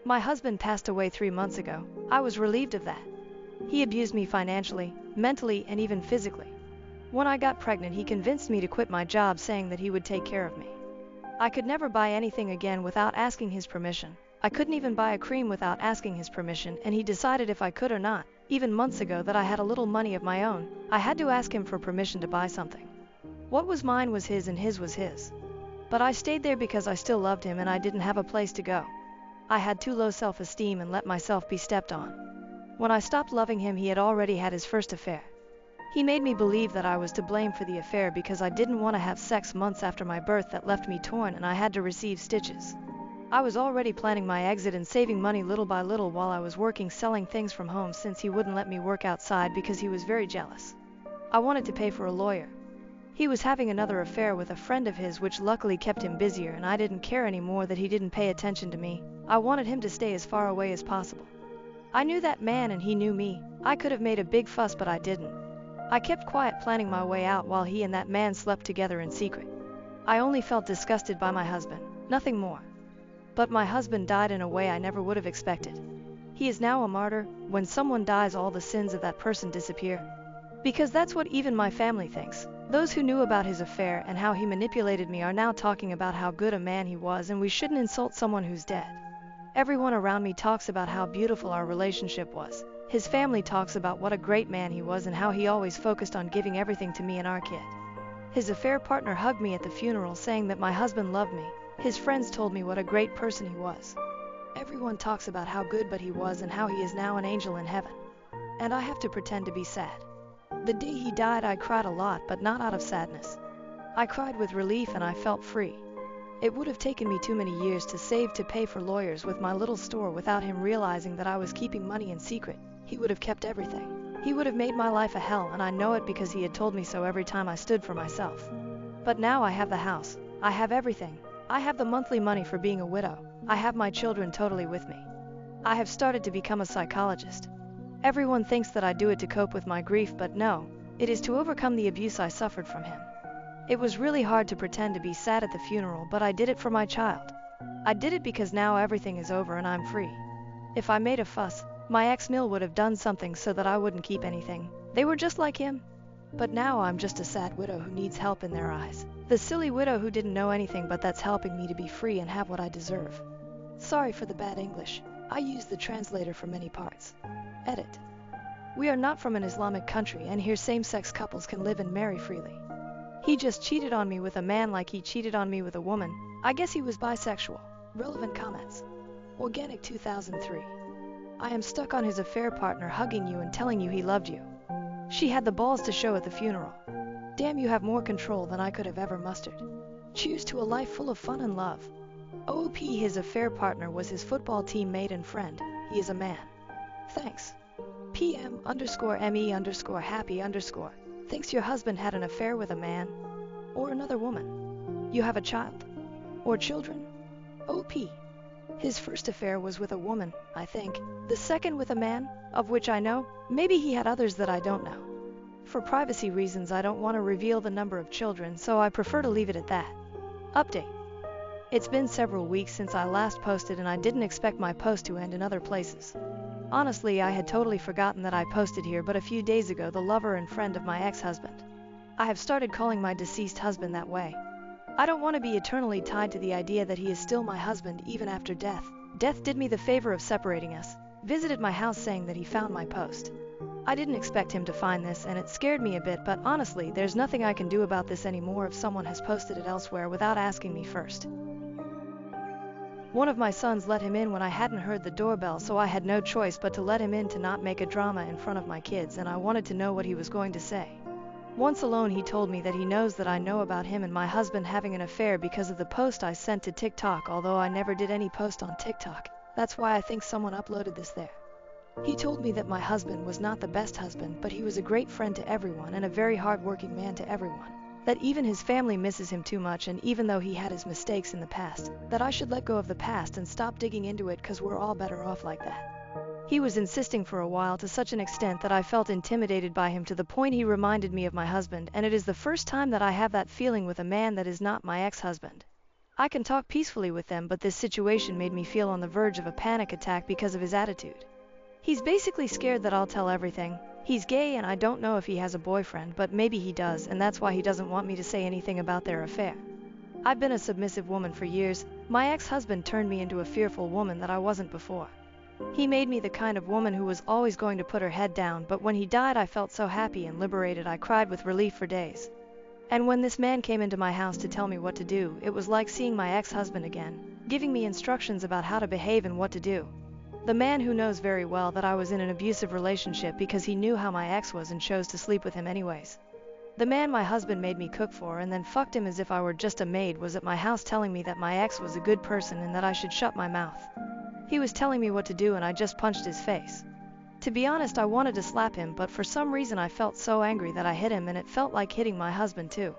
My husband passed away 3 months ago. I was relieved of that. He abused me financially, mentally, and even physically. When I got pregnant, he convinced me to quit my job, saying that he would take care of me. I could never buy anything again without asking his permission. I couldn't even buy a cream without asking his permission, and he decided if I could or not. Even months ago that I had a little money of my own, I had to ask him for permission to buy something. What was mine was his and his was his. But I stayed there because I still loved him and I didn't have a place to go. I had too low self-esteem and let myself be stepped on. When I stopped loving him, he had already had his first affair. He made me believe that I was to blame for the affair because I didn't want to have sex months after my birth. That left me torn and I had to receive stitches. I was already planning my exit and saving money little by little while I was working selling things from home, since he wouldn't let me work outside because he was very jealous. I wanted to pay for a lawyer. He was having another affair with a friend of his, which luckily kept him busier, and I didn't care anymore that he didn't pay attention to me. I wanted him to stay as far away as possible. I knew that man and he knew me. I could have made a big fuss, but I didn't. I kept quiet, planning my way out while he and that man slept together in secret. I only felt disgusted by my husband, nothing more. But my husband died in a way I never would have expected. He is now a martyr. When someone dies, all the sins of that person disappear. Because that's what even my family thinks. Those who knew about his affair and how he manipulated me are now talking about how good a man he was, and we shouldn't insult someone who's dead. Everyone around me talks about how beautiful our relationship was. His family talks about what a great man he was and how he always focused on giving everything to me and our kid. His affair partner hugged me at the funeral, saying that my husband loved me. His friends told me what a great person he was. Everyone talks about how good but he was and how he is now an angel in heaven. And I have to pretend to be sad. The day he died, I cried a lot, but not out of sadness. I cried with relief and I felt free. It would have taken me too many years to save to pay for lawyers with my little store without him realizing that I was keeping money in secret. He would have kept everything. He would have made my life a hell, and I know it because he had told me so every time I stood for myself. But now I have the house. I have everything. I have the monthly money for being a widow. I have my children totally with me. I have started to become a psychologist. Everyone thinks that I do it to cope with my grief, but no, it is to overcome the abuse I suffered from him. It was really hard to pretend to be sad at the funeral, but I did it for my child. I did it because now everything is over and I'm free. If I made a fuss, my ex-mill would have done something so that I wouldn't keep anything. They were just like him. But now I'm just a sad widow who needs help in their eyes. The silly widow who didn't know anything, but that's helping me to be free and have what I deserve. Sorry for the bad English. I use the translator for many parts. Edit. We are not from an Islamic country, and here same-sex couples can live and marry freely. He just cheated on me with a man like he cheated on me with a woman. I guess he was bisexual. Relevant comments. Organic 2003. I am stuck on his affair partner hugging you and telling you he loved you. She had the balls to show at the funeral. Damn, you have more control than I could have ever mustered. Cheers to a life full of fun and love. OP, his affair partner was his football teammate and friend. He is a man. Thanks. PM_ME_happy_. Thinks your husband had an affair with a man or another woman. You have a child or children? OP. His first affair was with a woman, I think. The second with a man, of which I know. Maybe he had others that I don't know. For privacy reasons, I don't want to reveal the number of children, so I prefer to leave it at that. Update. It's been several weeks since I last posted, and I didn't expect my post to end in other places. Honestly, I had totally forgotten that I posted here, but a few days ago, the lover and friend of my ex-husband. I have started calling my deceased husband that way. I don't want to be eternally tied to the idea that he is still my husband even after death. Death did me the favor of separating us, visited my house saying that he found my post. I didn't expect him to find this, and it scared me a bit, but honestly, there's nothing I can do about this anymore if someone has posted it elsewhere without asking me first. One of my sons let him in when I hadn't heard the doorbell, so I had no choice but to let him in to not make a drama in front of my kids, and I wanted to know what he was going to say. Once alone, he told me that he knows that I know about him and my husband having an affair because of the post I sent to TikTok, although I never did any post on TikTok. That's why I think someone uploaded this there. He told me that my husband was not the best husband, but he was a great friend to everyone and a very hard-working man to everyone. That even his family misses him too much, and even though he had his mistakes in the past, that I should let go of the past and stop digging into it because we're all better off like that. He was insisting for a while, to such an extent that I felt intimidated by him, to the point he reminded me of my husband, and it is the first time that I have that feeling with a man that is not my ex-husband. I can talk peacefully with them, but this situation made me feel on the verge of a panic attack because of his attitude. He's basically scared that I'll tell everything. He's gay and I don't know if he has a boyfriend, but maybe he does, and that's why he doesn't want me to say anything about their affair. I've been a submissive woman for years. My ex-husband turned me into a fearful woman that I wasn't before. He made me the kind of woman who was always going to put her head down, but when he died I felt so happy and liberated I cried with relief for days. And when this man came into my house to tell me what to do, it was like seeing my ex-husband again, giving me instructions about how to behave and what to do. The man who knows very well that I was in an abusive relationship because he knew how my ex was and chose to sleep with him anyways. The man my husband made me cook for and then fucked him as if I were just a maid was at my house telling me that my ex was a good person and that I should shut my mouth. He was telling me what to do and I just punched his face. To be honest, I wanted to slap him, but for some reason I felt so angry that I hit him, and it felt like hitting my husband too.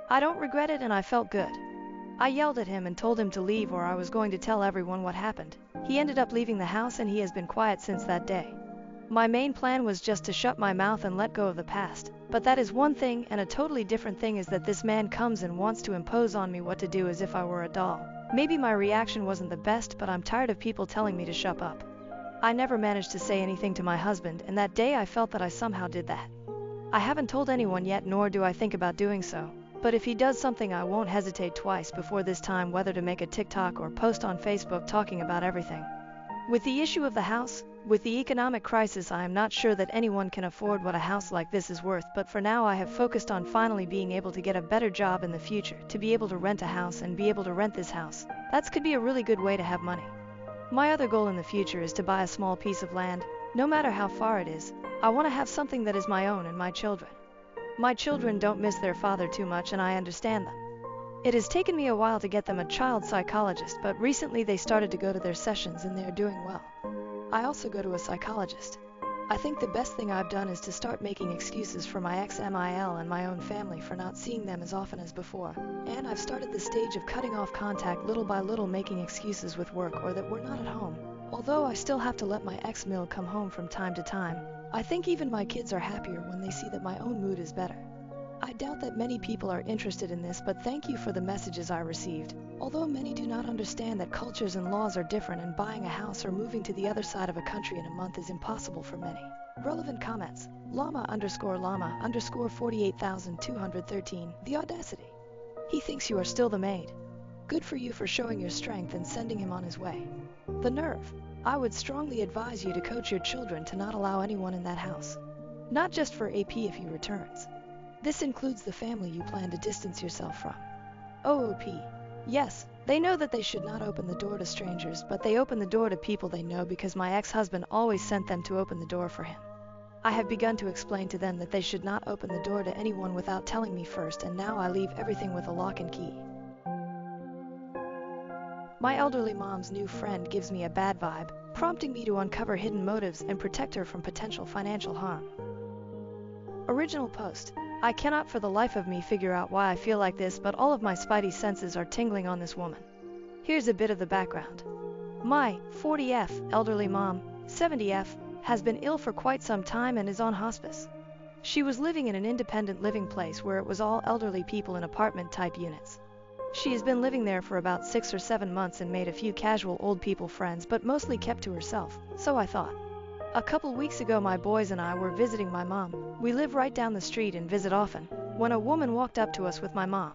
I don't regret it and I felt good. I yelled at him and told him to leave or I was going to tell everyone what happened. He ended up leaving the house and he has been quiet since that day. My main plan was just to shut my mouth and let go of the past, but that is one thing, and a totally different thing is that this man comes and wants to impose on me what to do as if I were a doll. Maybe my reaction wasn't the best, but I'm tired of people telling me to shut up. I never managed to say anything to my husband, and that day I felt that I somehow did that. I haven't told anyone yet, nor do I think about doing so. But if he does something, I won't hesitate twice before this time whether to make a TikTok or post on Facebook talking about everything. With the issue of the house, with the economic crisis, I am not sure that anyone can afford what a house like this is worth, but for now I have focused on finally being able to get a better job in the future, to be able to rent a house and be able to rent this house. That could be a really good way to have money. My other goal in the future is to buy a small piece of land, no matter how far it is. I want to have something that is my own and my children. My children don't miss their father too much and I understand them. It has taken me a while to get them a child psychologist, but recently they started to go to their sessions and they are doing well. I also go to a psychologist. I think the best thing I've done is to start making excuses for my ex-MIL and my own family for not seeing them as often as before. And I've started the stage of cutting off contact little by little, making excuses with work or that we're not at home. Although I still have to let my ex-mil come home from time to time, I think even my kids are happier when they see that my own mood is better. I doubt that many people are interested in this, but thank you for the messages I received. Although many do not understand that cultures and laws are different and buying a house or moving to the other side of a country in a month is impossible for many. Relevant comments. Llama_48,213. The audacity. He thinks you are still the maid. Good for you for showing your strength and sending him on his way. The nerve. I would strongly advise you to coach your children to not allow anyone in that house. Not just for AP if he returns. This includes the family you plan to distance yourself from. OOP. Yes, they know that they should not open the door to strangers, but they open the door to people they know because my ex-husband always sent them to open the door for him. I have begun to explain to them that they should not open the door to anyone without telling me first, and now I leave everything with a lock and key. My elderly mom's new friend gives me a bad vibe, prompting me to uncover hidden motives and protect her from potential financial harm. Original post. I cannot for the life of me figure out why I feel like this, but all of my spidey senses are tingling on this woman. Here's a bit of the background. My 40F elderly mom, 70F, has been ill for quite some time and is on hospice. She was living in an independent living place where it was all elderly people in apartment-type units. She has been living there for about 6 or 7 months and made a few casual old people friends, but mostly kept to herself, so I thought. A couple weeks ago my boys and I were visiting my mom. We live right down the street and visit often, when a woman walked up to us with my mom.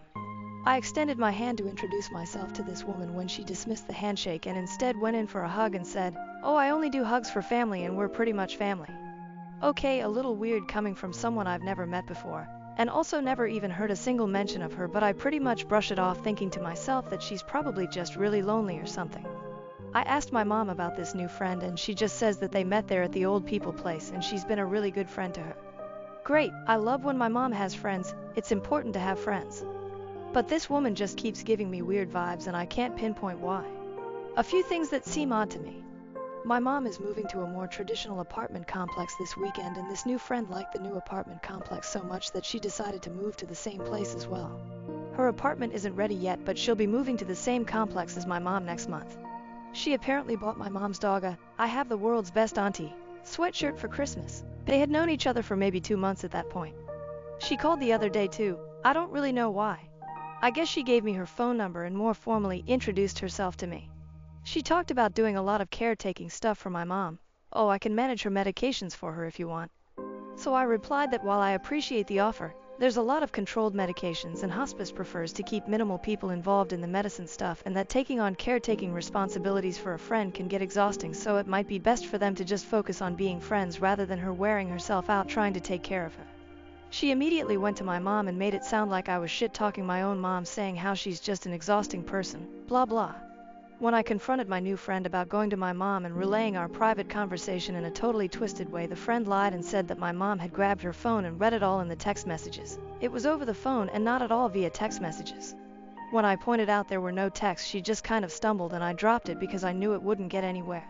I extended my hand to introduce myself to this woman when she dismissed the handshake and instead went in for a hug and said, "Oh, I only do hugs for family and we're pretty much family." Okay, a little weird coming from someone I've never met before, and also never even heard a single mention of her, but I pretty much brush it off thinking to myself that she's probably just really lonely or something. I asked my mom about this new friend and she just says that they met there at the old people place and she's been a really good friend to her. Great, I love when my mom has friends, it's important to have friends. But this woman just keeps giving me weird vibes and I can't pinpoint why. A few things that seem odd to me. My mom is moving to a more traditional apartment complex this weekend, and this new friend liked the new apartment complex so much that she decided to move to the same place as well. Her apartment isn't ready yet, but she'll be moving to the same complex as my mom next month. She apparently bought my mom's dog a "I have the world's best auntie" sweatshirt for Christmas. They had known each other for maybe 2 months at that point. She called the other day too. I don't really know why. I guess she gave me her phone number and more formally introduced herself to me. She talked about doing a lot of caretaking stuff for my mom. Oh, I can manage her medications for her if you want. So I replied that while I appreciate the offer, there's a lot of controlled medications and hospice prefers to keep minimal people involved in the medicine stuff, and that taking on caretaking responsibilities for a friend can get exhausting, so it might be best for them to just focus on being friends rather than her wearing herself out trying to take care of her. She immediately went to my mom and made it sound like I was shit-talking my own mom, saying how she's just an exhausting person, blah blah. When I confronted my new friend about going to my mom and relaying our private conversation in a totally twisted way, the friend lied and said that my mom had grabbed her phone and read it all in the text messages. It was over the phone and not at all via text messages. When I pointed out there were no texts, she just kind of stumbled and I dropped it because I knew it wouldn't get anywhere.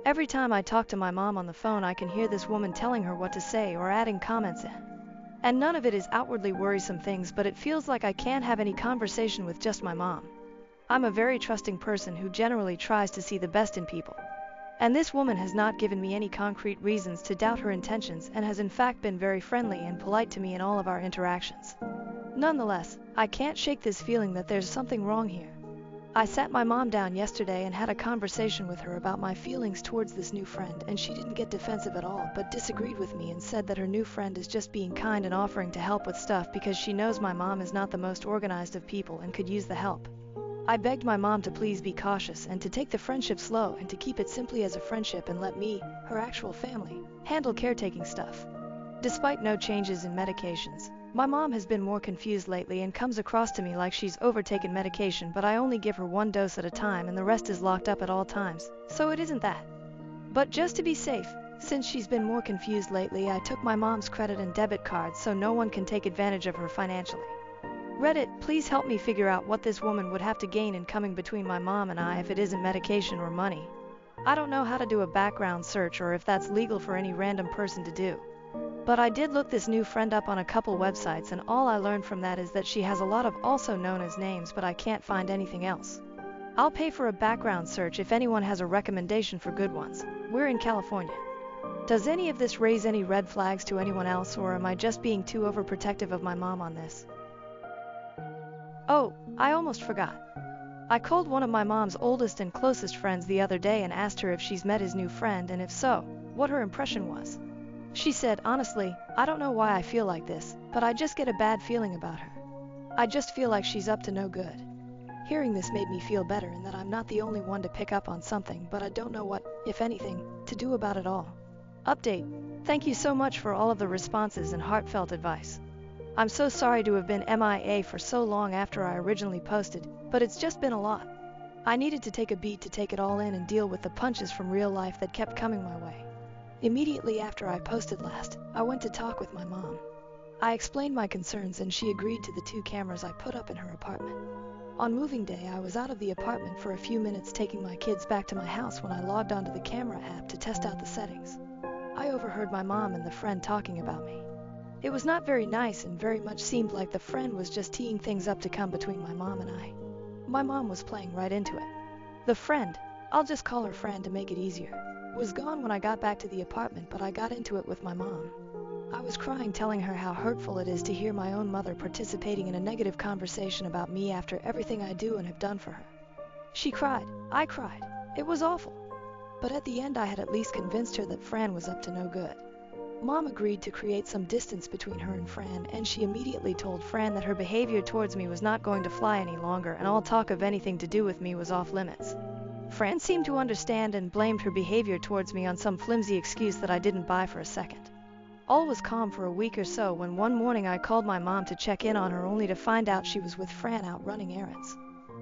Every time I talk to my mom on the phone, I can hear this woman telling her what to say or adding comments in. And none of it is outwardly worrisome things, but it feels like I can't have any conversation with just my mom. I'm a very trusting person who generally tries to see the best in people. And this woman has not given me any concrete reasons to doubt her intentions and has in fact been very friendly and polite to me in all of our interactions. Nonetheless, I can't shake this feeling that there's something wrong here. I sat my mom down yesterday and had a conversation with her about my feelings towards this new friend, and she didn't get defensive at all, but disagreed with me and said that her new friend is just being kind and offering to help with stuff because she knows my mom is not the most organized of people and could use the help. I begged my mom to please be cautious and to take the friendship slow and to keep it simply as a friendship and let me, her actual family, handle caretaking stuff. Despite no changes in medications, my mom has been more confused lately and comes across to me like she's overtaken medication, but I only give her one dose at a time and the rest is locked up at all times, so it isn't that. But just to be safe, since she's been more confused lately, I took my mom's credit and debit cards so no one can take advantage of her financially. Reddit, please help me figure out what this woman would have to gain in coming between my mom and I if it isn't medication or money. I don't know how to do a background search or if that's legal for any random person to do. But I did look this new friend up on a couple websites, and all I learned from that is that she has a lot of also known as names, but I can't find anything else. I'll pay for a background search if anyone has a recommendation for good ones. We're in California. Does any of this raise any red flags to anyone else, or am I just being too overprotective of my mom on this? Oh, I almost forgot. I called one of my mom's oldest and closest friends the other day and asked her if she's met his new friend, and if so, what her impression was. She said, honestly, I don't know why I feel like this, but I just get a bad feeling about her. I just feel like she's up to no good. Hearing this made me feel better in that I'm not the only one to pick up on something, but I don't know what, if anything, to do about it all. Update. Thank you so much for all of the responses and heartfelt advice. I'm so sorry to have been MIA for so long after I originally posted, but it's just been a lot. I needed to take a beat to take it all in and deal with the punches from real life that kept coming my way. Immediately after I posted last, I went to talk with my mom. I explained my concerns and she agreed to the 2 cameras I put up in her apartment. On moving day, I was out of the apartment for a few minutes taking my kids back to my house when I logged onto the camera app to test out the settings. I overheard my mom and the friend talking about me. It was not very nice and very much seemed like the friend was just teeing things up to come between my mom and I. My mom was playing right into it. The friend, I'll just call her friend to make it easier, was gone when I got back to the apartment, but I got into it with my mom. I was crying, telling her how hurtful it is to hear my own mother participating in a negative conversation about me after everything I do and have done for her. She cried, I cried, it was awful. But at the end I had at least convinced her that Fran was up to no good. Mom agreed to create some distance between her and Fran, and she immediately told Fran that her behavior towards me was not going to fly any longer and all talk of anything to do with me was off limits. Fran seemed to understand and blamed her behavior towards me on some flimsy excuse that I didn't buy for a second. All was calm for a week or so when one morning I called my mom to check in on her, only to find out she was with Fran out running errands.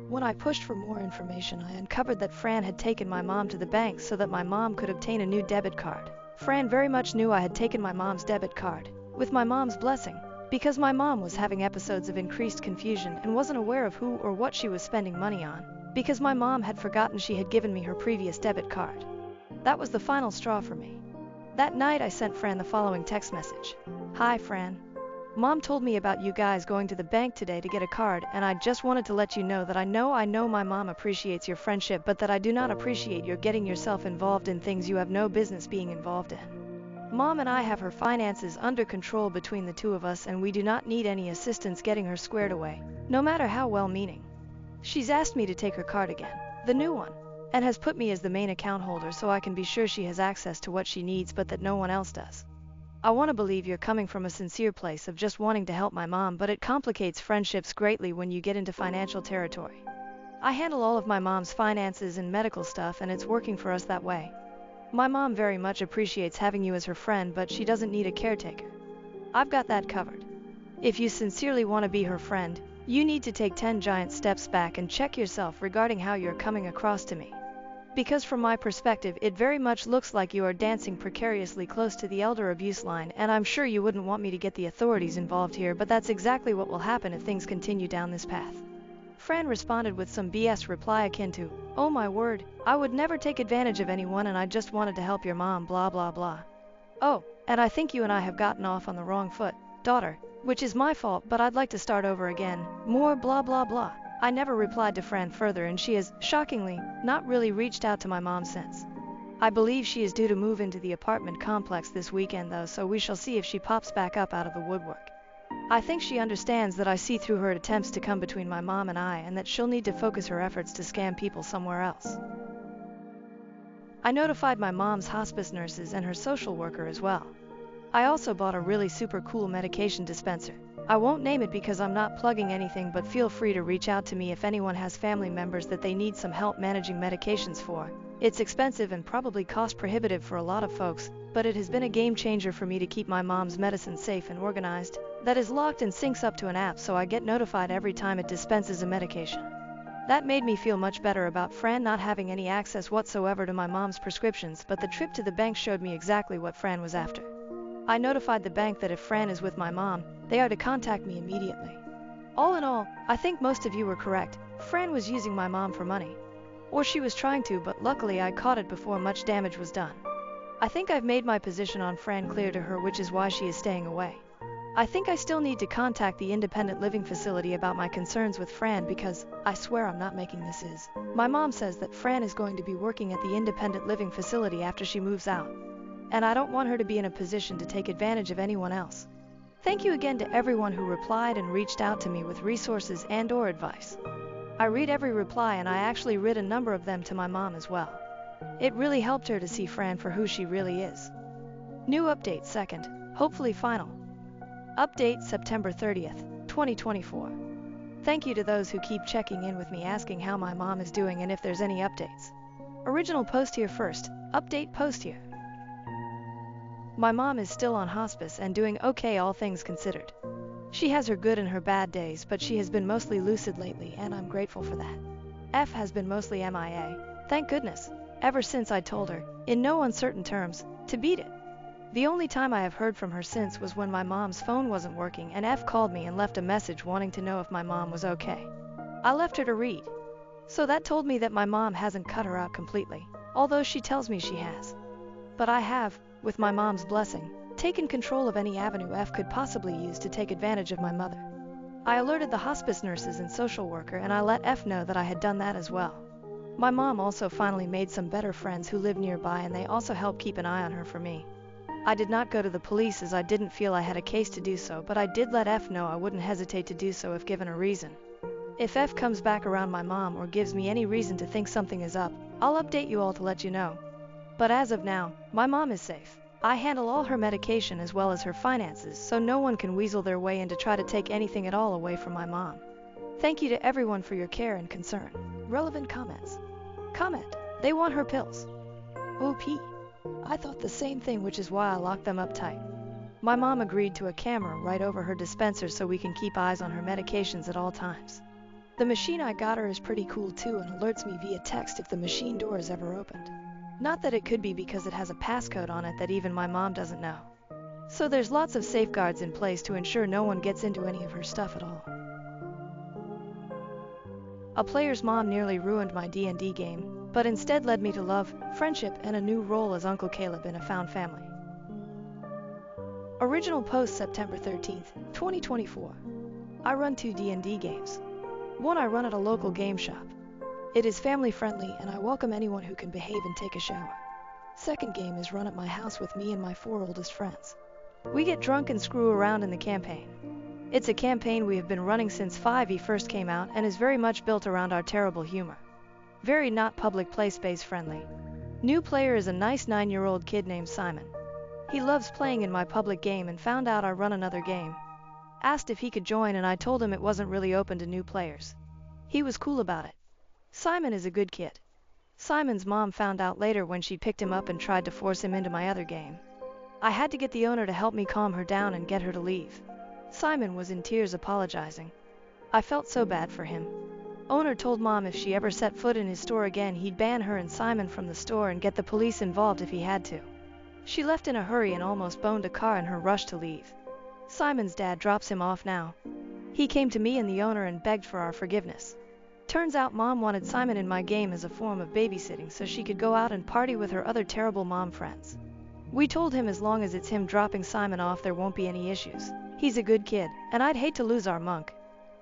When I pushed for more information, I uncovered that Fran had taken my mom to the bank so that my mom could obtain a new debit card. Fran very much knew I had taken my mom's debit card, with my mom's blessing, because my mom was having episodes of increased confusion and wasn't aware of who or what she was spending money on, because my mom had forgotten she had given me her previous debit card. That was the final straw for me. That night I sent Fran the following text message. Hi Fran. Mom told me about you guys going to the bank today to get a card, and I just wanted to let you know that I know my mom appreciates your friendship, but that I do not appreciate your getting yourself involved in things you have no business being involved in. Mom and I have her finances under control between the two of us, and we do not need any assistance getting her squared away, no matter how well-meaning. She's asked me to take her card again, the new one, and has put me as the main account holder so I can be sure she has access to what she needs but that no one else does. I want to believe you're coming from a sincere place of just wanting to help my mom, but it complicates friendships greatly when you get into financial territory. I handle all of my mom's finances and medical stuff, and it's working for us that way. My mom very much appreciates having you as her friend, but she doesn't need a caretaker. I've got that covered. If you sincerely want to be her friend, you need to take 10 giant steps back and check yourself regarding how you're coming across to me. Because from my perspective, it very much looks like you are dancing precariously close to the elder abuse line, and I'm sure you wouldn't want me to get the authorities involved here, but that's exactly what will happen if things continue down this path. Fran responded with some BS reply akin to, "Oh my word, I would never take advantage of anyone, and I just wanted to help your mom, blah blah blah. Oh, and I think you and I have gotten off on the wrong foot, daughter, which is my fault, but I'd like to start over again, more blah blah blah." I never replied to Fran further, and she has, shockingly, not really reached out to my mom since. I believe she is due to move into the apartment complex this weekend though, so we shall see if she pops back up out of the woodwork. I think she understands that I see through her attempts to come between my mom and I, and that she'll need to focus her efforts to scam people somewhere else. I notified my mom's hospice nurses and her social worker as well. I also bought a really super cool medication dispenser. I won't name it because I'm not plugging anything, but feel free to reach out to me if anyone has family members that they need some help managing medications for. It's expensive and probably cost prohibitive for a lot of folks, but it has been a game changer for me to keep my mom's medicine safe and organized. That is locked and syncs up to an app, so I get notified every time it dispenses a medication. That made me feel much better about Fran not having any access whatsoever to my mom's prescriptions, but the trip to the bank showed me exactly what Fran was after. I notified the bank that if Fran is with my mom, they are to contact me immediately. All in all, I think most of you were correct. Fran was using my mom for money. Or she was trying to, but luckily I caught it before much damage was done. I think I've made my position on Fran clear to her, which is why she is staying away. I think I still need to contact the independent living facility about my concerns with Fran, because, I swear I'm not making this is. My mom says that Fran is going to be working at the independent living facility after she moves out. And I don't want her to be in a position to take advantage of anyone else. Thank you again to everyone who replied and reached out to me with resources and/or advice. I read every reply, and I actually read a number of them to my mom as well. It really helped her to see Fran for who she really is. New update second, hopefully final. Update September 30th, 2024. Thank you to those who keep checking in with me asking how my mom is doing and if there's any updates. Original post here first, update post here. My mom is still on hospice and doing okay, all things considered. She has her good and her bad days, but she has been mostly lucid lately, and I'm grateful for that. F has been mostly MIA, thank goodness, ever since I told her, in no uncertain terms, to beat it. The only time I have heard from her since was when my mom's phone wasn't working and F called me and left a message wanting to know if my mom was okay. I left her to read. So that told me that my mom hasn't cut her out completely, although she tells me she has. But I have, with my mom's blessing, taken control of any avenue F could possibly use to take advantage of my mother. I alerted the hospice nurses and social worker, and I let F know that I had done that as well. My mom also finally made some better friends who live nearby, and they also helped keep an eye on her for me. I did not go to the police as I didn't feel I had a case to do so, but I did let F know I wouldn't hesitate to do so if given a reason. If F comes back around my mom or gives me any reason to think something is up, I'll update you all to let you know. But as of now, my mom is safe. I handle all her medication as well as her finances, so no one can weasel their way in to try to take anything at all away from my mom. Thank you to everyone for your care and concern. Relevant comments. Comment: they want her pills. OP. I thought the same thing, which is why I locked them up tight. My mom agreed to a camera right over her dispenser so we can keep eyes on her medications at all times. The machine I got her is pretty cool too, and alerts me via text if the machine door is ever opened. Not that it could be, because it has a passcode on it that even my mom doesn't know. So there's lots of safeguards in place to ensure no one gets into any of her stuff at all. A player's mom nearly ruined my D&D game, but instead led me to love, friendship, and a new role as Uncle Caleb in a found family. Original post September 13th, 2024. I run 2 D&D games. One I run at a local game shop. It is family friendly, and I welcome anyone who can behave and take a shower. Second game is run at my house with me and my 4 oldest friends. We get drunk and screw around in the campaign. It's a campaign we have been running since 5e first came out and is very much built around our terrible humor. Very not public play space friendly. New player is a nice 9-year-old kid named Simon. He loves playing in my public game and found out I run another game. Asked if he could join and I told him it wasn't really open to new players. He was cool about it. Simon is a good kid. Simon's mom found out later when she picked him up and tried to force him into my other game. I had to get the owner to help me calm her down and get her to leave. Simon was in tears apologizing. I felt so bad for him. Owner told mom if she ever set foot in his store again he'd ban her and Simon from the store and get the police involved if he had to. She left in a hurry and almost boned a car in her rush to leave. Simon's dad drops him off now. He came to me and the owner and begged for our forgiveness. Turns out mom wanted Simon in my game as a form of babysitting so she could go out and party with her other terrible mom friends. We told him as long as it's him dropping Simon off there won't be any issues. He's a good kid, and I'd hate to lose our monk.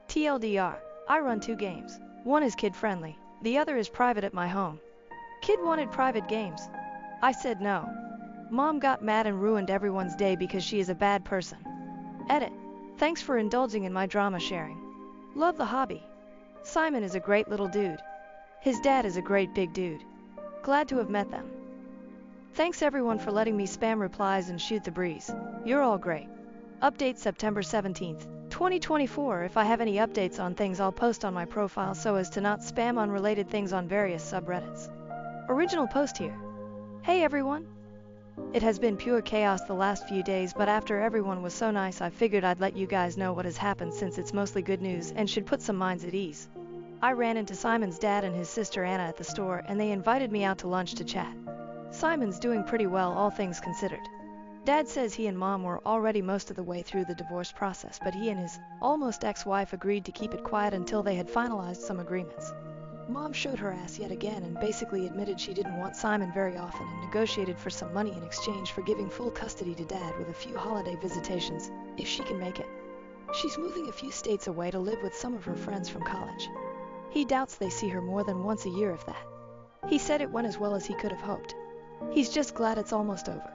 TLDR, I run 2 games. One is kid-friendly, the other is private at my home. Kid wanted private games. I said no. Mom got mad and ruined everyone's day because she is a bad person. Edit. Thanks for indulging in my drama sharing. Love the hobby. Simon is a great little dude. His dad is a great big dude. Glad to have met them. Thanks everyone for letting me spam replies and shoot the breeze. You're all great. Update September 17th, 2024. If I have any updates on things I'll post on my profile so as to not spam unrelated things on various subreddits. Original post here. Hey everyone! It has been pure chaos the last few days, but after everyone was so nice I figured I'd let you guys know what has happened since it's mostly good news and should put some minds at ease. I ran into Simon's dad and his sister Anna at the store and they invited me out to lunch to chat. Simon's doing pretty well all things considered. Dad says he and Mom were already most of the way through the divorce process, but he and his almost ex-wife agreed to keep it quiet until they had finalized some agreements. Mom showed her ass yet again and basically admitted she didn't want Simon very often and negotiated for some money in exchange for giving full custody to Dad with a few holiday visitations, if she can make it. She's moving a few states away to live with some of her friends from college. He doubts they see her more than once a year if that. He said it went as well as he could have hoped. He's just glad it's almost over.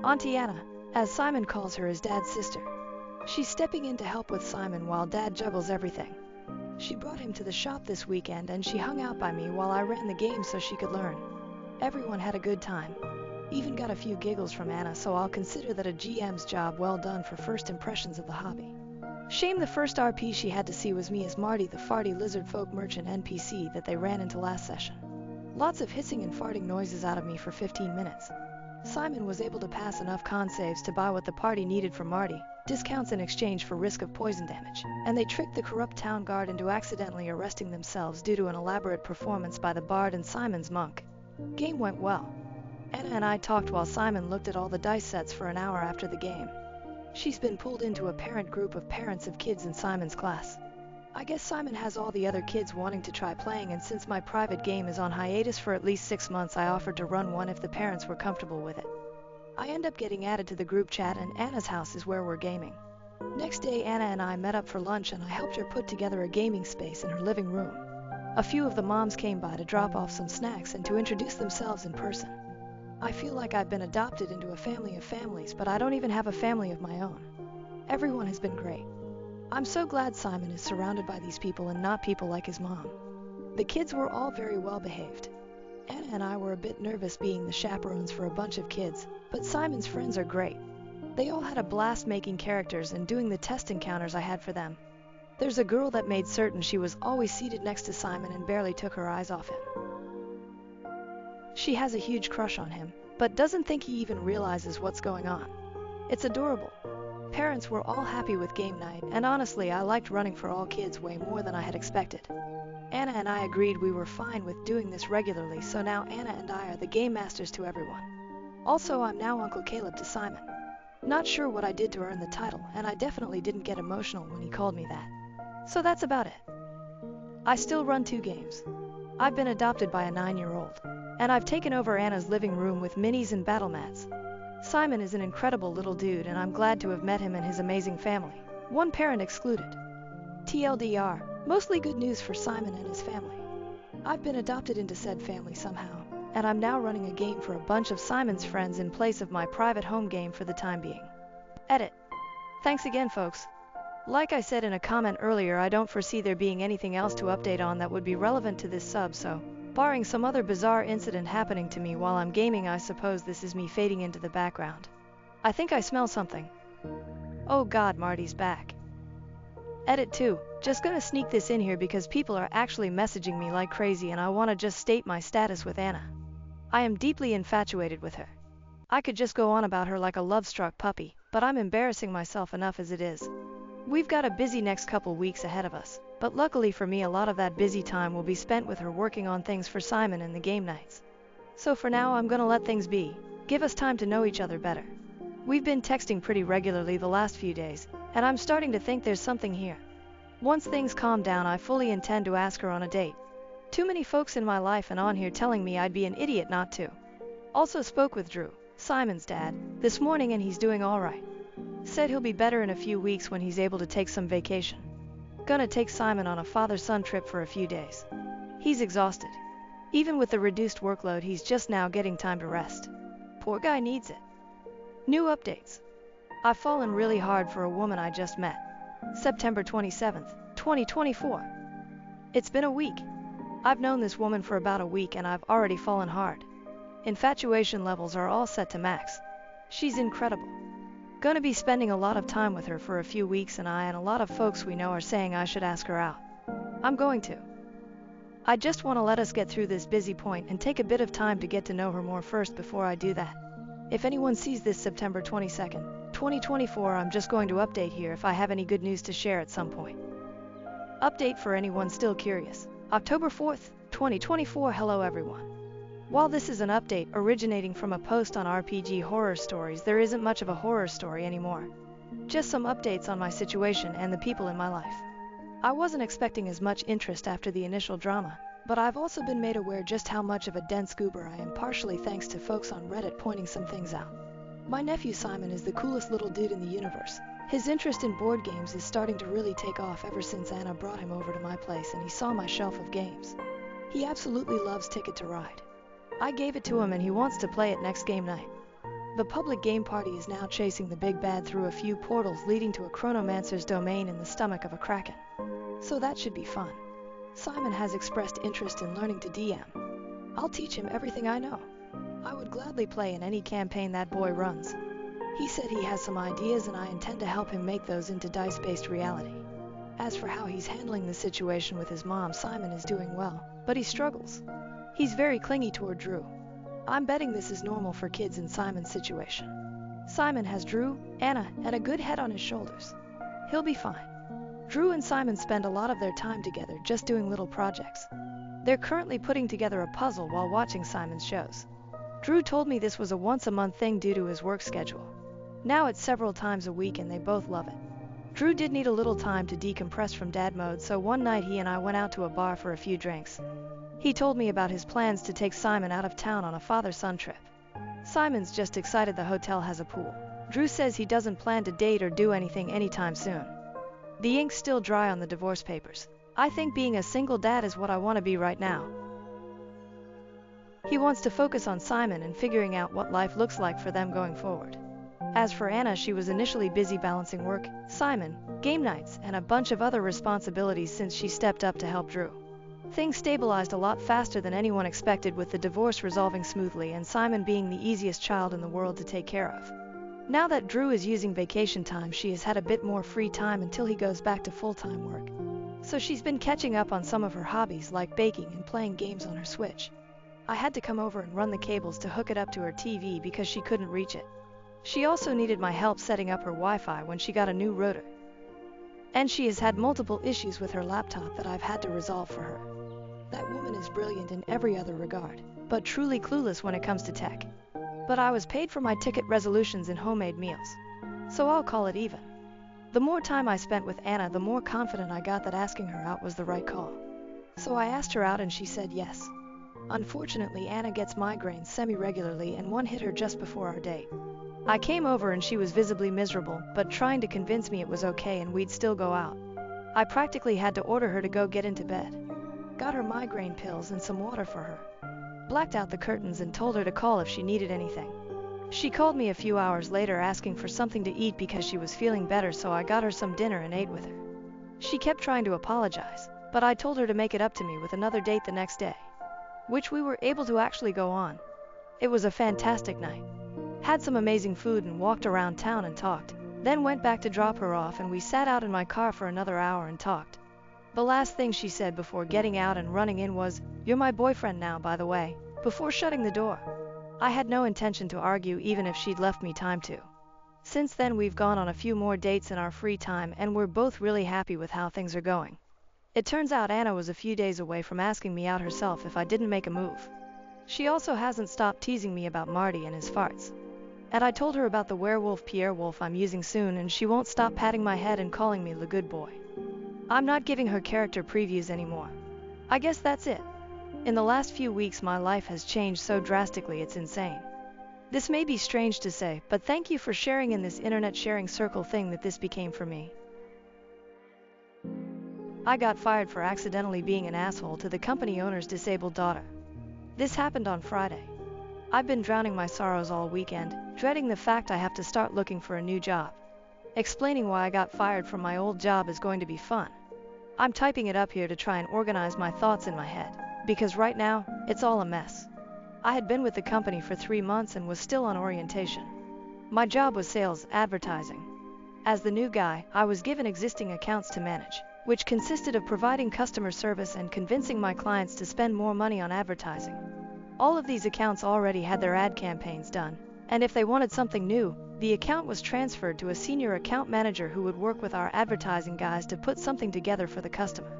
Auntie Anna, as Simon calls her, is Dad's sister. She's stepping in to help with Simon while Dad juggles everything. She brought him to the shop this weekend and she hung out by me while I ran the game so she could learn. Everyone had a good time. Even got a few giggles from Anna, so I'll consider that a GM's job well done for first impressions of the hobby. Shame the first RP she had to see was me as Marty, the farty lizard folk merchant NPC that they ran into last session. Lots of hissing and farting noises out of me for 15 minutes. Simon was able to pass enough con saves to buy what the party needed from Marty, discounts in exchange for risk of poison damage, and they tricked the corrupt town guard into accidentally arresting themselves due to an elaborate performance by the bard and Simon's monk. Game went well. Anna and I talked while Simon looked at all the dice sets for an hour after the game. She's been pulled into a parent group of parents of kids in Simon's class. I guess Simon has all the other kids wanting to try playing, and since my private game is on hiatus for at least 6 months, I offered to run one if the parents were comfortable with it. I end up getting added to the group chat, and Anna's house is where we're gaming. Next day, Anna and I met up for lunch and I helped her put together a gaming space in her living room. A few of the moms came by to drop off some snacks and to introduce themselves in person. I feel like I've been adopted into a family of families, but I don't even have a family of my own. Everyone has been great. I'm so glad Simon is surrounded by these people and not people like his mom. The kids were all very well behaved. Anna and I were a bit nervous being the chaperones for a bunch of kids, but Simon's friends are great. They all had a blast making characters and doing the test encounters I had for them. There's a girl that made certain she was always seated next to Simon and barely took her eyes off him. She has a huge crush on him, but doesn't think he even realizes what's going on. It's adorable. Parents were all happy with game night, and honestly I liked running for all kids way more than I had expected. Anna and I agreed we were fine with doing this regularly, so now Anna and I are the game masters to everyone. Also, I'm now Uncle Caleb to Simon. Not sure what I did to earn the title, and I definitely didn't get emotional when he called me that. So that's about it. I still run 2 games. I've been adopted by a 9-year-old, and I've taken over Anna's living room with minis and battle mats. Simon is an incredible little dude, and I'm glad to have met him and his amazing family, one parent excluded. TLDR, mostly good news for Simon and his family. I've been adopted into said family somehow. and I'm now running a game for a bunch of Simon's friends in place of my private home game for the time being. Edit. Thanks again, folks. Like I said in a comment earlier, I don't foresee there being anything else to update on that would be relevant to this sub, so barring some other bizarre incident happening to me while I'm gaming, I suppose this is me fading into the background. I think I smell something. Oh God, Marty's back. Edit 2. Just gonna sneak this in here because people are actually messaging me like crazy and I wanna just state my status with Anna. I am deeply infatuated with her. I could just go on about her like a love-struck puppy, but I'm embarrassing myself enough as it is. We've got a busy next couple weeks ahead of us, but luckily for me a lot of that busy time will be spent with her working on things for Simon and the game nights. So for now I'm gonna let things be, give us time to know each other better. We've been texting pretty regularly the last few days, and I'm starting to think there's something here. Once things calm down I fully intend to ask her on a date. Too many folks in my life and on here telling me I'd be an idiot not to. Also spoke with Drew, Simon's dad, this morning and he's doing alright. Said he'll be better in a few weeks when he's able to take some vacation. Gonna take Simon on a father-son trip for a few days. He's exhausted. Even with the reduced workload he's just now getting time to rest. Poor guy needs it. New updates. I've fallen really hard for a woman I just met. September 27th, 2024. It's been a week. I've known this woman for about a week and I've already fallen hard. Infatuation levels are all set to max. She's incredible. Gonna be spending a lot of time with her for a few weeks and I and a lot of folks we know are saying I should ask her out. I'm going to. I just want to let us get through this busy point and take a bit of time to get to know her more first before I do that. If anyone sees this September 22nd, 2024, I'm just going to update here if I have any good news to share at some point. Update for anyone still curious. October 4th, 2024. Hello everyone. While this is an update originating from a post on RPG horror stories, there isn't much of a horror story anymore. Just some updates on my situation and the people in my life. I wasn't expecting as much interest after the initial drama, but I've also been made aware just how much of a dense goober I am, partially thanks to folks on Reddit pointing some things out. My nephew Simon is the coolest little dude in the universe. His interest in board games is starting to really take off ever since Anna brought him over to my place and he saw my shelf of games. He absolutely loves Ticket to Ride. I gave it to him and he wants to play it next game night. The public game party is now chasing the big bad through a few portals leading to a chronomancer's domain in the stomach of a kraken. So that should be fun. Simon has expressed interest in learning to DM. I'll teach him everything I know. I would gladly play in any campaign that boy runs. He said he has some ideas and I intend to help him make those into dice-based reality. As for how he's handling the situation with his mom, Simon is doing well, but he struggles. He's very clingy toward Drew. I'm betting this is normal for kids in Simon's situation. Simon has Drew, Anna, and a good head on his shoulders. He'll be fine. Drew and Simon spend a lot of their time together just doing little projects. They're currently putting together a puzzle while watching Simon's shows. Drew told me this was a once-a-month thing due to his work schedule. Now it's several times a week and they both love it. Drew did need a little time to decompress from dad mode, so one night he and I went out to a bar for a few drinks. He told me about his plans to take Simon out of town on a father-son trip. Simon's just excited the hotel has a pool. Drew says he doesn't plan to date or do anything anytime soon. The ink's still dry on the divorce papers. I think being a single dad is what I want to be right now. He wants to focus on Simon and figuring out what life looks like for them going forward. As for Anna, she was initially busy balancing work, Simon, game nights, and a bunch of other responsibilities since she stepped up to help Drew. Things stabilized a lot faster than anyone expected, with the divorce resolving smoothly and Simon being the easiest child in the world to take care of. Now that Drew is using vacation time, she has had a bit more free time until he goes back to full-time work. So she's been catching up on some of her hobbies like baking and playing games on her Switch. I had to come over and run the cables to hook it up to her TV because she couldn't reach it. She also needed my help setting up her Wi-Fi when she got a new router. And she has had multiple issues with her laptop that I've had to resolve for her. That woman is brilliant in every other regard, but truly clueless when it comes to tech. But I was paid for my ticket resolutions and homemade meals, so I'll call it even. The more time I spent with Anna, the more confident I got that asking her out was the right call. So I asked her out and she said yes. Unfortunately, Anna gets migraines semi-regularly and one hit her just before our date. I came over and she was visibly miserable, but trying to convince me it was okay and we'd still go out. I practically had to order her to go get into bed. Got her migraine pills and some water for her. blacked out the curtains, and told her to call if she needed anything. She called me a few hours later asking for something to eat because she was feeling better, so I got her some dinner and ate with her. She kept trying to apologize, but I told her to make it up to me with another date the next day, which we were able to actually go on. It was a fantastic night. Had some amazing food and walked around town and talked, then went back to drop her off, and we sat out in my car for another hour and talked. The last thing she said before getting out and running in was, "You're my boyfriend now, by the way," before shutting the door. I had no intention to argue even if she'd left me time to. Since then we've gone on a few more dates in our free time, and we're both really happy with how things are going. It turns out Anna was a few days away from asking me out herself if I didn't make a move. She also hasn't stopped teasing me about Marty and his farts. And I told her about the werewolf Pierre Wolf I'm using soon, and she won't stop patting my head and calling me the good boy. I'm not giving her character previews anymore. I guess that's it. In the last few weeks my life has changed so drastically it's insane. This may be strange to say, but thank you for sharing in this internet sharing circle thing that this became for me. I got fired for accidentally being an asshole to the company owner's disabled daughter. This happened on Friday. I've been drowning my sorrows all weekend, dreading the fact I have to start looking for a new job. Explaining why I got fired from my old job is going to be fun. I'm typing it up here to try and organize my thoughts in my head, because right now, it's all a mess. I had been with the company for 3 months and was still on orientation. My job was sales, advertising. As the new guy, I was given existing accounts to manage, which consisted of providing customer service and convincing my clients to spend more money on advertising. All of these accounts already had their ad campaigns done, and if they wanted something new, the account was transferred to a senior account manager who would work with our advertising guys to put something together for the customer.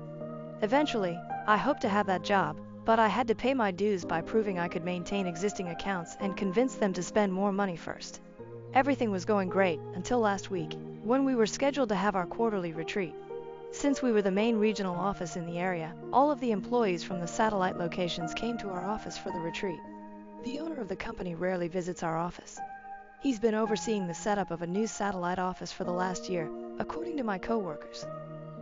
Eventually, I hoped to have that job, but I had to pay my dues by proving I could maintain existing accounts and convince them to spend more money first. Everything was going great until last week, when we were scheduled to have our quarterly retreat. Since we were the main regional office in the area, all of the employees from the satellite locations came to our office for the retreat. The owner of the company rarely visits our office. He's been overseeing the setup of a new satellite office for the last year, according to my coworkers.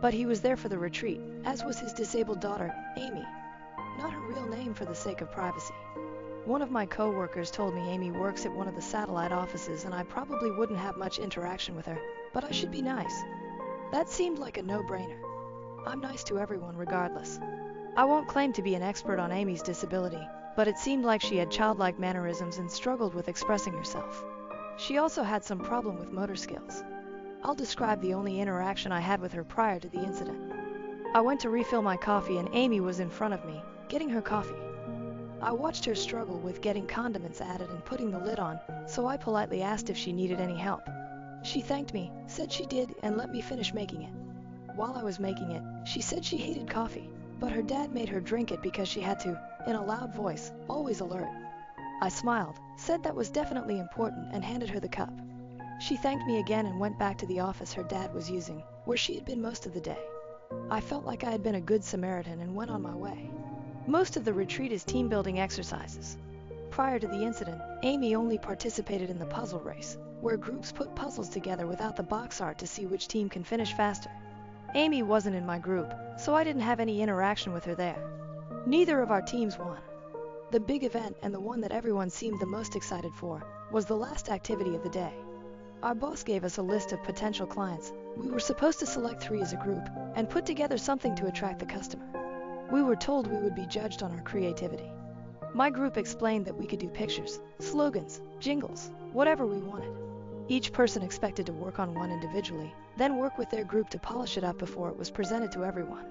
But he was there for the retreat, as was his disabled daughter, Amy. Not her real name for the sake of privacy. One of my coworkers told me Amy works at one of the satellite offices and I probably wouldn't have much interaction with her, but I should be nice. That seemed like a no-brainer. I'm nice to everyone regardless. I won't claim to be an expert on Amy's disability, but it seemed like she had childlike mannerisms and struggled with expressing herself. She also had some problem with motor skills. I'll describe the only interaction I had with her prior to the incident. I went to refill my coffee and Amy was in front of me, getting her coffee. I watched her struggle with getting condiments added and putting the lid on, so I politely asked if she needed any help. She thanked me, said she did, and let me finish making it. While I was making it, she said she hated coffee, but her dad made her drink it because she had to, in a loud voice, always alert. I smiled, said that was definitely important, and handed her the cup. She thanked me again and went back to the office her dad was using, where she had been most of the day. I felt like I had been a good Samaritan and went on my way. Most of the retreat is team-building exercises. Prior to the incident, Amy only participated in the puzzle race, where groups put puzzles together without the box art to see which team can finish faster. Amy wasn't in my group, so I didn't have any interaction with her there. Neither of our teams won. The big event, and the one that everyone seemed the most excited for, was the last activity of the day. Our boss gave us a list of potential clients. We were supposed to select 3 as a group, and put together something to attract the customer. We were told we would be judged on our creativity. My group explained that we could do pictures, slogans, jingles, whatever we wanted. Each person expected to work on one individually, then work with their group to polish it up before it was presented to everyone.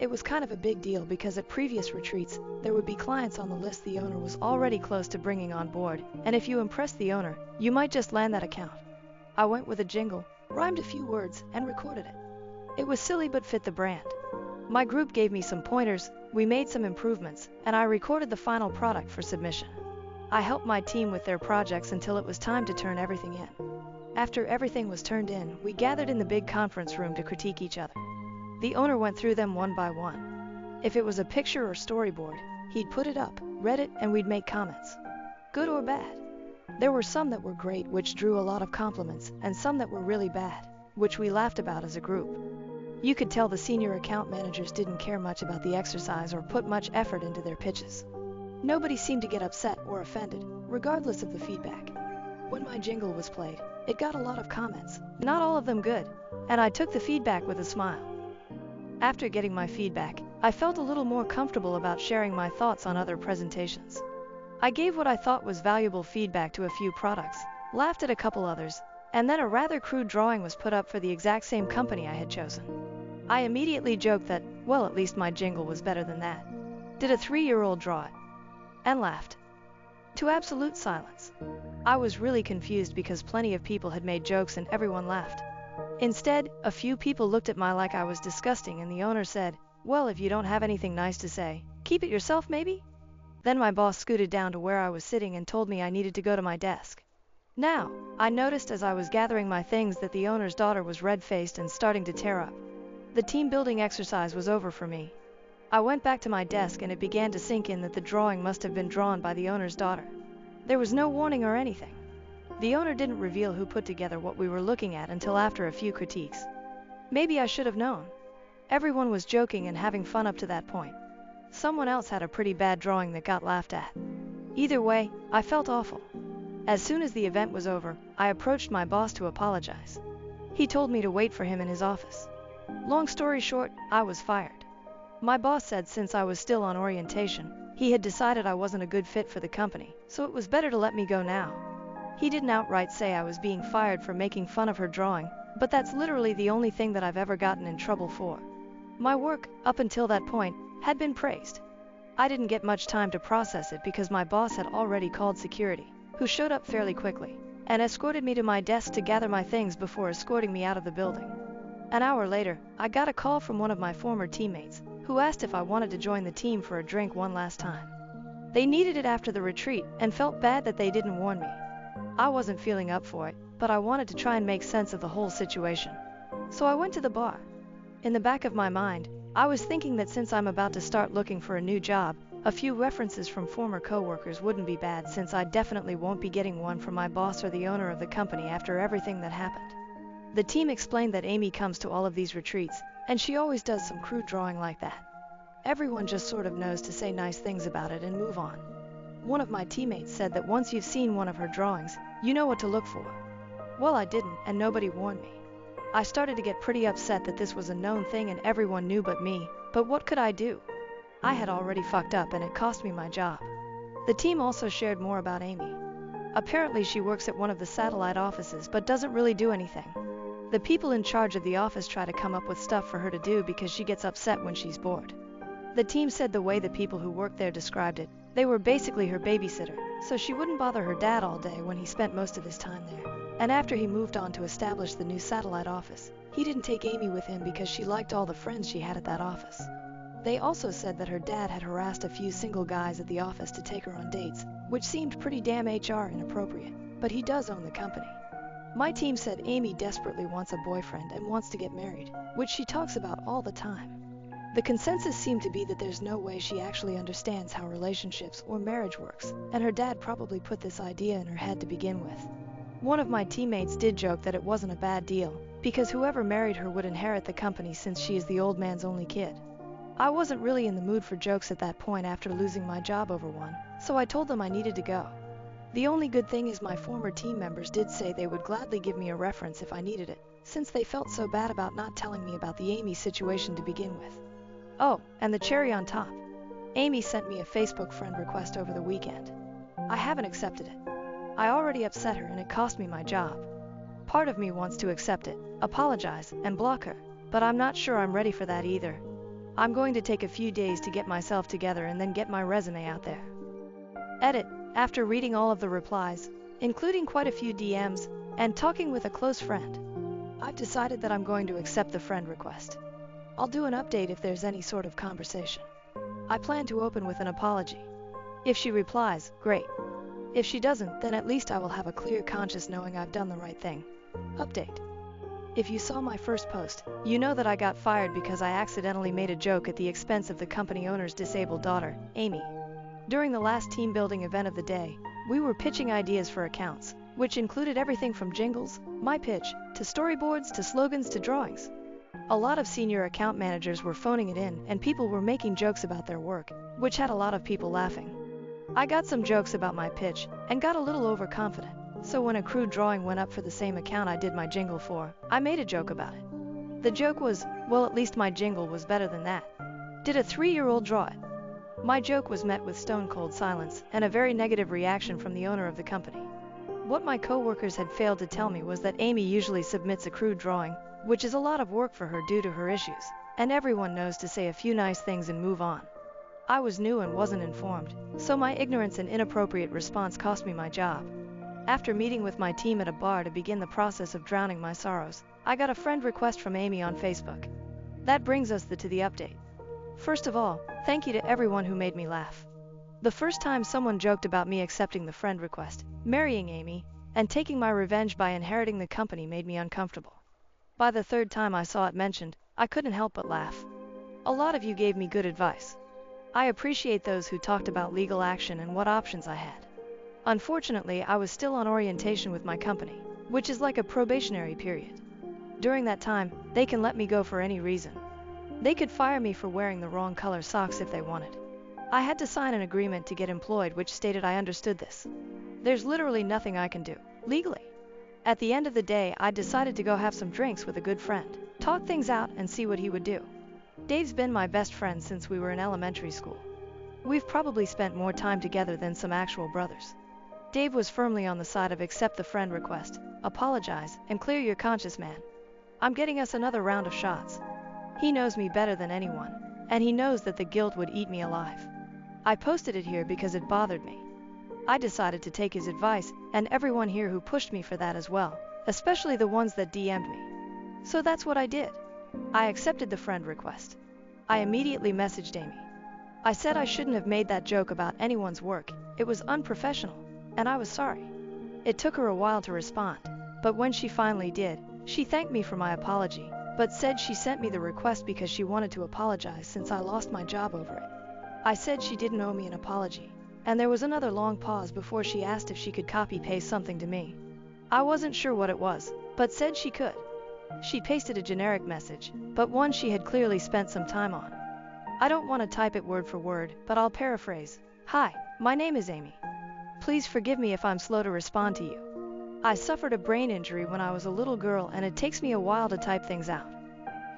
It was kind of a big deal because at previous retreats, there would be clients on the list the owner was already close to bringing on board, and if you impressed the owner, you might just land that account. I went with a jingle, rhymed a few words, and recorded it. It was silly but fit the brand. My group gave me some pointers, we made some improvements, and I recorded the final product for submission. I helped my team with their projects until it was time to turn everything in. After everything was turned in, we gathered in the big conference room to critique each other. The owner went through them one by one. If it was a picture or storyboard, he'd put it up, read it, and we'd make comments. Good or bad. There were some that were great, which drew a lot of compliments, and some that were really bad, which we laughed about as a group. You could tell the senior account managers didn't care much about the exercise or put much effort into their pitches. Nobody seemed to get upset or offended, regardless of the feedback. When my jingle was played, it got a lot of comments, not all of them good, and I took the feedback with a smile. After getting my feedback, I felt a little more comfortable about sharing my thoughts on other presentations. I gave what I thought was valuable feedback to a few products, laughed at a couple others, and then a rather crude drawing was put up for the exact same company I had chosen. I immediately joked that, well, at least my jingle was better than that. Did a 3-year-old draw it? And laughed. To absolute silence. I was really confused because plenty of people had made jokes and everyone laughed. Instead, a few people looked at me like I was disgusting and the owner said, well, if you don't have anything nice to say, keep it yourself maybe? Then my boss scooted down to where I was sitting and told me I needed to go to my desk. Now, I noticed as I was gathering my things that the owner's daughter was red-faced and starting to tear up. The team building exercise was over for me. I went back to my desk and it began to sink in that the drawing must have been drawn by the owner's daughter. There was no warning or anything. The owner didn't reveal who put together what we were looking at until after a few critiques. Maybe I should have known. Everyone was joking and having fun up to that point. Someone else had a pretty bad drawing that got laughed at. Either way, I felt awful. As soon as the event was over, I approached my boss to apologize. He told me to wait for him in his office. Long story short, I was fired. My boss said since I was still on orientation, he had decided I wasn't a good fit for the company, so it was better to let me go now. He didn't outright say I was being fired for making fun of her drawing, but that's literally the only thing that I've ever gotten in trouble for. My work, up until that point, had been praised. I didn't get much time to process it because my boss had already called security, who showed up fairly quickly, and escorted me to my desk to gather my things before escorting me out of the building. An hour later, I got a call from one of my former teammates, who asked if I wanted to join the team for a drink one last time. They needed it after the retreat and felt bad that they didn't warn me. I wasn't feeling up for it, but I wanted to try and make sense of the whole situation. So I went to the bar. In the back of my mind, I was thinking that since I'm about to start looking for a new job, a few references from former coworkers wouldn't be bad since I definitely won't be getting one from my boss or the owner of the company after everything that happened. The team explained that Amy comes to all of these retreats, and she always does some crude drawing like that. Everyone just sort of knows to say nice things about it and move on. One of my teammates said that once you've seen one of her drawings, you know what to look for. Well, I didn't, and nobody warned me. I started to get pretty upset that this was a known thing and everyone knew but me, but what could I do? I had already fucked up and it cost me my job. The team also shared more about Amy. Apparently she works at one of the satellite offices but doesn't really do anything. The people in charge of the office try to come up with stuff for her to do because she gets upset when she's bored. The team said the way the people who worked there described it, they were basically her babysitter, so she wouldn't bother her dad all day when he spent most of his time there. And after he moved on to establish the new satellite office, he didn't take Amy with him because she liked all the friends she had at that office. They also said that her dad had harassed a few single guys at the office to take her on dates, which seemed pretty damn HR inappropriate, but he does own the company. My team said Amy desperately wants a boyfriend and wants to get married, which she talks about all the time. The consensus seemed to be that there's no way she actually understands how relationships or marriage works, and her dad probably put this idea in her head to begin with. One of my teammates did joke that it wasn't a bad deal, because whoever married her would inherit the company since she is the old man's only kid. I wasn't really in the mood for jokes at that point after losing my job over one, so I told them I needed to go. The only good thing is my former team members did say they would gladly give me a reference if I needed it, since they felt so bad about not telling me about the Amy situation to begin with. Oh, and the cherry on top. Amy sent me a Facebook friend request over the weekend. I haven't accepted it. I already upset her and it cost me my job. Part of me wants to accept it, apologize, and block her, but I'm not sure I'm ready for that either. I'm going to take a few days to get myself together and then get my resume out there. Edit. After reading all of the replies, including quite a few DMs, and talking with a close friend, I've decided that I'm going to accept the friend request. I'll do an update if there's any sort of conversation. I plan to open with an apology. If she replies, great. If she doesn't, then at least I will have a clear conscience knowing I've done the right thing. Update. If you saw my first post, you know that I got fired because I accidentally made a joke at the expense of the company owner's disabled daughter, Amy. During the last team building event of the day, we were pitching ideas for accounts, which included everything from jingles, my pitch, to storyboards to slogans to drawings. A lot of senior account managers were phoning it in and people were making jokes about their work, which had a lot of people laughing. I got some jokes about my pitch and got a little overconfident. So when a crude drawing went up for the same account I did my jingle for, I made a joke about it. The joke was, well, at least my jingle was better than that. Did a 3-year-old draw it? My joke was met with stone-cold silence and a very negative reaction from the owner of the company. What my coworkers had failed to tell me was that Amy usually submits a crude drawing, which is a lot of work for her due to her issues, and everyone knows to say a few nice things and move on. I was new and wasn't informed, so my ignorance and inappropriate response cost me my job. After meeting with my team at a bar to begin the process of drowning my sorrows, I got a friend request from Amy on Facebook. That brings us to the update. First of all, thank you to everyone who made me laugh. The first time someone joked about me accepting the friend request, marrying Amy, and taking my revenge by inheriting the company made me uncomfortable. By the third time I saw it mentioned, I couldn't help but laugh. A lot of you gave me good advice. I appreciate those who talked about legal action and what options I had. Unfortunately, I was still on orientation with my company, which is like a probationary period. During that time, they can let me go for any reason. They could fire me for wearing the wrong color socks if they wanted. I had to sign an agreement to get employed which stated I understood this. There's literally nothing I can do, legally. At the end of the day, I decided to go have some drinks with a good friend, talk things out and see what he would do. Dave's been my best friend since we were in elementary school. We've probably spent more time together than some actual brothers. Dave was firmly on the side of accept the friend request, apologize, and clear your conscience, man. I'm getting us another round of shots. He knows me better than anyone, and he knows that the guilt would eat me alive. I posted it here because it bothered me. I decided to take his advice, and everyone here who pushed me for that as well, especially the ones that DM'd me. So that's what I did. I accepted the friend request. I immediately messaged Amy. I said I shouldn't have made that joke about anyone's work, it was unprofessional, and I was sorry. It took her a while to respond, but when she finally did, she thanked me for my apology, but said she sent me the request because she wanted to apologize since I lost my job over it. I said she didn't owe me an apology, and there was another long pause before she asked if she could copy-paste something to me. I wasn't sure what it was, but said she could. She pasted a generic message, but one she had clearly spent some time on. I don't want to type it word for word, but I'll paraphrase. Hi, my name is Amy. Please forgive me if I'm slow to respond to you. I suffered a brain injury when I was a little girl and it takes me a while to type things out.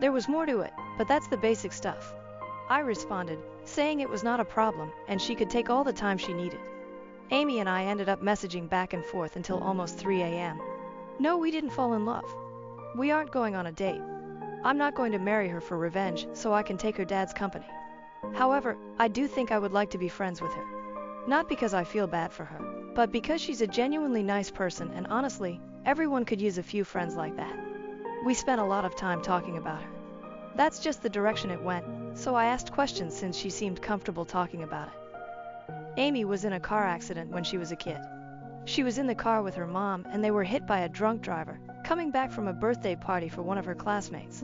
There was more to it, but that's the basic stuff. I responded, saying it was not a problem and she could take all the time she needed. Amy and I ended up messaging back and forth until almost 3 a.m. No, we didn't fall in love. We aren't going on a date. I'm not going to marry her for revenge so I can take her dad's company. However, I do think I would like to be friends with her. Not because I feel bad for her, but because she's a genuinely nice person and honestly, everyone could use a few friends like that. We spent a lot of time talking about her. That's just the direction it went, so I asked questions since she seemed comfortable talking about it. Amy was in a car accident when she was a kid. She was in the car with her mom and they were hit by a drunk driver, coming back from a birthday party for one of her classmates.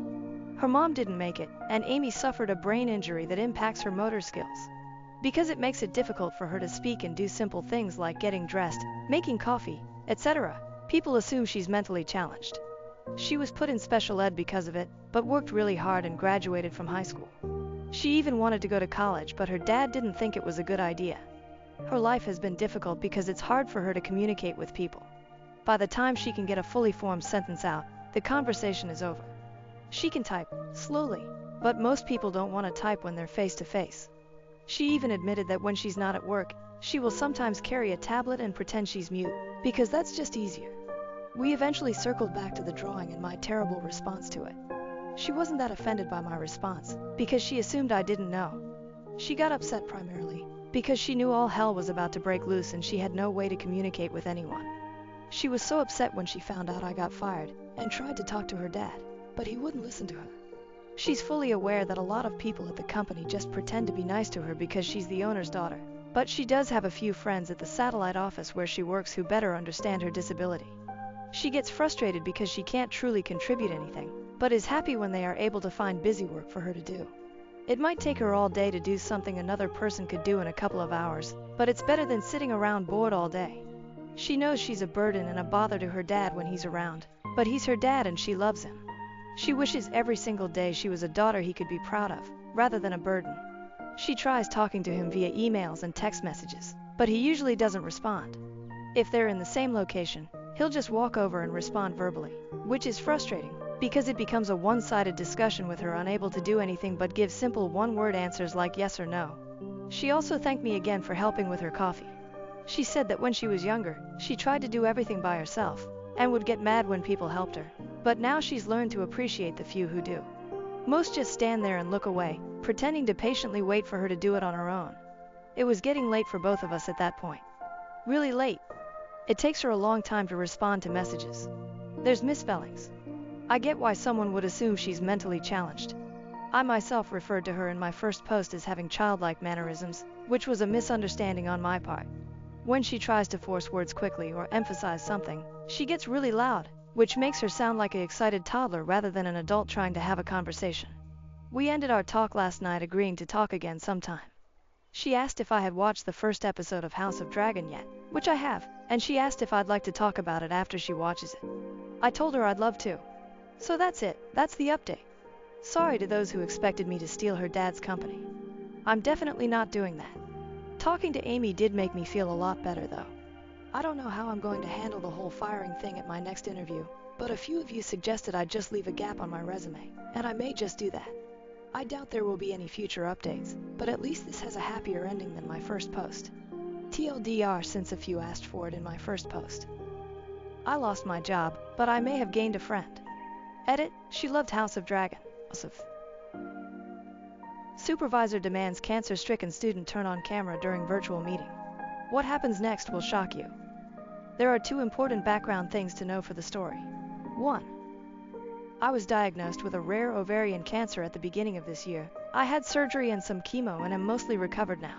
Her mom didn't make it, and Amy suffered a brain injury that impacts her motor skills. Because it makes it difficult for her to speak and do simple things like getting dressed, making coffee, etc., people assume she's mentally challenged. She was put in special ed because of it, but worked really hard and graduated from high school. She even wanted to go to college, but her dad didn't think it was a good idea. Her life has been difficult because it's hard for her to communicate with people. By the time she can get a fully formed sentence out, the conversation is over. She can type, slowly, but most people don't want to type when they're face to face. She even admitted that when she's not at work, she will sometimes carry a tablet and pretend she's mute, because that's just easier. We eventually circled back to the drawing and my terrible response to it. She wasn't that offended by my response, because she assumed I didn't know. She got upset primarily, because she knew all hell was about to break loose and she had no way to communicate with anyone. She was so upset when she found out I got fired, and tried to talk to her dad, but he wouldn't listen to her. She's fully aware that a lot of people at the company just pretend to be nice to her because she's the owner's daughter, but she does have a few friends at the satellite office where she works who better understand her disability. She gets frustrated because she can't truly contribute anything, but is happy when they are able to find busy work for her to do. It might take her all day to do something another person could do in a couple of hours, but it's better than sitting around bored all day. She knows she's a burden and a bother to her dad when he's around, but he's her dad and she loves him. She wishes every single day she was a daughter he could be proud of, rather than a burden. She tries talking to him via emails and text messages, but he usually doesn't respond. If they're in the same location, he'll just walk over and respond verbally, which is frustrating because it becomes a one-sided discussion with her unable to do anything but give simple one-word answers like yes or no. She also thanked me again for helping with her coffee. She said that when she was younger, she tried to do everything by herself and would get mad when people helped her, but now she's learned to appreciate the few who do. Most just stand there and look away, pretending to patiently wait for her to do it on her own. It was getting late for both of us at that point. Really late. It takes her a long time to respond to messages. There's misspellings. I get why someone would assume she's mentally challenged. I myself referred to her in my first post as having childlike mannerisms, which was a misunderstanding on my part. When she tries to force words quickly or emphasize something, she gets really loud, which makes her sound like an excited toddler rather than an adult trying to have a conversation. We ended our talk last night agreeing to talk again sometime. She asked if I had watched the first episode of House of Dragon yet, which I have, and she asked if I'd like to talk about it after she watches it. I told her I'd love to. So that's it, that's the update. Sorry to those who expected me to steal her dad's company. I'm definitely not doing that. Talking to Amy did make me feel a lot better though. I don't know how I'm going to handle the whole firing thing at my next interview, but a few of you suggested I just leave a gap on my resume, and I may just do that. I doubt there will be any future updates, but at least this has a happier ending than my first post. TLDR, since a few asked for it in my first post. I lost my job, but I may have gained a friend. Edit, she loved House of Dragon. Supervisor demands cancer-stricken student turn on camera during virtual meeting. What happens next will shock you. There are two important background things to know for the story. 1. I was diagnosed with a rare ovarian cancer at the beginning of this year. I had surgery and some chemo and am mostly recovered now.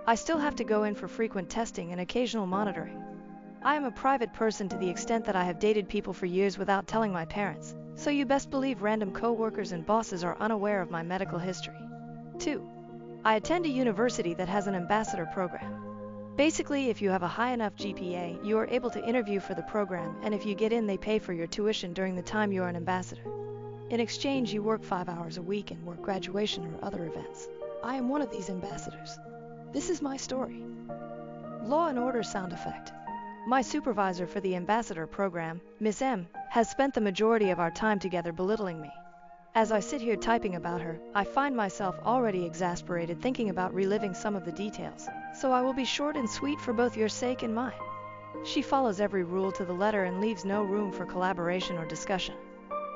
I still have to go in for frequent testing and occasional monitoring. I am a private person to the extent that I have dated people for years without telling my parents, so you best believe random co-workers and bosses are unaware of my medical history. 2. I attend a university that has an ambassador program. Basically, if you have a high enough GPA, you are able to interview for the program, and if you get in, they pay for your tuition during the time you are an ambassador. In exchange, you work 5 hours a week and work graduation or other events. I am one of these ambassadors. This is my story. Law and Order sound effect. My supervisor for the ambassador program, Miss M, has spent the majority of our time together belittling me. As I sit here typing about her, I find myself already exasperated thinking about reliving some of the details, so I will be short and sweet for both your sake and mine. She follows every rule to the letter and leaves no room for collaboration or discussion.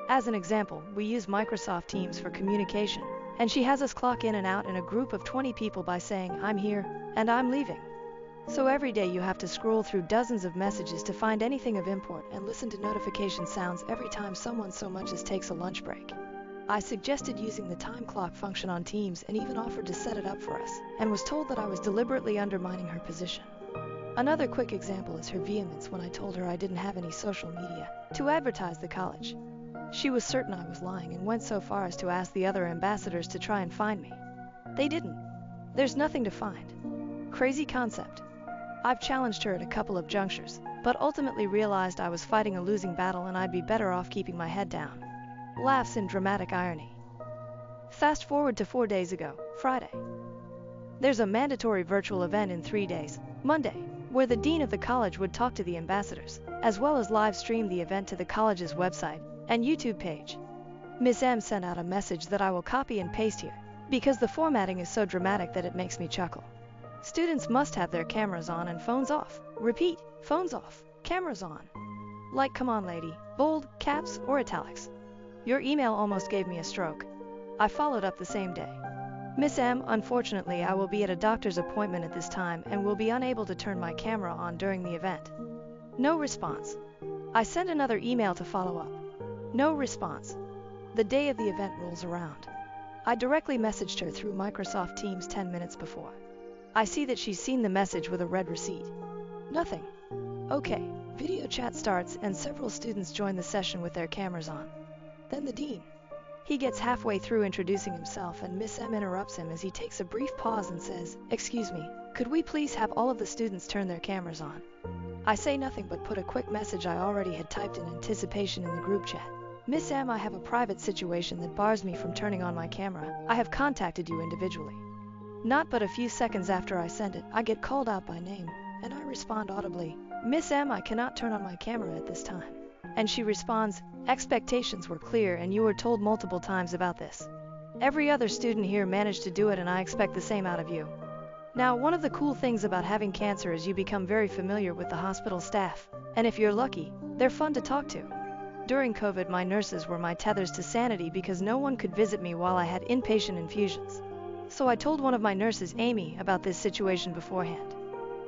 As an example, we use Microsoft Teams for communication, and she has us clock in and out in a group of 20 people by saying, "I'm here," and "I'm leaving." So every day you have to scroll through dozens of messages to find anything of import and listen to notification sounds every time someone so much as takes a lunch break. I suggested using the time clock function on Teams and even offered to set it up for us, and was told that I was deliberately undermining her position. Another quick example is her vehemence when I told her I didn't have any social media to advertise the college. She was certain I was lying and went so far as to ask the other ambassadors to try and find me. They didn't. There's nothing to find. Crazy concept. I've challenged her at a couple of junctures, but ultimately realized I was fighting a losing battle and I'd be better off keeping my head down. Laughs in dramatic irony. Fast forward to 4 days ago, Friday. There's a mandatory virtual event in 3 days, Monday, where the dean of the college would talk to the ambassadors, as well as live stream the event to the college's website and YouTube page. Miss M sent out a message that I will copy and paste here, because the formatting is so dramatic that it makes me chuckle. Students must have their cameras on and phones off. Repeat, phones off, cameras on. Like, come on lady, bold, caps, or italics. Your email almost gave me a stroke. I followed up the same day. Miss M, unfortunately I will be at a doctor's appointment at this time and will be unable to turn my camera on during the event. No response. I sent another email to follow up. No response. The day of the event rolls around. I directly messaged her through Microsoft Teams 10 minutes before. I see that she's seen the message with a red receipt. Nothing. Okay, video chat starts and several students join the session with their cameras on. Then the dean. He gets halfway through introducing himself and Miss M interrupts him as he takes a brief pause and says, "Excuse me, could we please have all of the students turn their cameras on?" I say nothing but put a quick message I already had typed in anticipation in the group chat. "Miss M, I have a private situation that bars me from turning on my camera. I have contacted you individually." Not but a few seconds after I send it, I get called out by name, and I respond audibly, "Miss M, I cannot turn on my camera at this time." And she responds, "Expectations were clear and you were told multiple times about this. Every other student here managed to do it and I expect the same out of you." Now, one of the cool things about having cancer is you become very familiar with the hospital staff, and if you're lucky, they're fun to talk to. During COVID, my nurses were my tethers to sanity because no one could visit me while I had inpatient infusions. So I told one of my nurses, Amy, about this situation beforehand.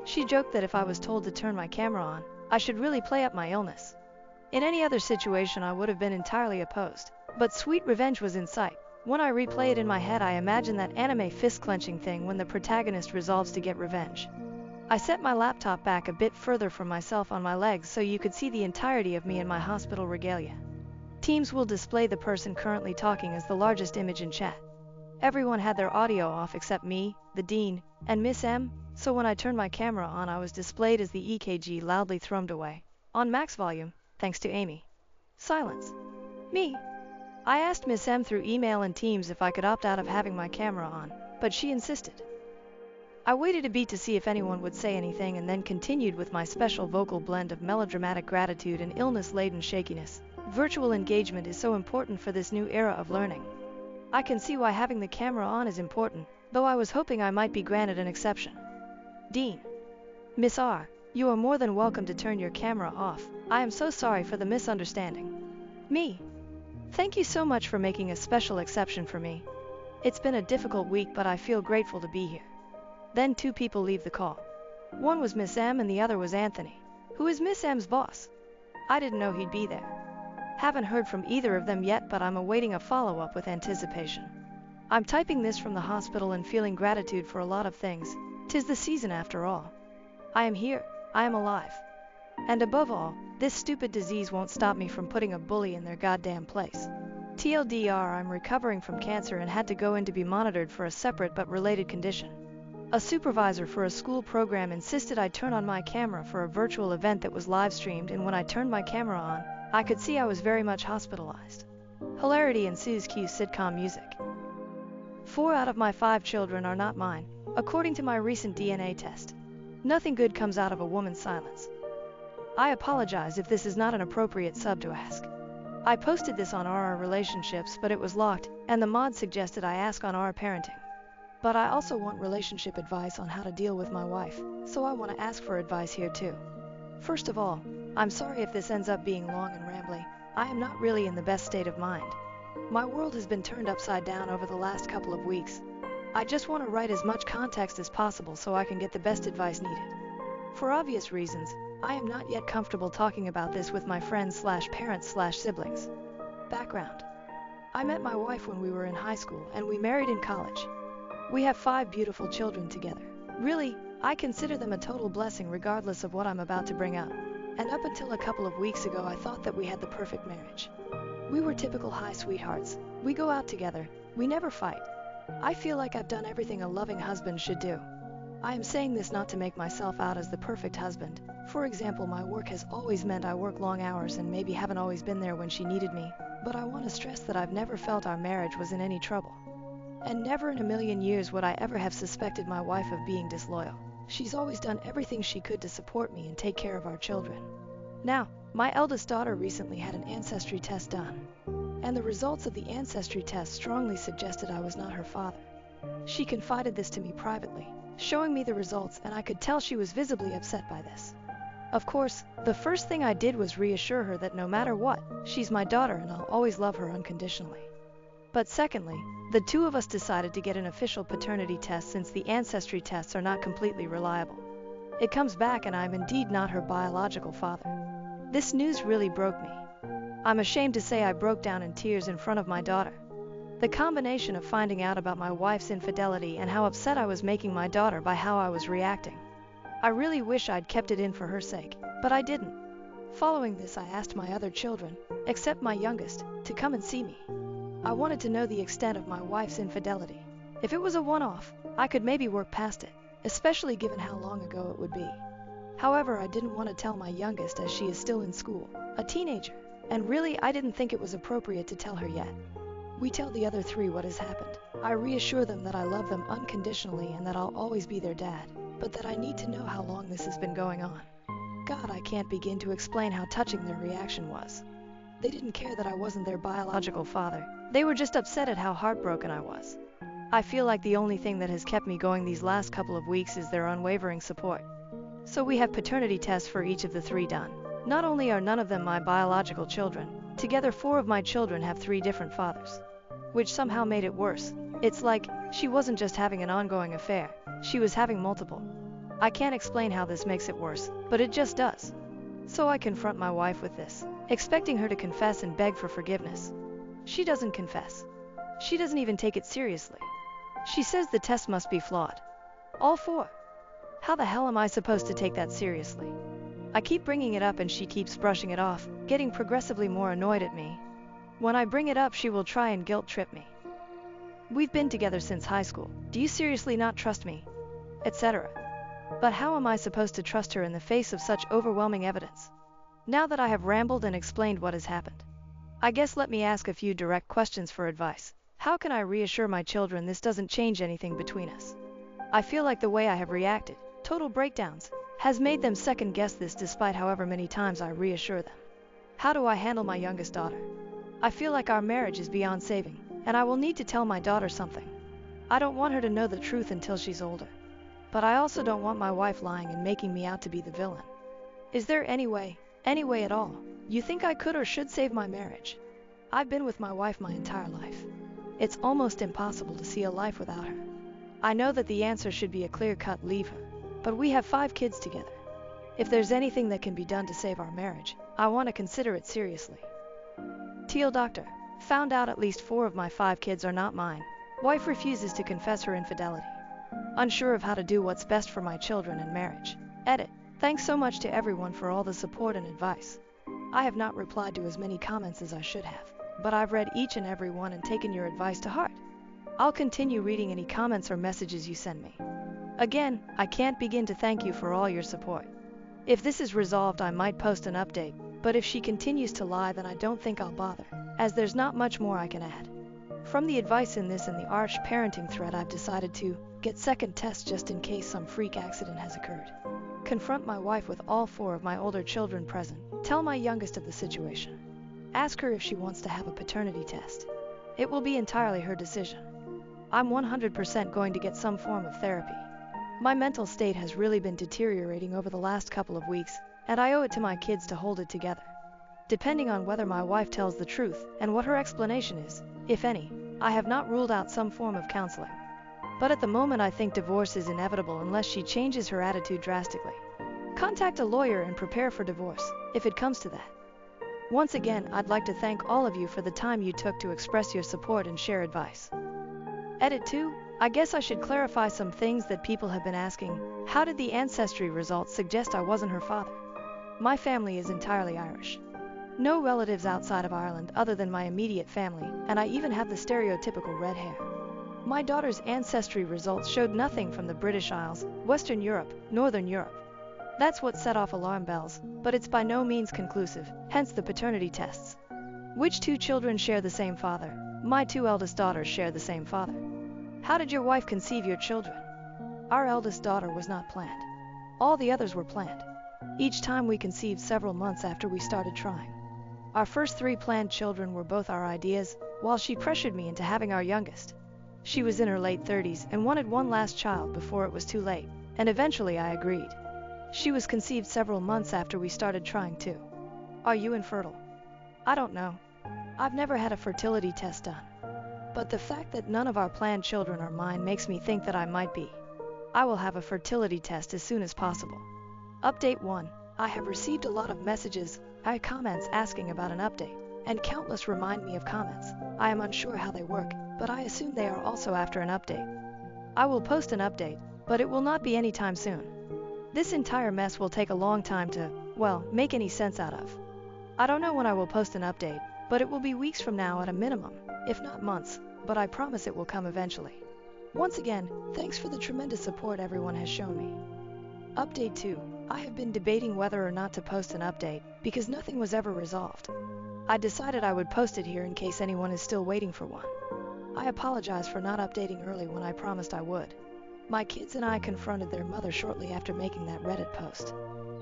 She joked that if I was told to turn my camera on, I should really play up my illness. In any other situation, I would have been entirely opposed, but sweet revenge was in sight. When I replay it in my head, I imagine that anime fist-clenching thing when the protagonist resolves to get revenge. I set my laptop back a bit further from myself on my legs so you could see the entirety of me in my hospital regalia. Teams will display the person currently talking as the largest image in chat. Everyone had their audio off except me, the dean, and Miss M, so when I turned my camera on, I was displayed as the EKG loudly thrummed away, on max volume, thanks to Amy. Silence. Me. I asked Miss M through email and Teams if I could opt out of having my camera on, but she insisted. I waited a beat to see if anyone would say anything and then continued with my special vocal blend of melodramatic gratitude and illness-laden shakiness. Virtual engagement is so important for this new era of learning. I can see why having the camera on is important, though I was hoping I might be granted an exception. Dean. Miss R, you are more than welcome to turn your camera off. I am so sorry for the misunderstanding. Me. Thank you so much for making a special exception for me. It's been a difficult week, but I feel grateful to be here. Then two people leave the call. One was Miss M and the other was Anthony, who is Miss M's boss. I didn't know he'd be there. Haven't heard from either of them yet, but I'm awaiting a follow-up with anticipation. I'm typing this from the hospital and feeling gratitude for a lot of things. 'Tis the season after all. I am here. I am alive. And above all, this stupid disease won't stop me from putting a bully in their goddamn place. TLDR, I'm recovering from cancer and had to go in to be monitored for a separate but related condition. A supervisor for a school program insisted I turn on my camera for a virtual event that was live streamed, and when I turned my camera on, I could see I was very much hospitalized. Hilarity ensues. Cue sitcom music. 4 out of my 5 children are not mine, according to my recent DNA test. Nothing good comes out of a woman's silence. I apologize if this is not an appropriate sub to ask. I posted this on RR Relationships, but it was locked, and the mod suggested I ask on RR Parenting. But I also want relationship advice on how to deal with my wife, so I want to ask for advice here too. First of all, I'm sorry if this ends up being long and rambly. I am not really in the best state of mind. My world has been turned upside down over the last couple of weeks. I just want to write as much context as possible so I can get the best advice needed. For obvious reasons, I am not yet comfortable talking about this with my friends/parents/siblings. Background. I met my wife when we were in high school and we married in college. We have 5 beautiful children together. Really, I consider them a total blessing regardless of what I'm about to bring up. And up until a couple of weeks ago, I thought that we had the perfect marriage. We were typical high sweethearts. We go out together. We never fight. I feel like I've done everything a loving husband should do. I am saying this not to make myself out as the perfect husband. For example, my work has always meant I work long hours and maybe haven't always been there when she needed me. But I want to stress that I've never felt our marriage was in any trouble. And never in a million years would I ever have suspected my wife of being disloyal. She's always done everything she could to support me and take care of our children. Now, my eldest daughter recently had an ancestry test done, and the results of the ancestry test strongly suggested I was not her father. She confided this to me privately, showing me the results, and I could tell she was visibly upset by this. Of course, the first thing I did was reassure her that no matter what, she's my daughter and I'll always love her unconditionally. But secondly, the two of us decided to get an official paternity test since the ancestry tests are not completely reliable. It comes back and I'm indeed not her biological father. This news really broke me. I'm ashamed to say I broke down in tears in front of my daughter. The combination of finding out about my wife's infidelity and how upset I was making my daughter by how I was reacting. I really wish I'd kept it in for her sake, but I didn't. Following this, I asked my other children, except my youngest, to come and see me. I wanted to know the extent of my wife's infidelity. If it was a one-off, I could maybe work past it, especially given how long ago it would be. However, I didn't want to tell my youngest as she is still in school, a teenager, and really I didn't think it was appropriate to tell her yet. We tell the other 3 what has happened. I reassure them that I love them unconditionally and that I'll always be their dad, but that I need to know how long this has been going on. God, I can't begin to explain how touching their reaction was. They didn't care that I wasn't their biological father. They were just upset at how heartbroken I was. I feel like the only thing that has kept me going these last couple of weeks is their unwavering support. So we have paternity tests for each of the 3 done. Not only are none of them my biological children, together 4 of my children have 3 different fathers, which somehow made it worse. It's like she wasn't just having an ongoing affair, she was having multiple. I can't explain how this makes it worse, but it just does. So I confront my wife with this, expecting her to confess and beg for forgiveness. She doesn't confess. She doesn't even take it seriously. She says the test must be flawed. All 4. How the hell am I supposed to take that seriously? I keep bringing it up and she keeps brushing it off, getting progressively more annoyed at me. When I bring it up, she will try and guilt trip me. We've been together since high school. Do you seriously not trust me? Etc. But how am I supposed to trust her in the face of such overwhelming evidence? Now that I have rambled and explained what has happened, I guess let me ask a few direct questions for advice. How can I reassure my children this doesn't change anything between us? I feel like the way I have reacted, total breakdowns, has made them second guess this despite however many times I reassure them. How do I handle my youngest daughter? I feel like our marriage is beyond saving, and I will need to tell my daughter something. I don't want her to know the truth until she's older. But I also don't want my wife lying and making me out to be the villain. Is there any way at all, you think I could or should save my marriage? I've been with my wife my entire life. It's almost impossible to see a life without her. I know that the answer should be a clear-cut leave her, but we have 5 kids together. If there's anything that can be done to save our marriage, I want to consider it seriously. Teal Doctor, found out at least 4 of my 5 kids are not mine. Wife refuses to confess her infidelity. Unsure of how to do what's best for my children and marriage. Edit. Thanks so much to everyone for all the support and advice. I have not replied to as many comments as I should have, but I've read each and every one and taken your advice to heart. I'll continue reading any comments or messages you send me. Again, I can't begin to thank you for all your support. If this is resolved, I might post an update, but if she continues to lie, then I don't think I'll bother, as there's not much more I can add. From the advice in this and the Arch parenting thread, I've decided to get second tests just in case some freak accident has occurred. Confront my wife with all 4 of my older children present. Tell my youngest of the situation. Ask her if she wants to have a paternity test. It will be entirely her decision. I'm 100% going to get some form of therapy. My mental state has really been deteriorating over the last couple of weeks, and I owe it to my kids to hold it together. Depending on whether my wife tells the truth and what her explanation is, if any, I have not ruled out some form of counseling. But at the moment I think divorce is inevitable unless she changes her attitude drastically. Contact a lawyer and prepare for divorce, if it comes to that. Once again, I'd like to thank all of you for the time you took to express your support and share advice. Edit 2. I guess I should clarify some things that people have been asking. How did the ancestry results suggest I wasn't her father? My family is entirely Irish. No relatives outside of Ireland other than my immediate family, and I even have the stereotypical red hair. My daughter's ancestry results showed nothing from the British Isles, Western Europe, Northern Europe. That's what set off alarm bells, but it's by no means conclusive, hence the paternity tests. Which 2 children share the same father? My 2 eldest daughters share the same father. How did your wife conceive your children? Our eldest daughter was not planned. All the others were planned. Each time we conceived several months after we started trying. Our first 3 planned children were both our ideas, while she pressured me into having our youngest. She was in her late 30s and wanted one last child before it was too late, and eventually I agreed. She was conceived several months after we started trying too. Are you infertile? I don't know. I've never had a fertility test done. But the fact that none of our planned children are mine makes me think that I might be. I will have a fertility test as soon as possible. Update 1. I have received a lot of messages, comments asking about an update, and countless remind me of comments. I am unsure how they work, but I assume they are also after an update. I will post an update, but it will not be anytime soon. This entire mess will take a long time to, make any sense out of. I don't know when I will post an update, but it will be weeks from now at a minimum, if not months, but I promise it will come eventually. Once again, thanks for the tremendous support everyone has shown me. Update 2. I have been debating whether or not to post an update, because nothing was ever resolved. I decided I would post it here in case anyone is still waiting for one. I apologize for not updating early when I promised I would. My kids and I confronted their mother shortly after making that Reddit post.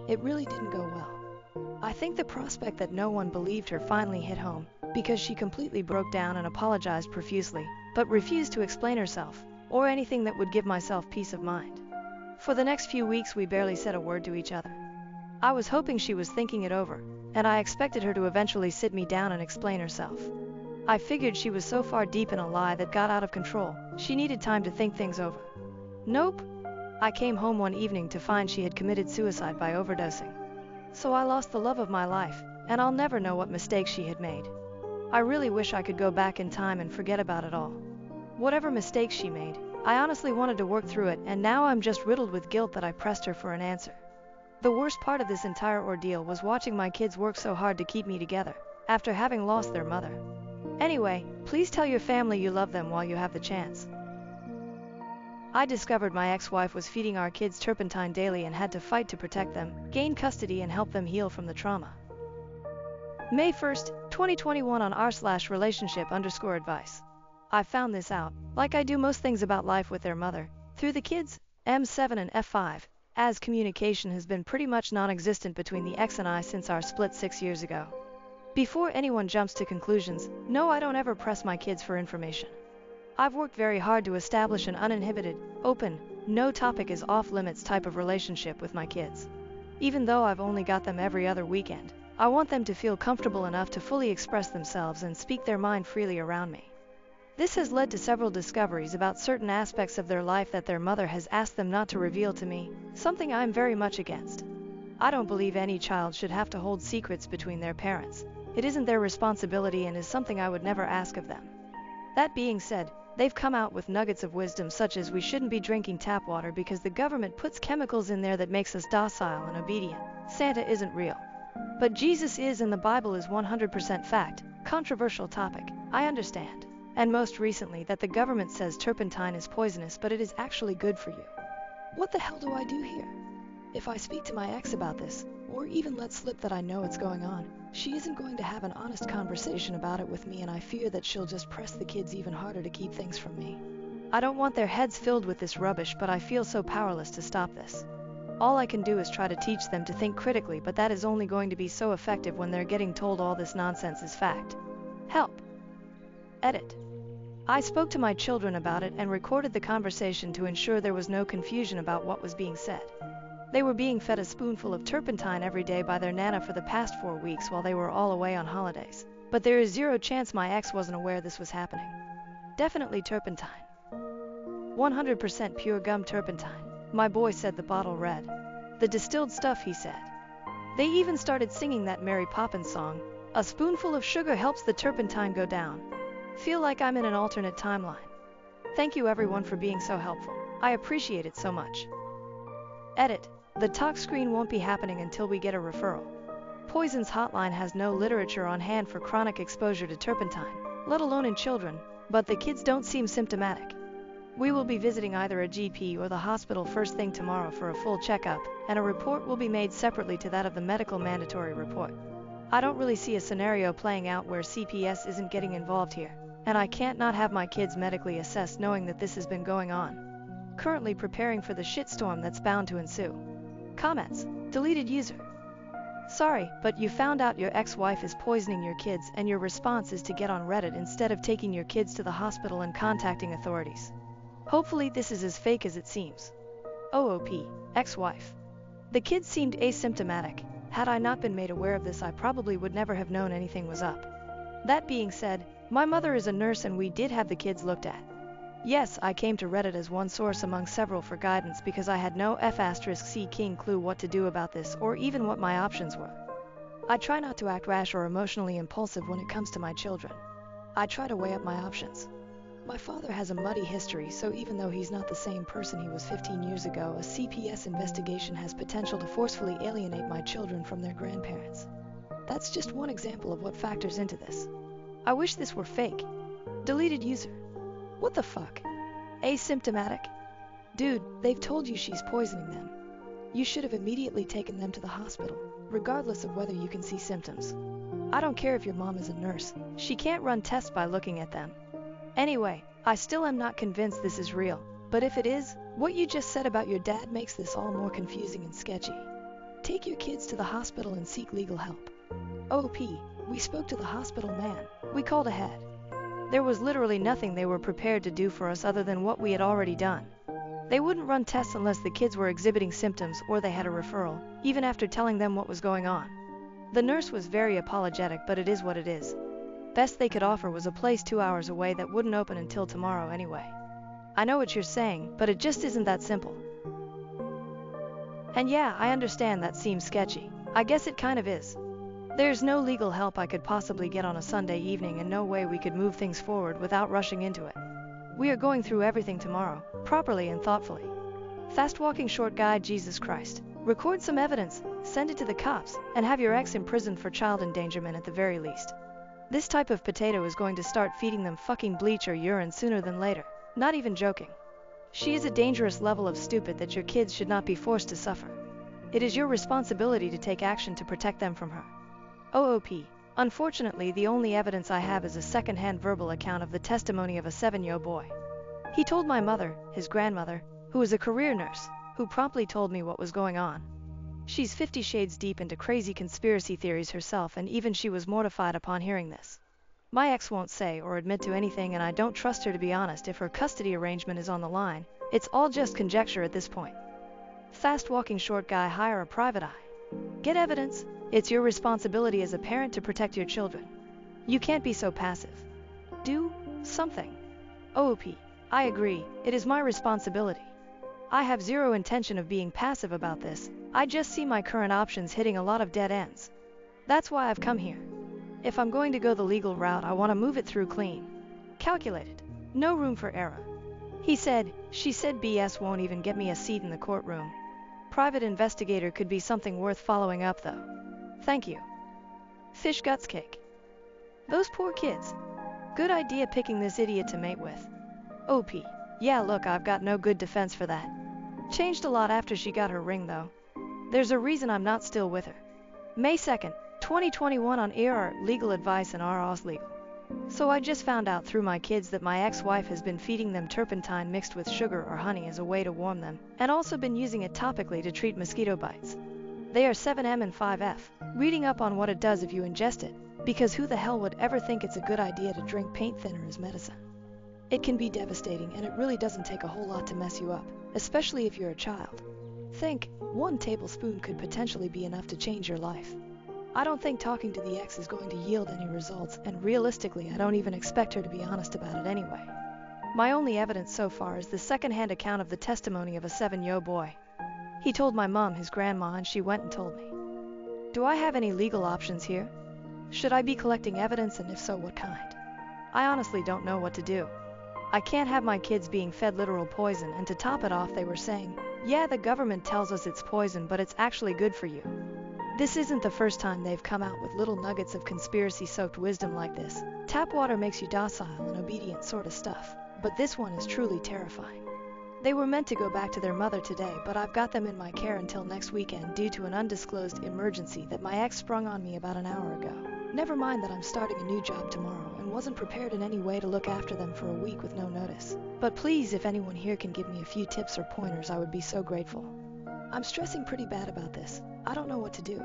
It really didn't go well. I think the prospect that no one believed her finally hit home, because she completely broke down and apologized profusely, but refused to explain herself, or anything that would give myself peace of mind. For the next few weeks we barely said a word to each other. I was hoping she was thinking it over, and I expected her to eventually sit me down and explain herself. I figured she was so far deep in a lie that got out of control, she needed time to think things over. Nope. I came home one evening to find she had committed suicide by overdosing. So I lost the love of my life, and I'll never know what mistakes she had made. I really wish I could go back in time and forget about it all. Whatever mistakes she made, I honestly wanted to work through it, and now I'm just riddled with guilt that I pressed her for an answer. The worst part of this entire ordeal was watching my kids work so hard to keep me together, after having lost their mother. Anyway, please tell your family you love them while you have the chance. I discovered my ex-wife was feeding our kids turpentine daily and had to fight to protect them, gain custody and help them heal from the trauma. May 1st, 2021 on r/relationship_advice. I found this out, like I do most things about life with their mother, through the kids, M7 and F5, as communication has been pretty much non-existent between the ex and I since our split 6 years ago. Before anyone jumps to conclusions, no, I don't ever press my kids for information. I've worked very hard to establish an uninhibited, open, no topic is off limits type of relationship with my kids. Even though I've only got them every other weekend, I want them to feel comfortable enough to fully express themselves and speak their mind freely around me. This has led to several discoveries about certain aspects of their life that their mother has asked them not to reveal to me, something I'm very much against. I don't believe any child should have to hold secrets between their parents. It isn't their responsibility and is something I would never ask of them. That being said, they've come out with nuggets of wisdom such as we shouldn't be drinking tap water because the government puts chemicals in there that makes us docile and obedient. Santa isn't real. But Jesus is, and the Bible is 100% fact. Controversial topic, I understand. And most recently that the government says turpentine is poisonous but it is actually good for you. What the hell do I do here? If I speak to my ex about this, or even let slip that I know it's going on, she isn't going to have an honest conversation about it with me, and I fear that she'll just press the kids even harder to keep things from me. I don't want their heads filled with this rubbish, but I feel so powerless to stop this. All I can do is try to teach them to think critically, but that is only going to be so effective when they're getting told all this nonsense is fact. Help. Edit. I spoke to my children about it and recorded the conversation to ensure there was no confusion about what was being said. They were being fed a spoonful of turpentine every day by their nana for the past 4 weeks while they were all away on holidays. But there is zero chance my ex wasn't aware this was happening. Definitely turpentine. 100% pure gum turpentine. My boy said the bottle read. The distilled stuff, he said. They even started singing that Mary Poppins song, "A spoonful of sugar helps the turpentine go down." Feel like I'm in an alternate timeline. Thank you everyone for being so helpful. I appreciate it so much. Edit. The talk screen won't be happening until we get a referral. Poisons Hotline has no literature on hand for chronic exposure to turpentine, let alone in children, but the kids don't seem symptomatic. We will be visiting either a GP or the hospital first thing tomorrow for a full checkup, and a report will be made separately to that of the medical mandatory report. I don't really see a scenario playing out where CPS isn't getting involved here, and I can't not have my kids medically assessed knowing that this has been going on. Currently preparing for the shitstorm that's bound to ensue. Comments. Deleted user. Sorry, but you found out your ex-wife is poisoning your kids and your response is to get on Reddit instead of taking your kids to the hospital and contacting authorities. Hopefully this is as fake as it seems. OOP. Ex-wife. The kids seemed asymptomatic. Had I not been made aware of this, I probably would never have known anything was up. That being said, my mother is a nurse and we did have the kids looked at. Yes, I came to Reddit as one source among several for guidance because I had no F*C king clue what to do about this or even what my options were. I try not to act rash or emotionally impulsive when it comes to my children. I try to weigh up my options. My father has a muddy history, so even though he's not the same person he was 15 years ago, a CPS investigation has potential to forcefully alienate my children from their grandparents. That's just one example of what factors into this. I wish this were fake. Deleted user. What the fuck? Asymptomatic? Dude, they've told you she's poisoning them. You should have immediately taken them to the hospital, regardless of whether you can see symptoms. I don't care if your mom is a nurse, she can't run tests by looking at them. Anyway, I still am not convinced this is real, but if it is, what you just said about your dad makes this all more confusing and sketchy. Take your kids to the hospital and seek legal help. OP, we spoke to the hospital man. We called ahead. There was literally nothing they were prepared to do for us other than what we had already done. They wouldn't run tests unless the kids were exhibiting symptoms or they had a referral, even after telling them what was going on. The nurse was very apologetic, but it is what it is. Best they could offer was a place 2 hours away that wouldn't open until tomorrow anyway. I know what you're saying, but it just isn't that simple. And yeah, I understand that seems sketchy. I guess it kind of is. There's no legal help I could possibly get on a Sunday evening and no way we could move things forward without rushing into it. We are going through everything tomorrow, properly and thoughtfully. Fast walking short guy, Jesus Christ. Record some evidence, send it to the cops, and have your ex imprisoned for child endangerment at the very least. This type of potato is going to start feeding them fucking bleach or urine sooner than later. Not even joking. She is a dangerous level of stupid that your kids should not be forced to suffer. It is your responsibility to take action to protect them from her. OOP. Unfortunately, the only evidence I have is a second-hand verbal account of the testimony of a 7-year-old boy. He told my mother, his grandmother, who is a career nurse, who promptly told me what was going on. She's 50 shades deep into crazy conspiracy theories herself, and even she was mortified upon hearing this. My ex won't say or admit to anything, and I don't trust her to be honest. If her custody arrangement is on the line, it's all just conjecture at this point. Fast walking short guy, hire a private eye. Get evidence. It's your responsibility as a parent to protect your children. You can't be so passive. Do something. OOP. I agree, it is my responsibility. I have zero intention of being passive about this. I just see my current options hitting a lot of dead ends. That's why I've come here. If I'm going to go the legal route, I want to move it through clean. Calculated. No room for error. He said, she said BS won't even get me a seat in the courtroom. Private investigator could be something worth following up though. Thank you. Fish guts cake. Those poor kids. Good idea picking this idiot to mate with. OP. Yeah, look, I've got no good defense for that. Changed a lot after she got her ring though. There's a reason I'm not still with her. May 2nd, 2021 on AIR Legal Advice and ROS Legal. So I just found out through my kids that my ex-wife has been feeding them turpentine mixed with sugar or honey as a way to warm them, and also been using it topically to treat mosquito bites. They are 7M and 5F, reading up on what it does if you ingest it, because who the hell would ever think it's a good idea to drink paint thinner as medicine? It can be devastating, and it really doesn't take a whole lot to mess you up, especially if you're a child. Think, 1 tablespoon could potentially be enough to change your life. I don't think talking to the ex is going to yield any results, and realistically I don't even expect her to be honest about it anyway. My only evidence so far is the second-hand account of the testimony of a 7-year-old boy. He told my mom, his grandma, and she went and told me. Do I have any legal options here? Should I be collecting evidence, and if so, what kind? I honestly don't know what to do. I can't have my kids being fed literal poison, and to top it off they were saying, yeah, the government tells us it's poison, but it's actually good for you. This isn't the first time they've come out with little nuggets of conspiracy-soaked wisdom like this. Tap water makes you docile and obedient sort of stuff, but this one is truly terrifying. They were meant to go back to their mother today, but I've got them in my care until next weekend due to an undisclosed emergency that my ex sprung on me about an hour ago. Never mind that I'm starting a new job tomorrow and wasn't prepared in any way to look after them for a week with no notice. But please, if anyone here can give me a few tips or pointers, I would be so grateful. I'm stressing pretty bad about this. I don't know what to do.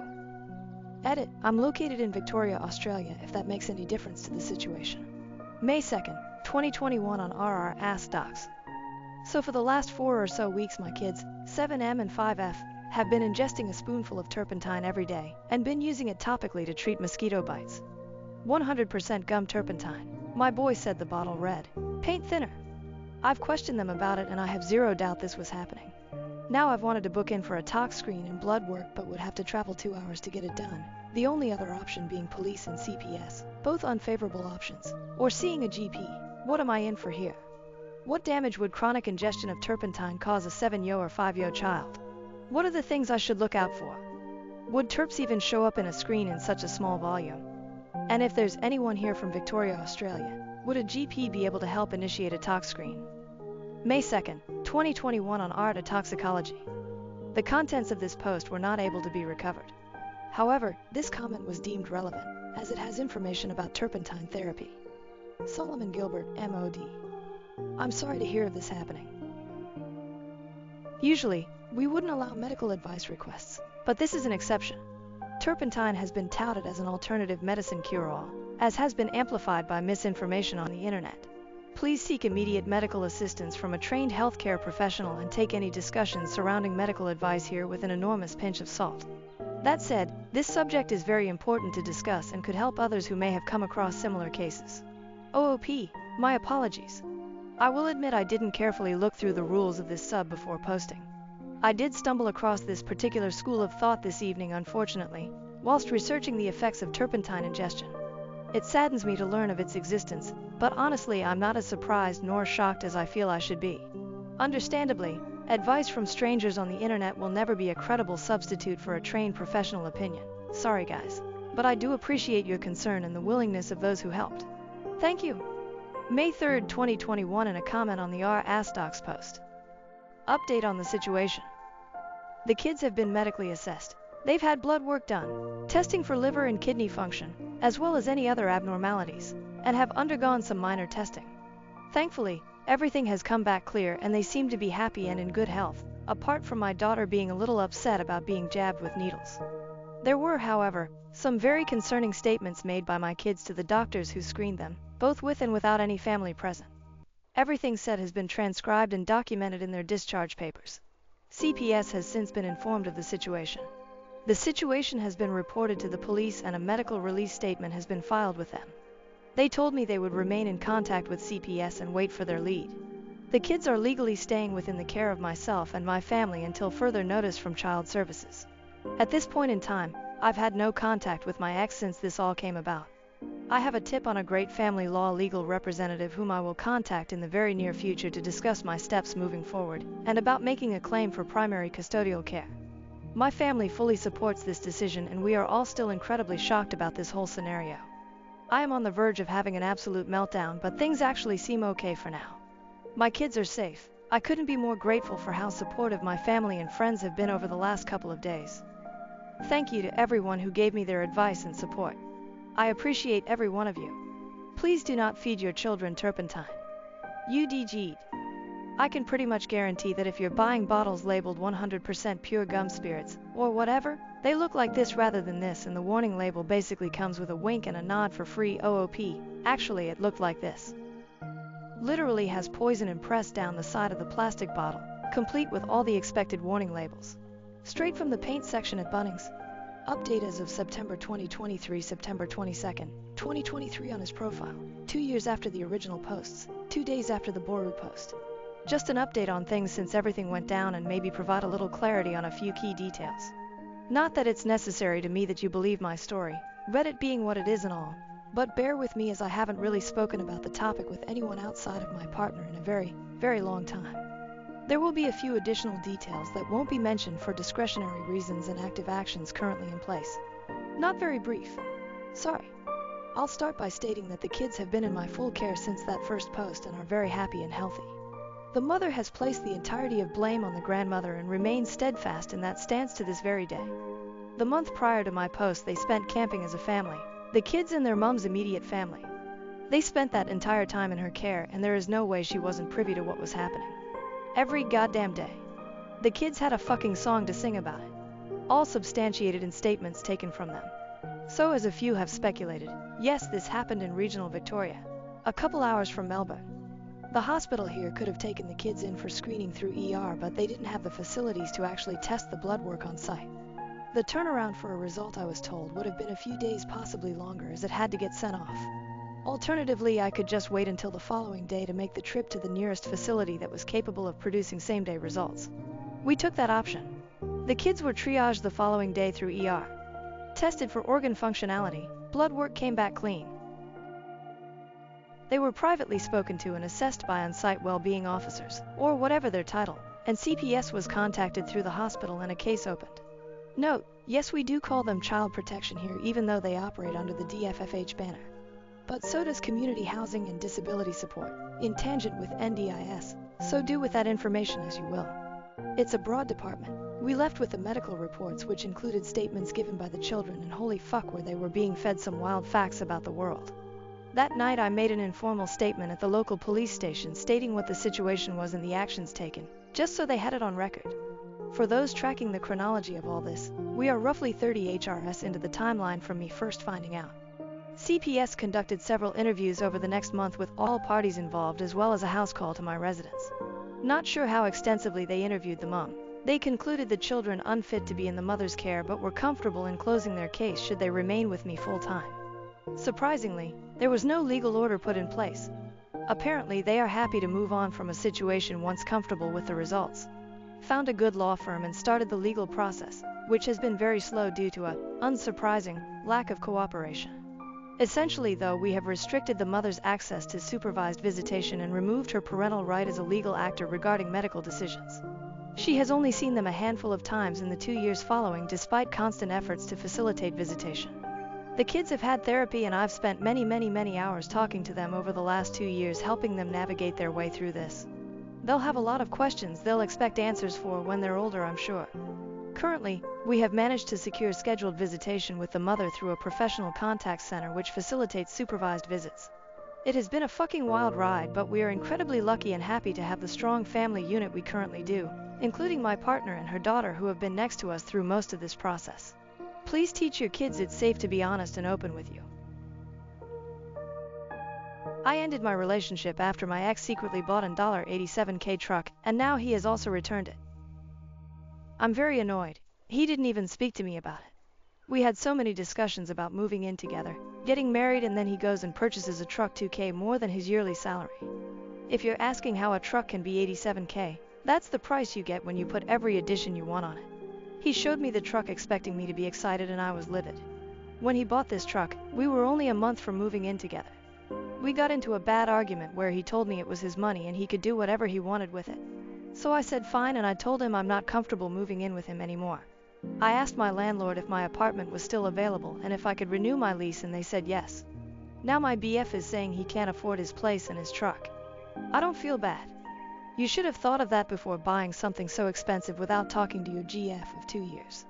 Edit. I'm located in Victoria, Australia, if that makes any difference to the situation. May 2nd, 2021 on RR Ask Docs. So for the last 4 or so weeks, my kids, 7M and 5F, have been ingesting a spoonful of turpentine every day and been using it topically to treat mosquito bites. 100% gum turpentine. My boy said the bottle read, paint thinner. I've questioned them about it, and I have zero doubt this was happening. Now I've wanted to book in for a tox screen and blood work, but would have to travel 2 hours to get it done. The only other option being police and CPS, both unfavorable options. Or seeing a GP. What am I in for here? What damage would chronic ingestion of turpentine cause a 7-year or 5-year child? What are the things I should look out for? Would terps even show up in a screen in such a small volume? And if there's anyone here from Victoria, Australia, would a GP be able to help initiate a tox screen? May 2nd, 2021 on AITA Toxicology. The contents of this post were not able to be recovered. However, this comment was deemed relevant, as it has information about turpentine therapy. Solomon Gilbert, MOD. I'm sorry to hear of this happening. Usually, we wouldn't allow medical advice requests, but this is an exception. Turpentine has been touted as an alternative medicine cure-all, as has been amplified by misinformation on the internet. Please seek immediate medical assistance from a trained healthcare professional and take any discussions surrounding medical advice here with an enormous pinch of salt. That said, this subject is very important to discuss and could help others who may have come across similar cases. OOP, my apologies. I will admit I didn't carefully look through the rules of this sub before posting. I did stumble across this particular school of thought this evening, unfortunately, whilst researching the effects of turpentine ingestion. It saddens me to learn of its existence, but honestly I'm not as surprised nor shocked as I feel I should be. Understandably, advice from strangers on the internet will never be a credible substitute for a trained professional opinion. Sorry guys, but I do appreciate your concern and the willingness of those who helped. Thank you. May 3, 2021, in a comment on the r/Docs post. Update on the situation. The kids have been medically assessed. They've had blood work done, testing for liver and kidney function, as well as any other abnormalities, and have undergone some minor testing. Thankfully, everything has come back clear and they seem to be happy and in good health, apart from my daughter being a little upset about being jabbed with needles. There were, however, some very concerning statements made by my kids to the doctors who screened them, both with and without any family present. Everything said has been transcribed and documented in their discharge papers. CPS has since been informed of the situation. The situation has been reported to the police and a medical release statement has been filed with them. They told me they would remain in contact with CPS and wait for their lead. The kids are legally staying within the care of myself and my family until further notice from Child Services. At this point in time, I've had no contact with my ex since this all came about. I have a tip on a great family law legal representative whom I will contact in the very near future to discuss my steps moving forward and about making a claim for primary custodial care. My family fully supports this decision and we are all still incredibly shocked about this whole scenario. I am on the verge of having an absolute meltdown, but things actually seem okay for now. My kids are safe. I couldn't be more grateful for how supportive my family and friends have been over the last couple of days. Thank you to everyone who gave me their advice and support. I appreciate every one of you. Please do not feed your children turpentine. UDG'd. I can pretty much guarantee that if you're buying bottles labeled 100% pure gum spirits, or whatever, they look like this rather than this, and the warning label basically comes with a wink and a nod for free OOP. Actually, it looked like this. Literally has poison impressed down the side of the plastic bottle, complete with all the expected warning labels. Straight from the paint section at Bunnings. Update as of September 2023, September 22nd, 2023 on his profile, 2 years after the original posts, 2 days after the Boru post. Just an update on things since everything went down and maybe provide a little clarity on a few key details. Not that it's necessary to me that you believe my story, Reddit being what it is and all, but bear with me as I haven't really spoken about the topic with anyone outside of my partner in a very, very long time. There will be a few additional details that won't be mentioned for discretionary reasons and active actions currently in place. Not very brief. Sorry. I'll start by stating that the kids have been in my full care since that first post and are very happy and healthy. The mother has placed the entirety of blame on the grandmother and remains steadfast in that stance to this very day. The month prior to my post they spent camping as a family, the kids and their mom's immediate family. They spent that entire time in her care and there is no way she wasn't privy to what was happening. Every goddamn day. The kids had a fucking song to sing about it. All substantiated in statements taken from them. So as a few have speculated, yes, this happened in regional Victoria, a couple hours from Melbourne. The hospital here could have taken the kids in for screening through ER, but they didn't have the facilities to actually test the blood work on site. The turnaround for a result, I was told, would have been a few days, possibly longer, as it had to get sent off. Alternatively, I could just wait until the following day to make the trip to the nearest facility that was capable of producing same-day results. We took that option. The kids were triaged the following day through ER. Tested for organ functionality, blood work came back clean. They were privately spoken to and assessed by on-site well-being officers, or whatever their title, and CPS was contacted through the hospital and a case opened. Note, yes, we do call them child protection here even though they operate under the DFFH banner. But so does community housing and disability support, in tangent with NDIS, so do with that information as you will. It's a broad department. We left with the medical reports, which included statements given by the children, and holy fuck where they were being fed some wild facts about the world. That night I made an informal statement at the local police station stating what the situation was and the actions taken, just so they had it on record. For those tracking the chronology of all this, we are roughly 30 HRS into the timeline from me first finding out. CPS conducted several interviews over the next month with all parties involved, as well as a house call to my residence. Not sure how extensively they interviewed the mom. They concluded the children unfit to be in the mother's care but were comfortable in closing their case should they remain with me full-time. Surprisingly, there was no legal order put in place. Apparently, they are happy to move on from a situation once comfortable with the results. Found a good law firm and started the legal process, which has been very slow due to a, unsurprising, lack of cooperation. Essentially, though, we have restricted the mother's access to supervised visitation and removed her parental right as a legal actor regarding medical decisions. She has only seen them a handful of times in the 2 years following, despite constant efforts to facilitate visitation. The kids have had therapy and I've spent many hours talking to them over the last 2 years, helping them navigate their way through this. They'll have a lot of questions they'll expect answers for when they're older, I'm sure. Currently, we have managed to secure scheduled visitation with the mother through a professional contact center which facilitates supervised visits. It has been a fucking wild ride, but we are incredibly lucky and happy to have the strong family unit we currently do, including my partner and her daughter who have been next to us through most of this process. Please teach your kids it's safe to be honest and open with you. I ended my relationship after my ex secretly bought an $87K truck, and now he has also returned it. I'm very annoyed. He didn't even speak to me about it. We had so many discussions about moving in together, getting married, and then he goes and purchases a truck $2K more than his yearly salary. If you're asking how a truck can be $87K, that's the price you get when you put every addition you want on it. He showed me the truck expecting me to be excited and I was livid. When he bought this truck, we were only a month from moving in together. We got into a bad argument where he told me it was his money and he could do whatever he wanted with it. So I said fine, and I told him I'm not comfortable moving in with him anymore. I asked my landlord if my apartment was still available and if I could renew my lease, and they said yes. Now my BF is saying he can't afford his place and his truck. I don't feel bad. You should have thought of that before buying something so expensive without talking to your GF of 2 years.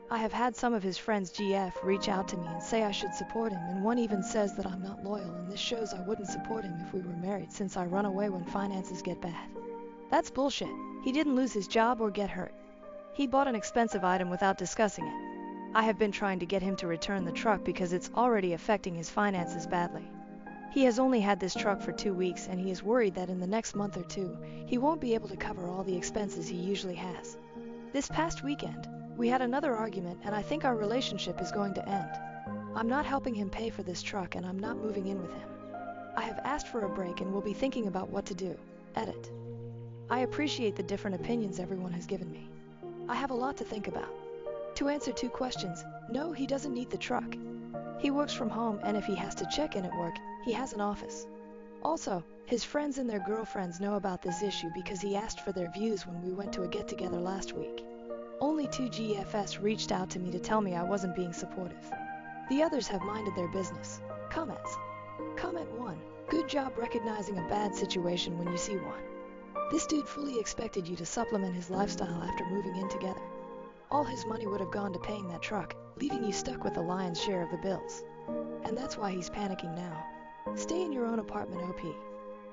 I have had some of his friends' GF reach out to me and say I should support him, and one even says that I'm not loyal, and this shows I wouldn't support him if we were married since I run away when finances get bad. That's bullshit. He didn't lose his job or get hurt. He bought an expensive item without discussing it. I have been trying to get him to return the truck because it's already affecting his finances badly. He has only had this truck for 2 weeks and he is worried that in the next month or two, he won't be able to cover all the expenses he usually has. This past weekend, we had another argument and I think our relationship is going to end. I'm not helping him pay for this truck and I'm not moving in with him. I have asked for a break and will be thinking about what to do. Edit. I appreciate the different opinions everyone has given me. I have a lot to think about. To answer 2 questions, no, he doesn't need the truck. He works from home, and if he has to check in at work, he has an office. Also, his friends and their girlfriends know about this issue because he asked for their views when we went to a get-together last week. Only 2 GFS reached out to me to tell me I wasn't being supportive. The others have minded their business. Comments. Comment 1. Good job recognizing a bad situation when you see one. This dude fully expected you to supplement his lifestyle after moving in together. All his money would have gone to paying that truck, leaving you stuck with the lion's share of the bills. And that's why he's panicking now. Stay in your own apartment, OP.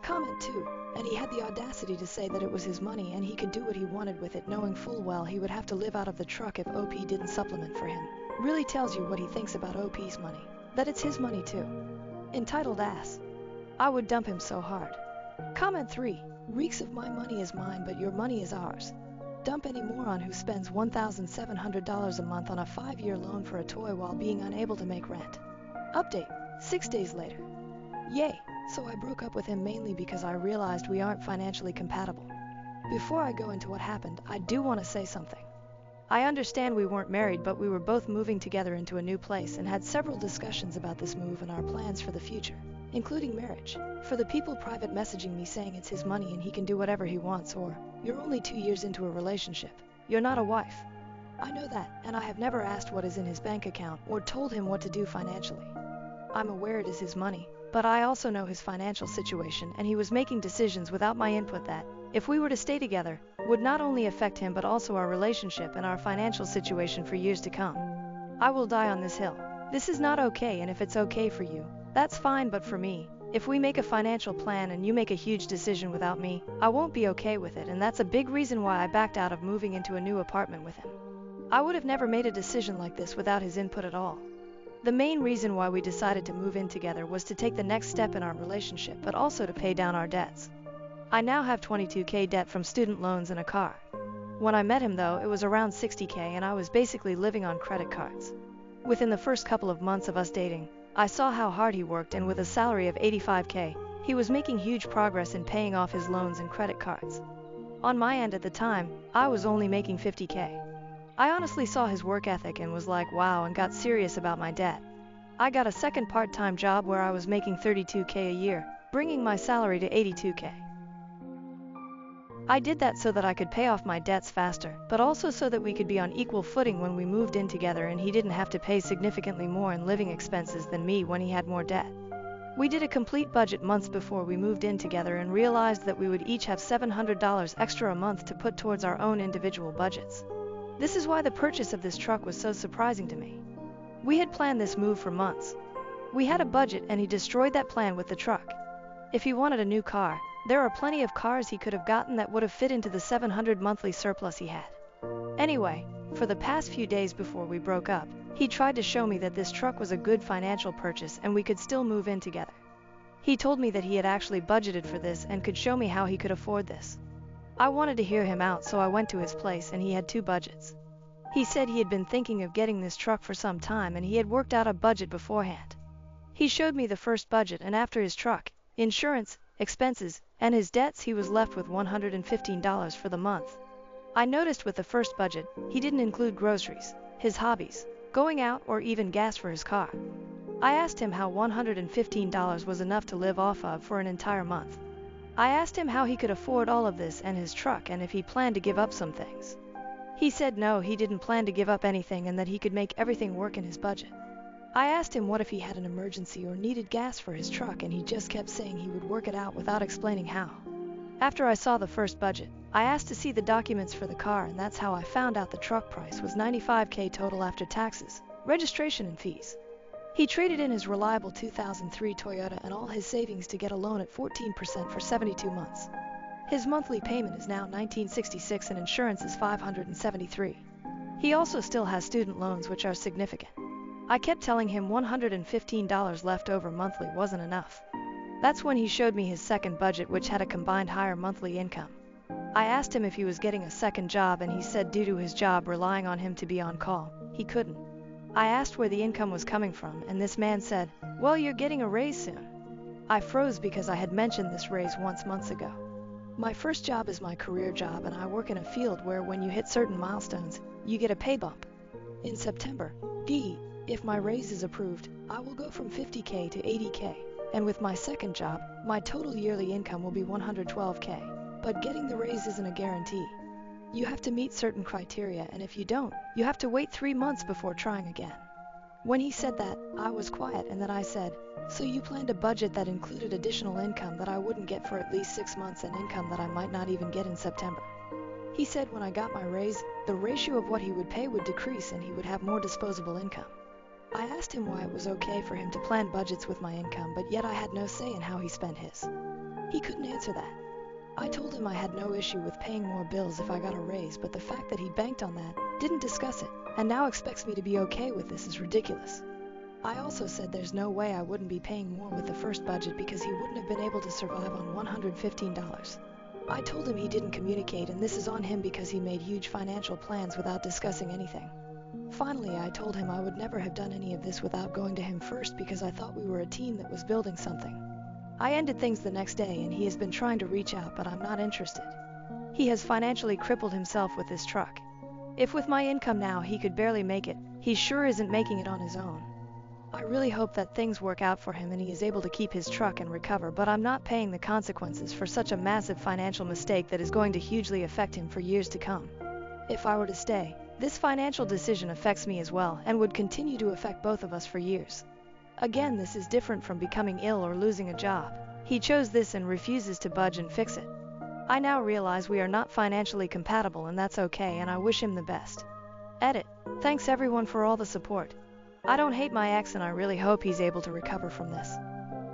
Comment 2. And he had the audacity to say that it was his money and he could do what he wanted with it, knowing full well he would have to live out of the truck if OP didn't supplement for him. Really tells you what he thinks about OP's money. That it's his money too. Entitled ass. I would dump him so hard. Comment 3. Reeks of my money is mine but your money is ours. Dump any moron who spends $1,700 a month on a 5-year loan for a toy while being unable to make rent. Update. 6 days later. Yay. So I broke up with him mainly because I realized we aren't financially compatible. Before I go into what happened, I do want to say something. I understand we weren't married, but we were both moving together into a new place and had several discussions about this move and our plans for the future, including marriage. For the people private messaging me saying it's his money and he can do whatever he wants, or you're only 2 years into a relationship, you're not a wife. I know that, and I have never asked what is in his bank account or told him what to do financially. I'm aware it is his money, but I also know his financial situation, and he was making decisions without my input that, if we were to stay together, would not only affect him but also our relationship and our financial situation for years to come. I will die on this hill. This is not okay, and if it's okay for you, That's fine, but for me, if we make a financial plan and you make a huge decision without me, I won't be okay with it, and that's a big reason why I backed out of moving into a new apartment with him. I would have never made a decision like this without his input at all. The main reason why we decided to move in together was to take the next step in our relationship, but also to pay down our debts. I now have $22K debt from student loans and a car. When I met him though, it was around $60K and I was basically living on credit cards. Within the first couple of months of us dating, I saw how hard he worked, and with a salary of $85K, he was making huge progress in paying off his loans and credit cards. On my end at the time, I was only making $50K. I honestly saw his work ethic and was like, wow, and got serious about my debt. I got a second part-time job where I was making $32K a year, bringing my salary to $82K. I did that so that I could pay off my debts faster, but also so that we could be on equal footing when we moved in together and he didn't have to pay significantly more in living expenses than me when he had more debt. We did a complete budget months before we moved in together and realized that we would each have $700 extra a month to put towards our own individual budgets. This is why the purchase of this truck was so surprising to me. We had planned this move for months. We had a budget and he destroyed that plan with the truck. If he wanted a new car, there are plenty of cars he could have gotten that would have fit into the $700 monthly surplus he had. Anyway, for the past few days before we broke up, he tried to show me that this truck was a good financial purchase and we could still move in together. He told me that he had actually budgeted for this and could show me how he could afford this. I wanted to hear him out, so I went to his place and he had two budgets. He said he had been thinking of getting this truck for some time and he had worked out a budget beforehand. He showed me the first budget, and after his truck, insurance, expenses, and his debts, he was left with $115 for the month. I noticed with the first budget, he didn't include groceries, his hobbies, going out, or even gas for his car. I asked him how $115 was enough to live off of for an entire month. I asked him how he could afford all of this and his truck, and if he planned to give up some things. He said no, he didn't plan to give up anything and that he could make everything work in his budget. I asked him what if he had an emergency or needed gas for his truck, and he just kept saying he would work it out without explaining how. After I saw the first budget, I asked to see the documents for the car, and that's how I found out the truck price was $95K total after taxes, registration, and fees. He traded in his reliable 2003 Toyota and all his savings to get a loan at 14% for 72 months. His monthly payment is now $1,966 and insurance is $573. He also still has student loans, which are significant. I kept telling him $115 left over monthly wasn't enough. That's when he showed me his second budget, which had a combined higher monthly income. I asked him if he was getting a second job, and he said due to his job relying on him to be on call, he couldn't. I asked where the income was coming from, and this man said, well, you're getting a raise soon. I froze because I had mentioned this raise once months ago. My first job is my career job, and I work in a field where when you hit certain milestones, you get a pay bump. In September, if my raise is approved, I will go from $50K to $80K, and with my second job, my total yearly income will be $112K. But getting the raise isn't a guarantee. You have to meet certain criteria, and if you don't, you have to wait 3 months before trying again. When he said that, I was quiet, and then I said, so you planned a budget that included additional income that I wouldn't get for at least 6 months and income that I might not even get in September. He said when I got my raise, the ratio of what he would pay would decrease and he would have more disposable income. I asked him why it was okay for him to plan budgets with my income, but yet I had no say in how he spent his. He couldn't answer that. I told him I had no issue with paying more bills if I got a raise, but the fact that he banked on that, didn't discuss it, and now expects me to be okay with this is ridiculous. I also said there's no way I wouldn't be paying more with the first budget because he wouldn't have been able to survive on $115. I told him he didn't communicate, and this is on him because he made huge financial plans without discussing anything. Finally, I told him I would never have done any of this without going to him first because I thought we were a team that was building something. I ended things the next day, and he has been trying to reach out, but I'm not interested. He has financially crippled himself with this truck. If with my income now he could barely make it, he sure isn't making it on his own. I really hope that things work out for him and he is able to keep his truck and recover, but I'm not paying the consequences for such a massive financial mistake that is going to hugely affect him for years to come. If I were to stay, this financial decision affects me as well and would continue to affect both of us for years. Again, this is different from becoming ill or losing a job. He chose this and refuses to budge and fix it. I now realize we are not financially compatible, and that's okay, and I wish him the best. Edit. Thanks everyone for all the support. I don't hate my ex, and I really hope he's able to recover from this.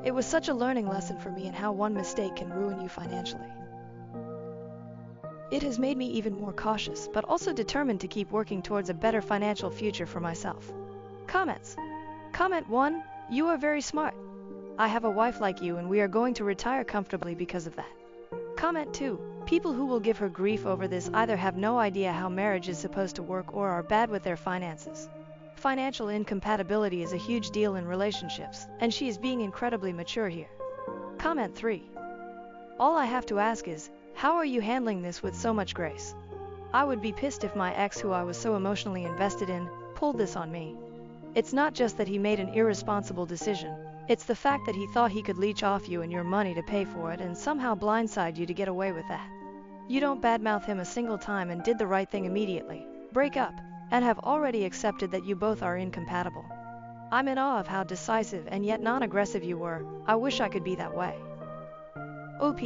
It was such a learning lesson for me in how one mistake can ruin you financially. It has made me even more cautious, but also determined to keep working towards a better financial future for myself. Comments. Comment 1. You are very smart. I have a wife like you, and we are going to retire comfortably because of that. Comment 2. People who will give her grief over this either have no idea how marriage is supposed to work or are bad with their finances. Financial incompatibility is a huge deal in relationships, and she is being incredibly mature here. Comment 3. All I have to ask is, how are you handling this with so much grace? I would be pissed if my ex, who I was so emotionally invested in, pulled this on me. It's not just that he made an irresponsible decision, it's the fact that he thought he could leech off you and your money to pay for it and somehow blindside you to get away with that. You don't badmouth him a single time and did the right thing immediately. Break up, and have already accepted that you both are incompatible. I'm in awe of how decisive and yet non-aggressive you were. I wish I could be that way. OP,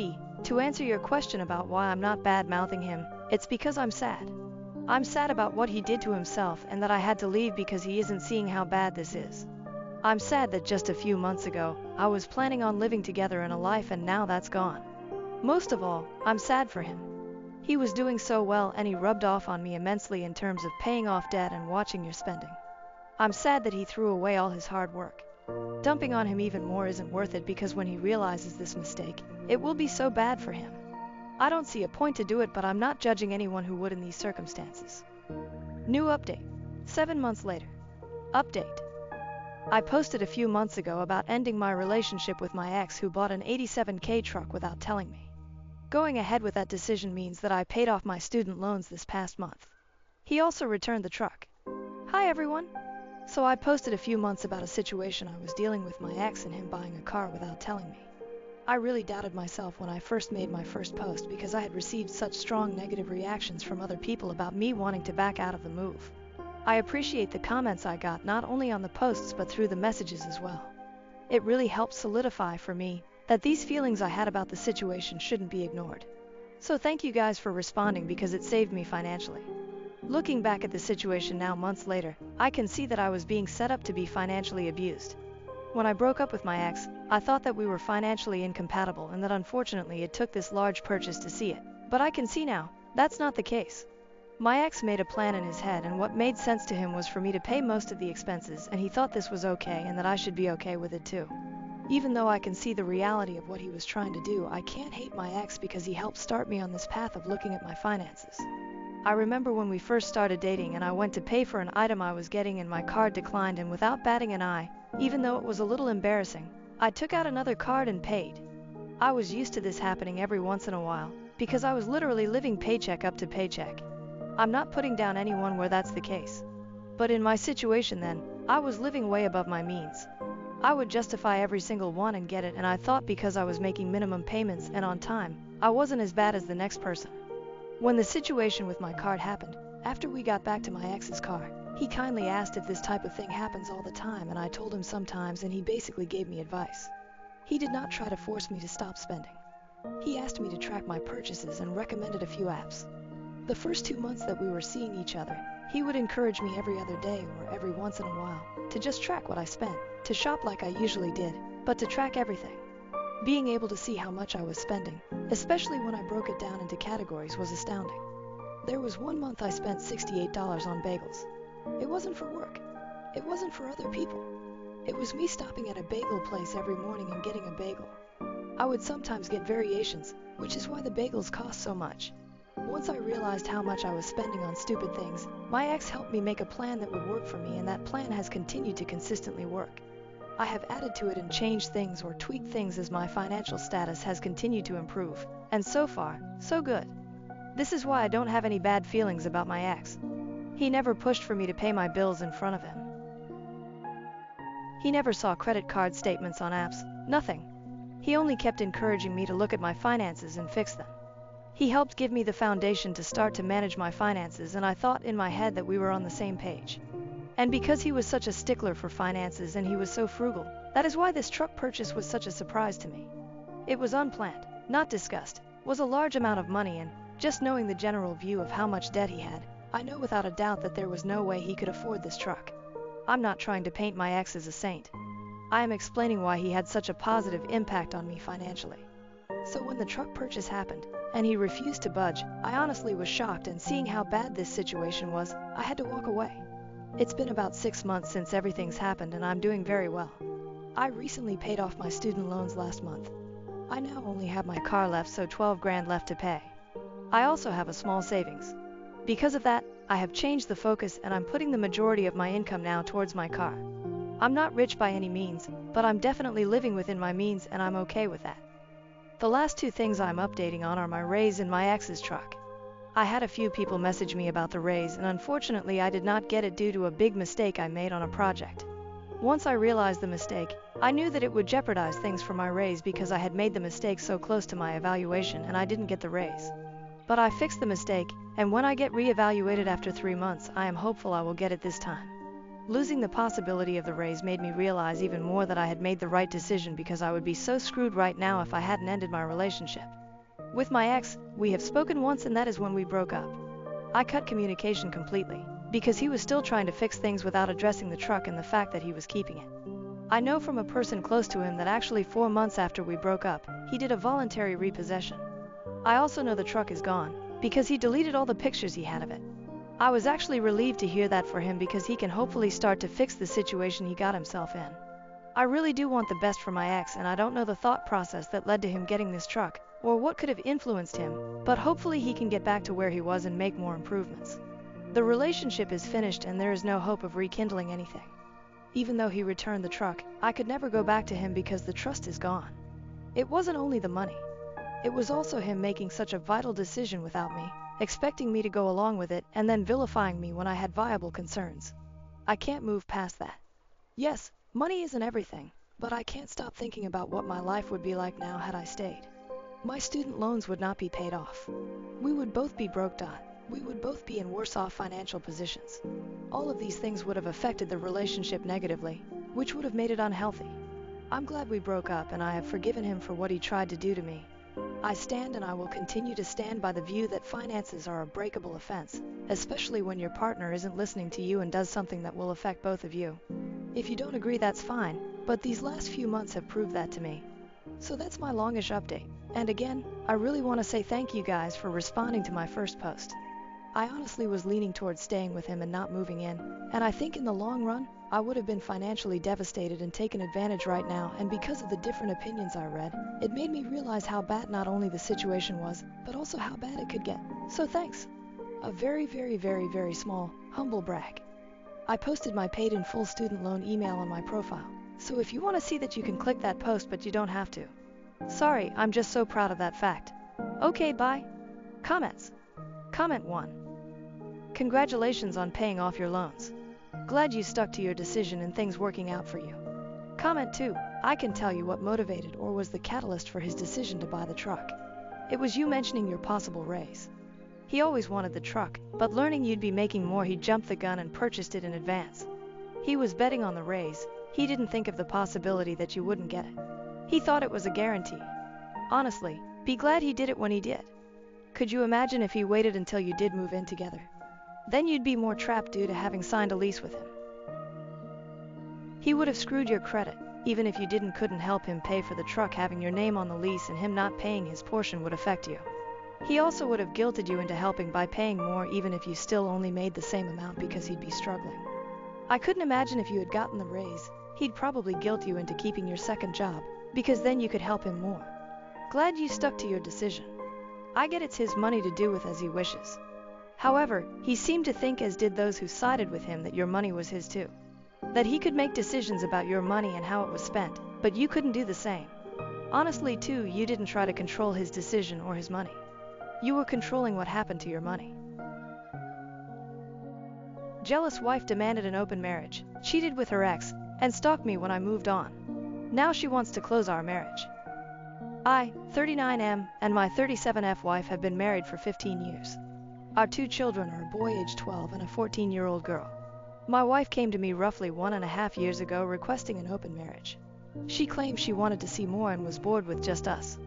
to answer your question about why I'm not bad-mouthing him, it's because I'm sad. I'm sad about what he did to himself and that I had to leave because he isn't seeing how bad this is. I'm sad that just a few months ago, I was planning on living together in a life and now that's gone. Most of all, I'm sad for him. He was doing so well and he rubbed off on me immensely in terms of paying off debt and watching your spending. I'm sad that he threw away all his hard work. Dumping on him even more isn't worth it because when he realizes this mistake, it will be so bad for him. I don't see a point to do it, but I'm not judging anyone who would in these circumstances. New update. 7 months later. Update. I posted a few months ago about ending my relationship with my ex who bought an $87K truck without telling me. Going ahead with that decision means that I paid off my student loans this past month. He also returned the truck. Hi everyone! So I posted a few months about a situation I was dealing with my ex and him buying a car without telling me. I really doubted myself when I first made my first post because I had received such strong negative reactions from other people about me wanting to back out of the move. I appreciate the comments I got not only on the posts but through the messages as well. It really helped solidify for me that these feelings I had about the situation shouldn't be ignored. So thank you guys for responding because it saved me financially. Looking back at the situation now months later, I can see that I was being set up to be financially abused. When I broke up with my ex, I thought that we were financially incompatible and that unfortunately it took this large purchase to see it. But I can see now, that's not the case. My ex made a plan in his head, and what made sense to him was for me to pay most of the expenses, and he thought this was okay and that I should be okay with it too. Even though I can see the reality of what he was trying to do, I can't hate my ex because he helped start me on this path of looking at my finances. I remember when we first started dating and I went to pay for an item I was getting and my card declined, and without batting an eye, even though it was a little embarrassing, I took out another card and paid. I was used to this happening every once in a while because I was literally living paycheck up to paycheck. I'm not putting down anyone where that's the case. But in my situation then, I was living way above my means. I would justify every single one and get it, and I thought because I was making minimum payments and on time, I wasn't as bad as the next person. When the situation with my card happened, after we got back to my ex's car, he kindly asked if this type of thing happens all the time, and I told him sometimes, and he basically gave me advice. He did not try to force me to stop spending. He asked me to track my purchases and recommended a few apps. The first 2 months that we were seeing each other, he would encourage me every other day or every once in a while to just track what I spent, to shop like I usually did, but to track everything. Being able to see how much I was spending, especially when I broke it down into categories, was astounding. There was one month I spent $68 on bagels. It wasn't for work. It wasn't for other people. It was me stopping at a bagel place every morning and getting a bagel. I would sometimes get variations, which is why the bagels cost so much. Once I realized how much I was spending on stupid things, my ex helped me make a plan that would work for me, and that plan has continued to consistently work. I have added to it and changed things or tweaked things as my financial status has continued to improve, and so far, so good. This is why I don't have any bad feelings about my ex. He never pushed for me to pay my bills in front of him. He never saw credit card statements on apps, nothing. He only kept encouraging me to look at my finances and fix them. He helped give me the foundation to start to manage my finances, and I thought in my head that we were on the same page. And because he was such a stickler for finances and he was so frugal, that is why this truck purchase was such a surprise to me. It was unplanned, not discussed, was a large amount of money, and just knowing the general view of how much debt he had, I know without a doubt that there was no way he could afford this truck. I'm not trying to paint my ex as a saint. I am explaining why he had such a positive impact on me financially. So when the truck purchase happened, and he refused to budge, I honestly was shocked, and seeing how bad this situation was, I had to walk away. It's been about 6 months since everything's happened, and I'm doing very well. I recently paid off my student loans last month. I now only have my car left, so 12 grand left to pay. I also have a small savings. Because of that, I have changed the focus, and I'm putting the majority of my income now towards my car. I'm not rich by any means, but I'm definitely living within my means, and I'm okay with that. The last 2 things I'm updating on are my raise and my ex's truck. I had a few people message me about the raise, and unfortunately I did not get it due to a big mistake I made on a project. Once I realized the mistake, I knew that it would jeopardize things for my raise because I had made the mistake so close to my evaluation and I didn't get the raise. But I fixed the mistake, and when I get re-evaluated after 3 months, I am hopeful I will get it this time. Losing the possibility of the raise made me realize even more that I had made the right decision, because I would be so screwed right now if I hadn't ended my relationship. With my ex, we have spoken once, and that is when we broke up. I cut communication completely, because he was still trying to fix things without addressing the truck and the fact that he was keeping it. I know from a person close to him that actually 4 months after we broke up, he did a voluntary repossession. I also know the truck is gone, because he deleted all the pictures he had of it. I was actually relieved to hear that for him, because he can hopefully start to fix the situation he got himself in. I really do want the best for my ex, and I don't know the thought process that led to him getting this truck, or what could have influenced him, but hopefully he can get back to where he was and make more improvements. The relationship is finished, and there is no hope of rekindling anything. Even though he returned the truck, I could never go back to him because the trust is gone. It wasn't only the money. It was also him making such a vital decision without me, expecting me to go along with it, and then vilifying me when I had viable concerns. I can't move past that. Yes, money isn't everything, but I can't stop thinking about what my life would be like now had I stayed. My student loans would not be paid off. We would both be broke down. We would both be in worse off financial positions. All of these things would have affected the relationship negatively, which would have made it unhealthy. I'm glad we broke up, and I have forgiven him for what he tried to do to me. I stand, and I will continue to stand by the view that finances are a breakable offense, especially when your partner isn't listening to you and does something that will affect both of you. If you don't agree, that's fine, but these last few months have proved that to me. So that's my longish update. And again, I really want to say thank you guys for responding to my first post. I honestly was leaning towards staying with him and not moving in, and I think in the long run, I would have been financially devastated and taken advantage right now, and because of the different opinions I read, it made me realize how bad not only the situation was, but also how bad it could get. So thanks. A very, very, very, very small, humble brag. I posted my paid in full student loan email on my profile, so if you want to see that, you can click that post, but you don't have to. Sorry, I'm just so proud of that fact. Okay, bye. Comments. Comment 1. Congratulations on paying off your loans. Glad you stuck to your decision and things working out for you. Comment 2. I can tell you what motivated or was the catalyst for his decision to buy the truck. It was you mentioning your possible raise. He always wanted the truck, but learning you'd be making more, he jumped the gun and purchased it in advance. He was betting on the raise. He didn't think of the possibility that you wouldn't get it. He thought it was a guarantee. Honestly, be glad he did it when he did. Could you imagine if he waited until you did move in together? Then you'd be more trapped due to having signed a lease with him. He would have screwed your credit. Even if you couldn't help him pay for the truck, having your name on the lease and him not paying his portion would affect you. He also would have guilted you into helping by paying more, even if you still only made the same amount, because he'd be struggling. I couldn't imagine if you had gotten the raise, he'd probably guilt you into keeping your second job, because then you could help him more. Glad you stuck to your decision. I get it's his money to do with as he wishes. However, he seemed to think, as did those who sided with him, that your money was his too. That he could make decisions about your money and how it was spent, but you couldn't do the same. Honestly too, you didn't try to control his decision or his money. You were controlling what happened to your money. Jealous wife demanded an open marriage, cheated with her ex, and stalked me when I moved on. Now she wants to close our marriage. I, 39M, and my 37F wife have been married for 15 years. Our 2 children are a boy aged 12 and a 14-year-old girl. My wife came to me roughly 1.5 years ago requesting an open marriage. She claimed she wanted to see more and was bored with just us.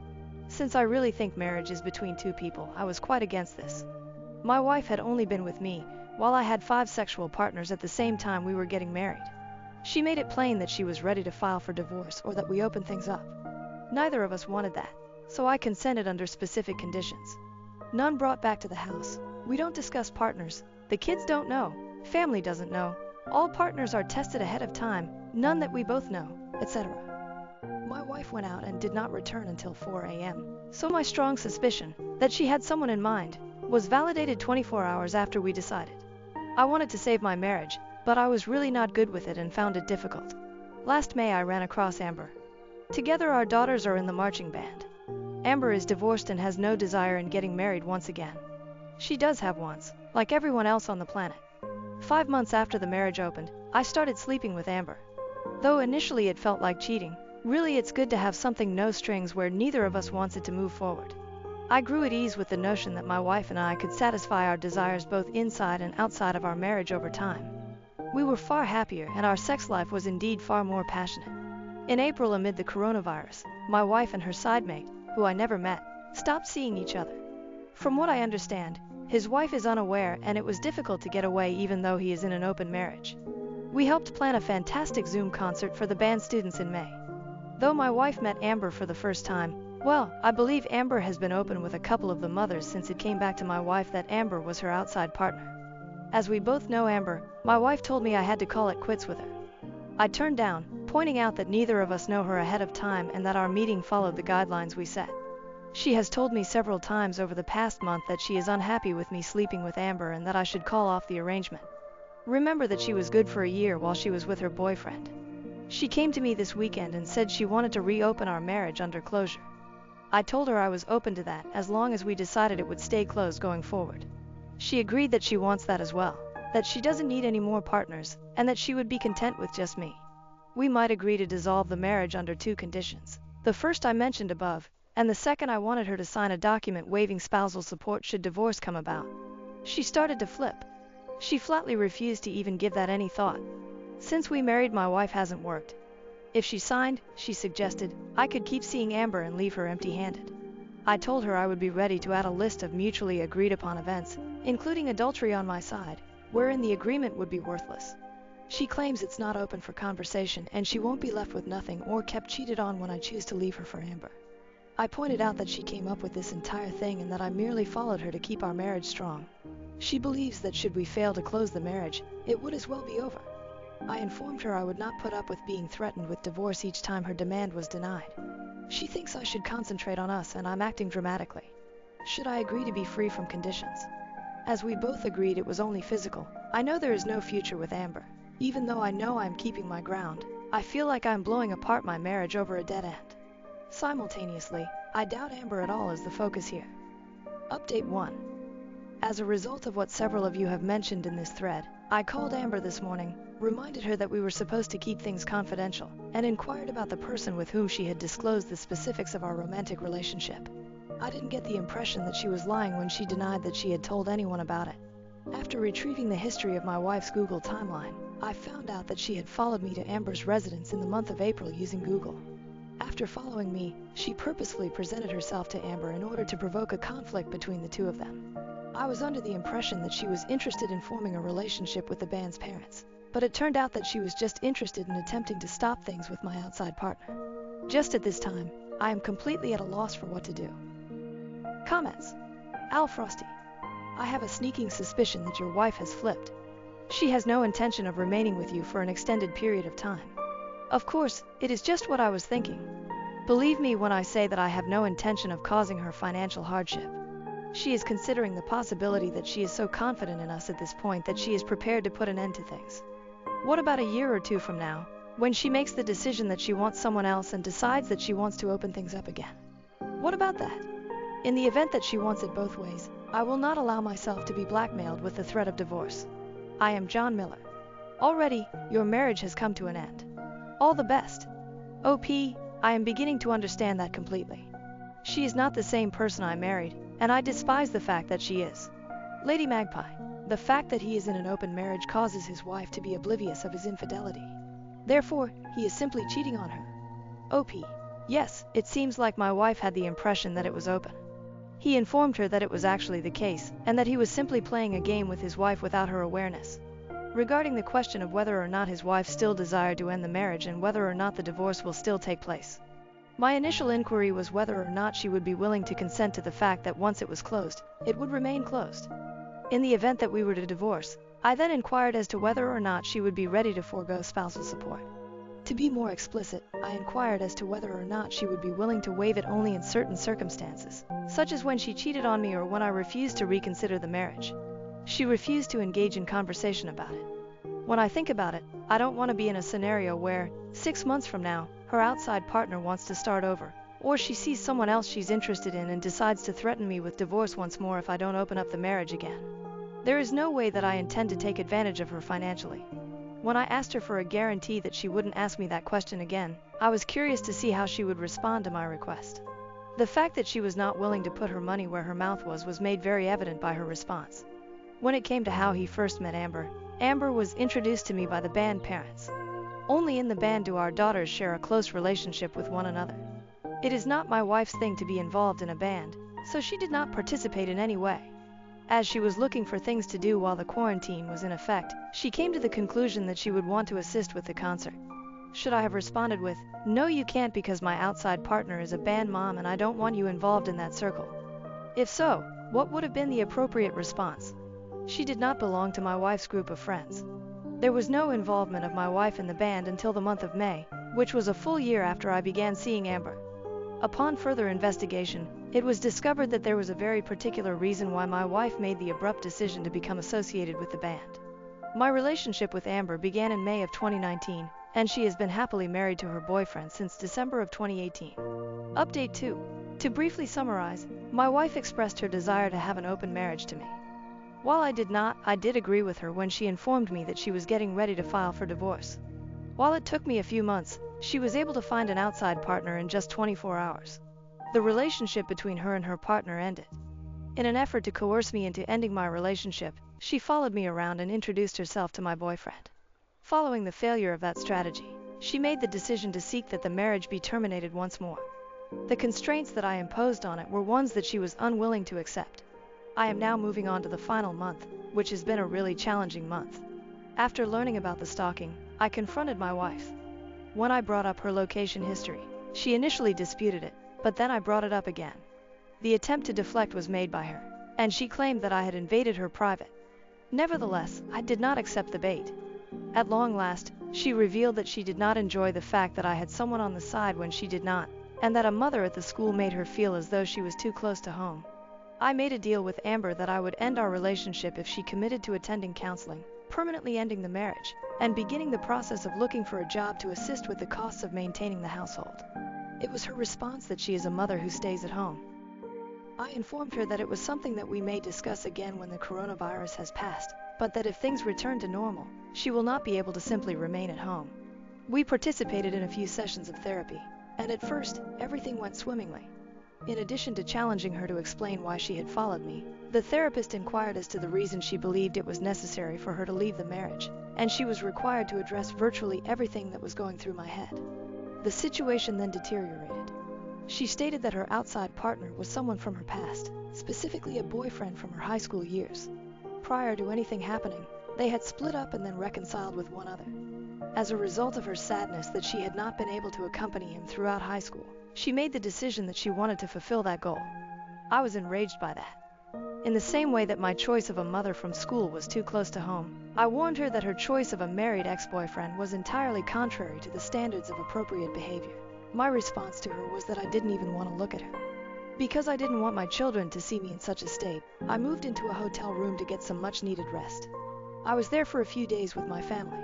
Since I really think marriage is between 2 people, I was quite against this. My wife had only been with me while I had 5 sexual partners at the same time we were getting married. She made it plain that she was ready to file for divorce or that we open things up. Neither of us wanted that, so I consented under specific conditions. None brought back to the house. We don't discuss partners. The kids don't know. Family doesn't know. All partners are tested ahead of time, none that we both know, etc. My wife went out and did not return until 4 a.m., so my strong suspicion that she had someone in mind was validated 24 hours after we decided. I wanted to save my marriage, but I was really not good with it and found it difficult. Last May I ran across Amber. Together our daughters are in the marching band. Amber is divorced and has no desire in getting married once again. She does have once, like everyone else on the planet. 5 months after the marriage opened, I started sleeping with Amber. Though initially it felt like cheating, really it's good to have something no strings where neither of us wants it to move forward. I grew at ease with the notion that my wife and I could satisfy our desires both inside and outside of our marriage over time. We were far happier and our sex life was indeed far more passionate. In April, amid the coronavirus, my wife and her sidemate, who I never met, stopped seeing each other. From what I understand, his wife is unaware and it was difficult to get away even though he is in an open marriage. We helped plan a fantastic Zoom concert for the band students in May. Though my wife met Amber for the first time, well, I believe Amber has been open with a couple of the mothers since it came back to my wife that Amber was her outside partner. As we both know Amber, my wife told me I had to call it quits with her. I turned down, pointing out that neither of us know her ahead of time and that our meeting followed the guidelines we set. She has told me several times over the past month that she is unhappy with me sleeping with Amber and that I should call off the arrangement. Remember that she was good for a year while she was with her boyfriend. She came to me this weekend and said she wanted to reopen our marriage under closure. I told her I was open to that as long as we decided it would stay closed going forward. She agreed that she wants that as well, that she doesn't need any more partners, and that she would be content with just me. We might agree to dissolve the marriage under 2 conditions. The first I mentioned above, and the second I wanted her to sign a document waiving spousal support should divorce come about. She started to flip. She flatly refused to even give that any thought. Since we married, my wife hasn't worked. If she signed, she suggested, I could keep seeing Amber and leave her empty-handed. I told her I would be ready to add a list of mutually agreed upon events, including adultery on my side, wherein the agreement would be worthless. She claims it's not open for conversation and she won't be left with nothing or kept cheated on when I choose to leave her for Amber. I pointed out that she came up with this entire thing and that I merely followed her to keep our marriage strong. She believes that should we fail to close the marriage, it would as well be over. I informed her I would not put up with being threatened with divorce each time her demand was denied. She thinks I should concentrate on us and I'm acting dramatically. Should I agree to be free from conditions? As we both agreed it was only physical, I know there is no future with Amber. Even though I know I'm keeping my ground, I feel like I'm blowing apart my marriage over a dead end. Simultaneously, I doubt Amber at all is the focus here. Update 1. As a result of what several of you have mentioned in this thread, I called Amber this morning, reminded her that we were supposed to keep things confidential, and inquired about the person with whom she had disclosed the specifics of our romantic relationship. I didn't get the impression that she was lying when she denied that she had told anyone about it. After retrieving the history of my wife's Google timeline, I found out that she had followed me to Amber's residence in the month of April using Google. After following me, she purposefully presented herself to Amber in order to provoke a conflict between the two of them. I was under the impression that she was interested in forming a relationship with the band's parents, but it turned out that she was just interested in attempting to stop things with my outside partner. Just at this time, I am completely at a loss for what to do. Comments. Al Frosty. I have a sneaking suspicion that your wife has flipped. She has no intention of remaining with you for an extended period of time. Of course, it is just what I was thinking. Believe me when I say that I have no intention of causing her financial hardship. She is considering the possibility that she is so confident in us at this point that she is prepared to put an end to things. What about a year or 2 from now, when she makes the decision that she wants someone else and decides that she wants to open things up again? What about that? In the event that she wants it both ways, I will not allow myself to be blackmailed with the threat of divorce. I am John Miller. Already, your marriage has come to an end. All the best. OP, I am beginning to understand that completely. She is not the same person I married, and I despise the fact that she is. Lady Magpie, the fact that he is in an open marriage causes his wife to be oblivious of his infidelity. Therefore, he is simply cheating on her. OP, yes, it seems like my wife had the impression that it was open. He informed her that it was actually the case, and that he was simply playing a game with his wife without her awareness. Regarding the question of whether or not his wife still desired to end the marriage and whether or not the divorce will still take place, my initial inquiry was whether or not she would be willing to consent to the fact that once it was closed, it would remain closed. In the event that we were to divorce, I then inquired as to whether or not she would be ready to forego spousal support. To be more explicit, I inquired as to whether or not she would be willing to waive it only in certain circumstances, such as when she cheated on me or when I refused to reconsider the marriage. She refused to engage in conversation about it. When I think about it, I don't want to be in a scenario where, 6 months from now, her outside partner wants to start over, or she sees someone else she's interested in and decides to threaten me with divorce once more if I don't open up the marriage again. There is no way that I intend to take advantage of her financially. When I asked her for a guarantee that she wouldn't ask me that question again, I was curious to see how she would respond to my request. The fact that she was not willing to put her money where her mouth was made very evident by her response. When it came to how he first met Amber, Amber was introduced to me by the band parents. Only in the band do our daughters share a close relationship with one another. It is not my wife's thing to be involved in a band, so she did not participate in any way. As she was looking for things to do while the quarantine was in effect, she came to the conclusion that she would want to assist with the concert. Should I have responded with, "No, you can't because my outside partner is a band mom and I don't want you involved in that circle"? If so, what would have been the appropriate response? She did not belong to my wife's group of friends. There was no involvement of my wife in the band until the month of May, which was a full year after I began seeing Amber. Upon further investigation, it was discovered that there was a very particular reason why my wife made the abrupt decision to become associated with the band. My relationship with Amber began in May of 2019, and she has been happily married to her boyfriend since December of 2018. Update 2. To briefly summarize, my wife expressed her desire to have an open marriage to me. While I did agree with her when she informed me that she was getting ready to file for divorce. While it took me a few months, she was able to find an outside partner in just 24 hours. The relationship between her and her partner ended. In an effort to coerce me into ending my relationship, she followed me around and introduced herself to my boyfriend. Following the failure of that strategy, she made the decision to seek that the marriage be terminated once more. The constraints that I imposed on it were ones that she was unwilling to accept. I am now moving on to the final month, which has been a really challenging month. After learning about the stalking, I confronted my wife. When I brought up her location history, she initially disputed it, but then I brought it up again. The attempt to deflect was made by her, and she claimed that I had invaded her private. Nevertheless, I did not accept the bait. At long last, she revealed that she did not enjoy the fact that I had someone on the side when she did not, and that a mother at the school made her feel as though she was too close to home. I made a deal with Amber that I would end our relationship if she committed to attending counseling, permanently ending the marriage, and beginning the process of looking for a job to assist with the costs of maintaining the household. It was her response that she is a mother who stays at home. I informed her that it was something that we may discuss again when the coronavirus has passed, but that if things return to normal, she will not be able to simply remain at home. We participated in a few sessions of therapy, and at first, everything went swimmingly. In addition to challenging her to explain why she had followed me, the therapist inquired as to the reason she believed it was necessary for her to leave the marriage, and she was required to address virtually everything that was going through my head. The situation then deteriorated. She stated that her outside partner was someone from her past, specifically a boyfriend from her high school years. Prior to anything happening, they had split up and then reconciled with one another. As a result of her sadness that she had not been able to accompany him throughout high school, she made the decision that she wanted to fulfill that goal. I was enraged by that. In the same way that my choice of a mother from school was too close to home, I warned her that her choice of a married ex-boyfriend was entirely contrary to the standards of appropriate behavior. My response to her was that I didn't even want to look at her. Because I didn't want my children to see me in such a state, I moved into a hotel room to get some much-needed rest. I was there for a few days with my family.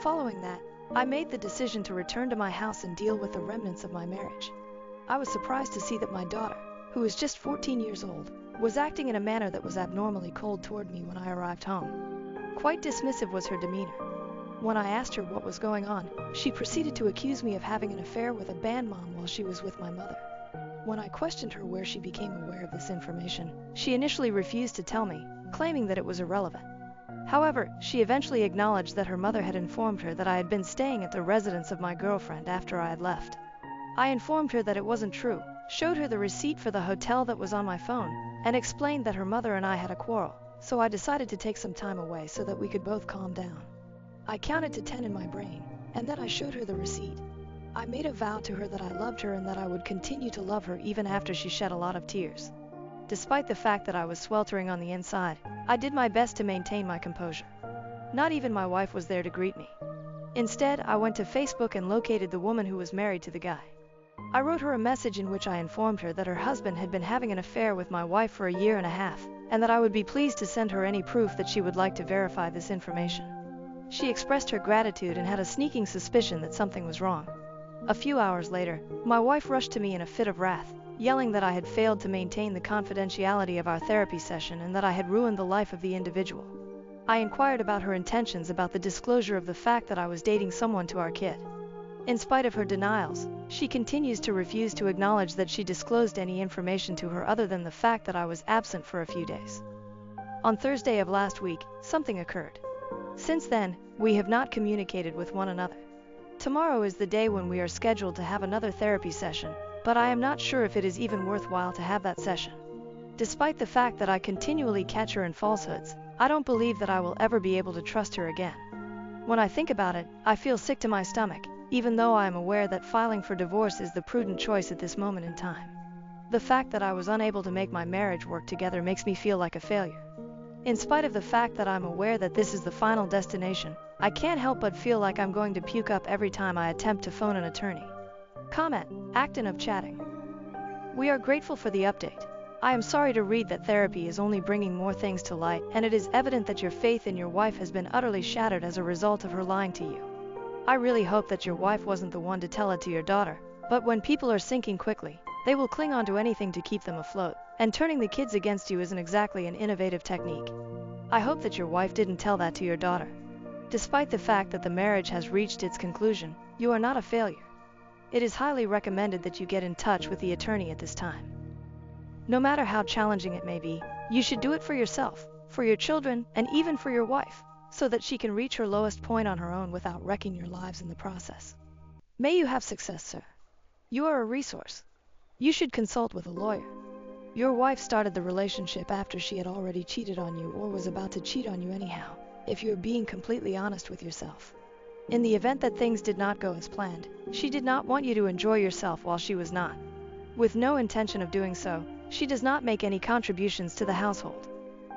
Following that, I made the decision to return to my house and deal with the remnants of my marriage. I was surprised to see that my daughter, who was just 14 years old, was acting in a manner that was abnormally cold toward me when I arrived home. Quite dismissive was her demeanor. When I asked her what was going on, she proceeded to accuse me of having an affair with a band mom while she was with my mother. When I questioned her where she became aware of this information, she initially refused to tell me, claiming that it was irrelevant. However, she eventually acknowledged that her mother had informed her that I had been staying at the residence of my girlfriend after I had left. I informed her that it wasn't true, showed her the receipt for the hotel that was on my phone, and explained that her mother and I had a quarrel, so I decided to take some time away so that we could both calm down. I counted to 10 in my brain, and then I showed her the receipt. I made a vow to her that I loved her and that I would continue to love her even after she shed a lot of tears. Despite the fact that I was sweltering on the inside, I did my best to maintain my composure. Not even my wife was there to greet me. Instead, I went to Facebook and located the woman who was married to the guy. I wrote her a message in which I informed her that her husband had been having an affair with my wife for a year and a half, and that I would be pleased to send her any proof that she would like to verify this information. She expressed her gratitude and had a sneaking suspicion that something was wrong. A few hours later, my wife rushed to me in a fit of wrath, yelling that I had failed to maintain the confidentiality of our therapy session and that I had ruined the life of the individual. I inquired about her intentions about the disclosure of the fact that I was dating someone to our kid. In spite of her denials, she continues to refuse to acknowledge that she disclosed any information to her other than the fact that I was absent for a few days. On Thursday of last week, something occurred. Since then, we have not communicated with one another. Tomorrow is the day when we are scheduled to have another therapy session, but I am not sure if it is even worthwhile to have that session. Despite the fact that I continually catch her in falsehoods, I don't believe that I will ever be able to trust her again. When I think about it, I feel sick to my stomach, even though I am aware that filing for divorce is the prudent choice at this moment in time. The fact that I was unable to make my marriage work together makes me feel like a failure. In spite of the fact that I'm aware that this is the final destination, I can't help but feel like I'm going to puke up every time I attempt to phone an attorney. Comment, Acton of chatting. We are grateful for the update. I am sorry to read that therapy is only bringing more things to light, and it is evident that your faith in your wife has been utterly shattered as a result of her lying to you. I really hope that your wife wasn't the one to tell it to your daughter, but when people are sinking quickly, they will cling on to anything to keep them afloat, and turning the kids against you isn't exactly an innovative technique. I hope that your wife didn't tell that to your daughter. Despite the fact that the marriage has reached its conclusion, you are not a failure. It is highly recommended that you get in touch with the attorney at this time. No matter how challenging it may be, you should do it for yourself, for your children, and even for your wife, so that she can reach her lowest point on her own without wrecking your lives in the process. May you have success, sir. You are a resource. You should consult with a lawyer. Your wife started the relationship after she had already cheated on you or was about to cheat on you anyhow, if you are being completely honest with yourself. In the event that things did not go as planned, she did not want you to enjoy yourself while she was not. With no intention of doing so, she does not make any contributions to the household.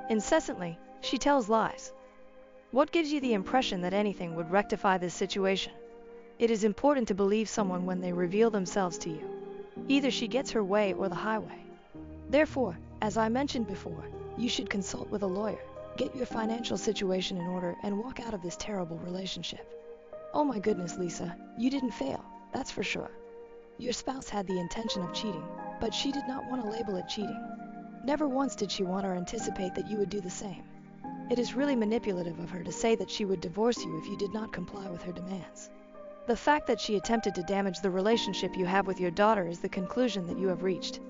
Incessantly, she tells lies. What gives you the impression that anything would rectify this situation? It is important to believe someone when they reveal themselves to you. Either she gets her way or the highway. Therefore, as I mentioned before, you should consult with a lawyer, get your financial situation in order, and walk out of this terrible relationship. Oh my goodness, Lisa, you didn't fail, that's for sure. Your spouse had the intention of cheating, but she did not want to label it cheating. Never once did she want or anticipate that you would do the same. It is really manipulative of her to say that she would divorce you if you did not comply with her demands. The fact that she attempted to damage the relationship you have with your daughter is the conclusion that you have reached.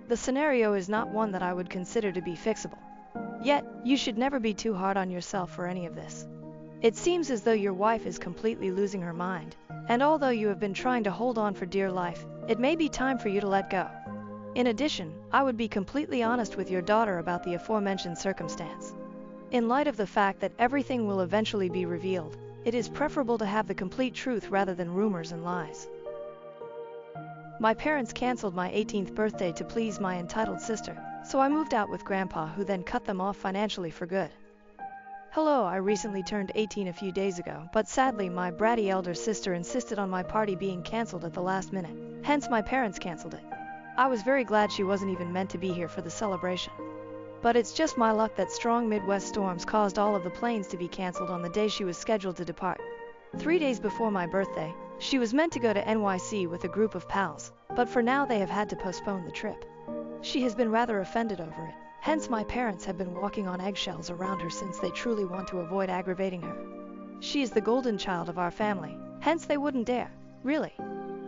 The scenario is not one that I would consider to be fixable. Yet, you should never be too hard on yourself for any of this. It seems as though your wife is completely losing her mind, and although you have been trying to hold on for dear life, it may be time for you to let go. In addition, I would be completely honest with your daughter about the aforementioned circumstance. In light of the fact that everything will eventually be revealed, it is preferable to have the complete truth rather than rumors and lies. My parents canceled my 18th birthday to please my entitled sister, so I moved out with Grandpa, who then cut them off financially for good. Hello, I recently turned 18 a few days ago, but sadly my bratty elder sister insisted on my party being canceled at the last minute, hence my parents canceled it. I was very glad she wasn't even meant to be here for the celebration. But it's just my luck that strong Midwest storms caused all of the planes to be canceled on the day she was scheduled to depart. 3 days before my birthday, she was meant to go to NYC with a group of pals, but for now they have had to postpone the trip. She has been rather offended over it, hence my parents have been walking on eggshells around her since they truly want to avoid aggravating her. She is the golden child of our family, hence they wouldn't dare, really.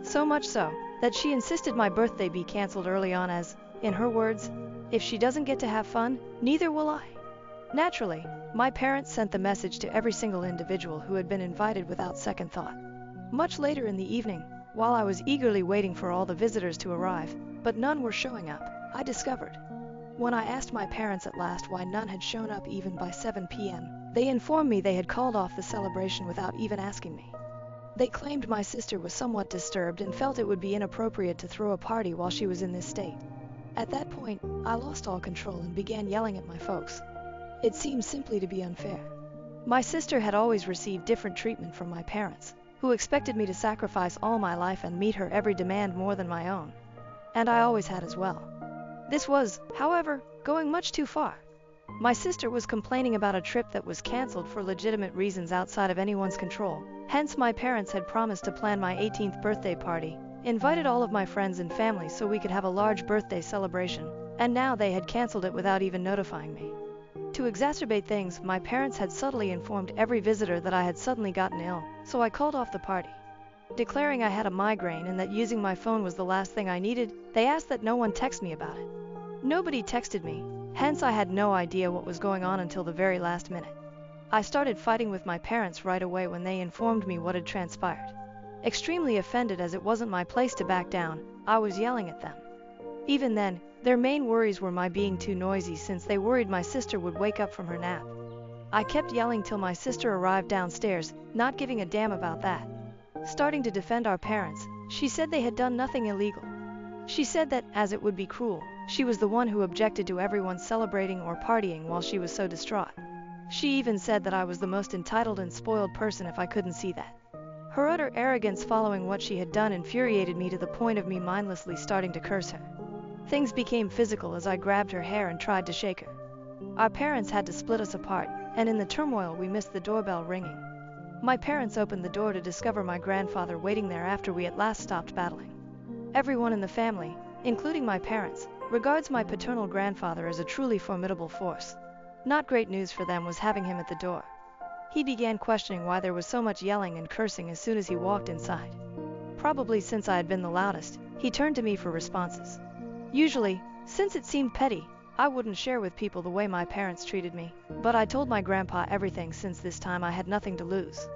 So much so, that she insisted my birthday be canceled early on as, in her words, if she doesn't get to have fun, neither will I. Naturally, my parents sent the message to every single individual who had been invited without second thought. Much later in the evening, While I was eagerly waiting for all the visitors to arrive, but none were showing up, I discovered. When I asked my parents at last why none had shown up even by 7 p.m., they informed me they had called off the celebration without even asking me. They claimed my sister was somewhat disturbed and felt it would be inappropriate to throw a party while she was in this state. At that point, I lost all control and began yelling at my folks. It seemed simply to be unfair. My sister had always received different treatment from my parents, who expected me to sacrifice all my life and meet her every demand more than my own. And I always had as well. This was, however, going much too far. My sister was complaining about a trip that was canceled for legitimate reasons outside of anyone's control. Hence, my parents had promised to plan my 18th birthday party, invited all of my friends and family so we could have a large birthday celebration, and now they had canceled it without even notifying me. To exacerbate things, my parents had subtly informed every visitor that I had suddenly gotten ill, so I called off the party. Declaring I had a migraine and that using my phone was the last thing I needed, they asked that no one text me about it. Nobody texted me, hence I had no idea what was going on until the very last minute. I started fighting with my parents right away when they informed me what had transpired. Extremely offended as it wasn't my place to back down, I was yelling at them. Even then, their main worries were my being too noisy since they worried my sister would wake up from her nap. I kept yelling till my sister arrived downstairs, not giving a damn about that. Starting to defend our parents, she said they had done nothing illegal. She said that, as it would be cruel, she was the one who objected to everyone celebrating or partying while she was so distraught. She even said that I was the most entitled and spoiled person if I couldn't see that. Her utter arrogance following what she had done infuriated me to the point of me mindlessly starting to curse her. Things became physical as I grabbed her hair and tried to shake her. Our parents had to split us apart, and in the turmoil we missed the doorbell ringing. My parents opened the door to discover my grandfather waiting there after we at last stopped battling. Everyone in the family, including my parents, regards my paternal grandfather as a truly formidable force. Not great news for them was having him at the door. He began questioning why there was so much yelling and cursing as soon as he walked inside. Probably since I had been the loudest, he turned to me for responses. Usually, since it seemed petty, I wouldn't share with people the way my parents treated me, but I told my grandpa everything since this time I had nothing to lose.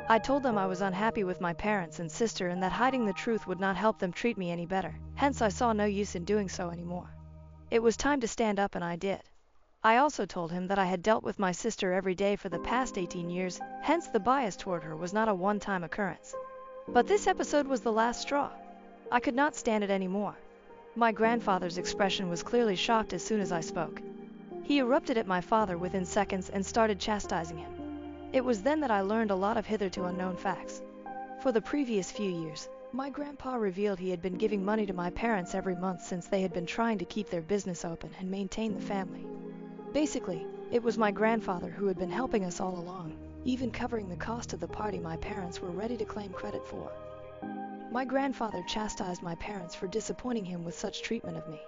I told them I was unhappy with my parents and sister and that hiding the truth would not help them treat me any better, hence I saw no use in doing so anymore. It was time to stand up and I did. I also told him that I had dealt with my sister every day for the past 18 years, hence the bias toward her was not a one-time occurrence. But this episode was the last straw. I could not stand it anymore. My grandfather's expression was clearly shocked as soon as I spoke. He erupted at my father within seconds and started chastising him. It was then that I learned a lot of hitherto unknown facts. For the previous few years, my grandpa revealed he had been giving money to my parents every month since they had been trying to keep their business open and maintain the family. Basically, it was my grandfather who had been helping us all along, even covering the cost of the party my parents were ready to claim credit for. My grandfather chastised my parents for disappointing him with such treatment of me.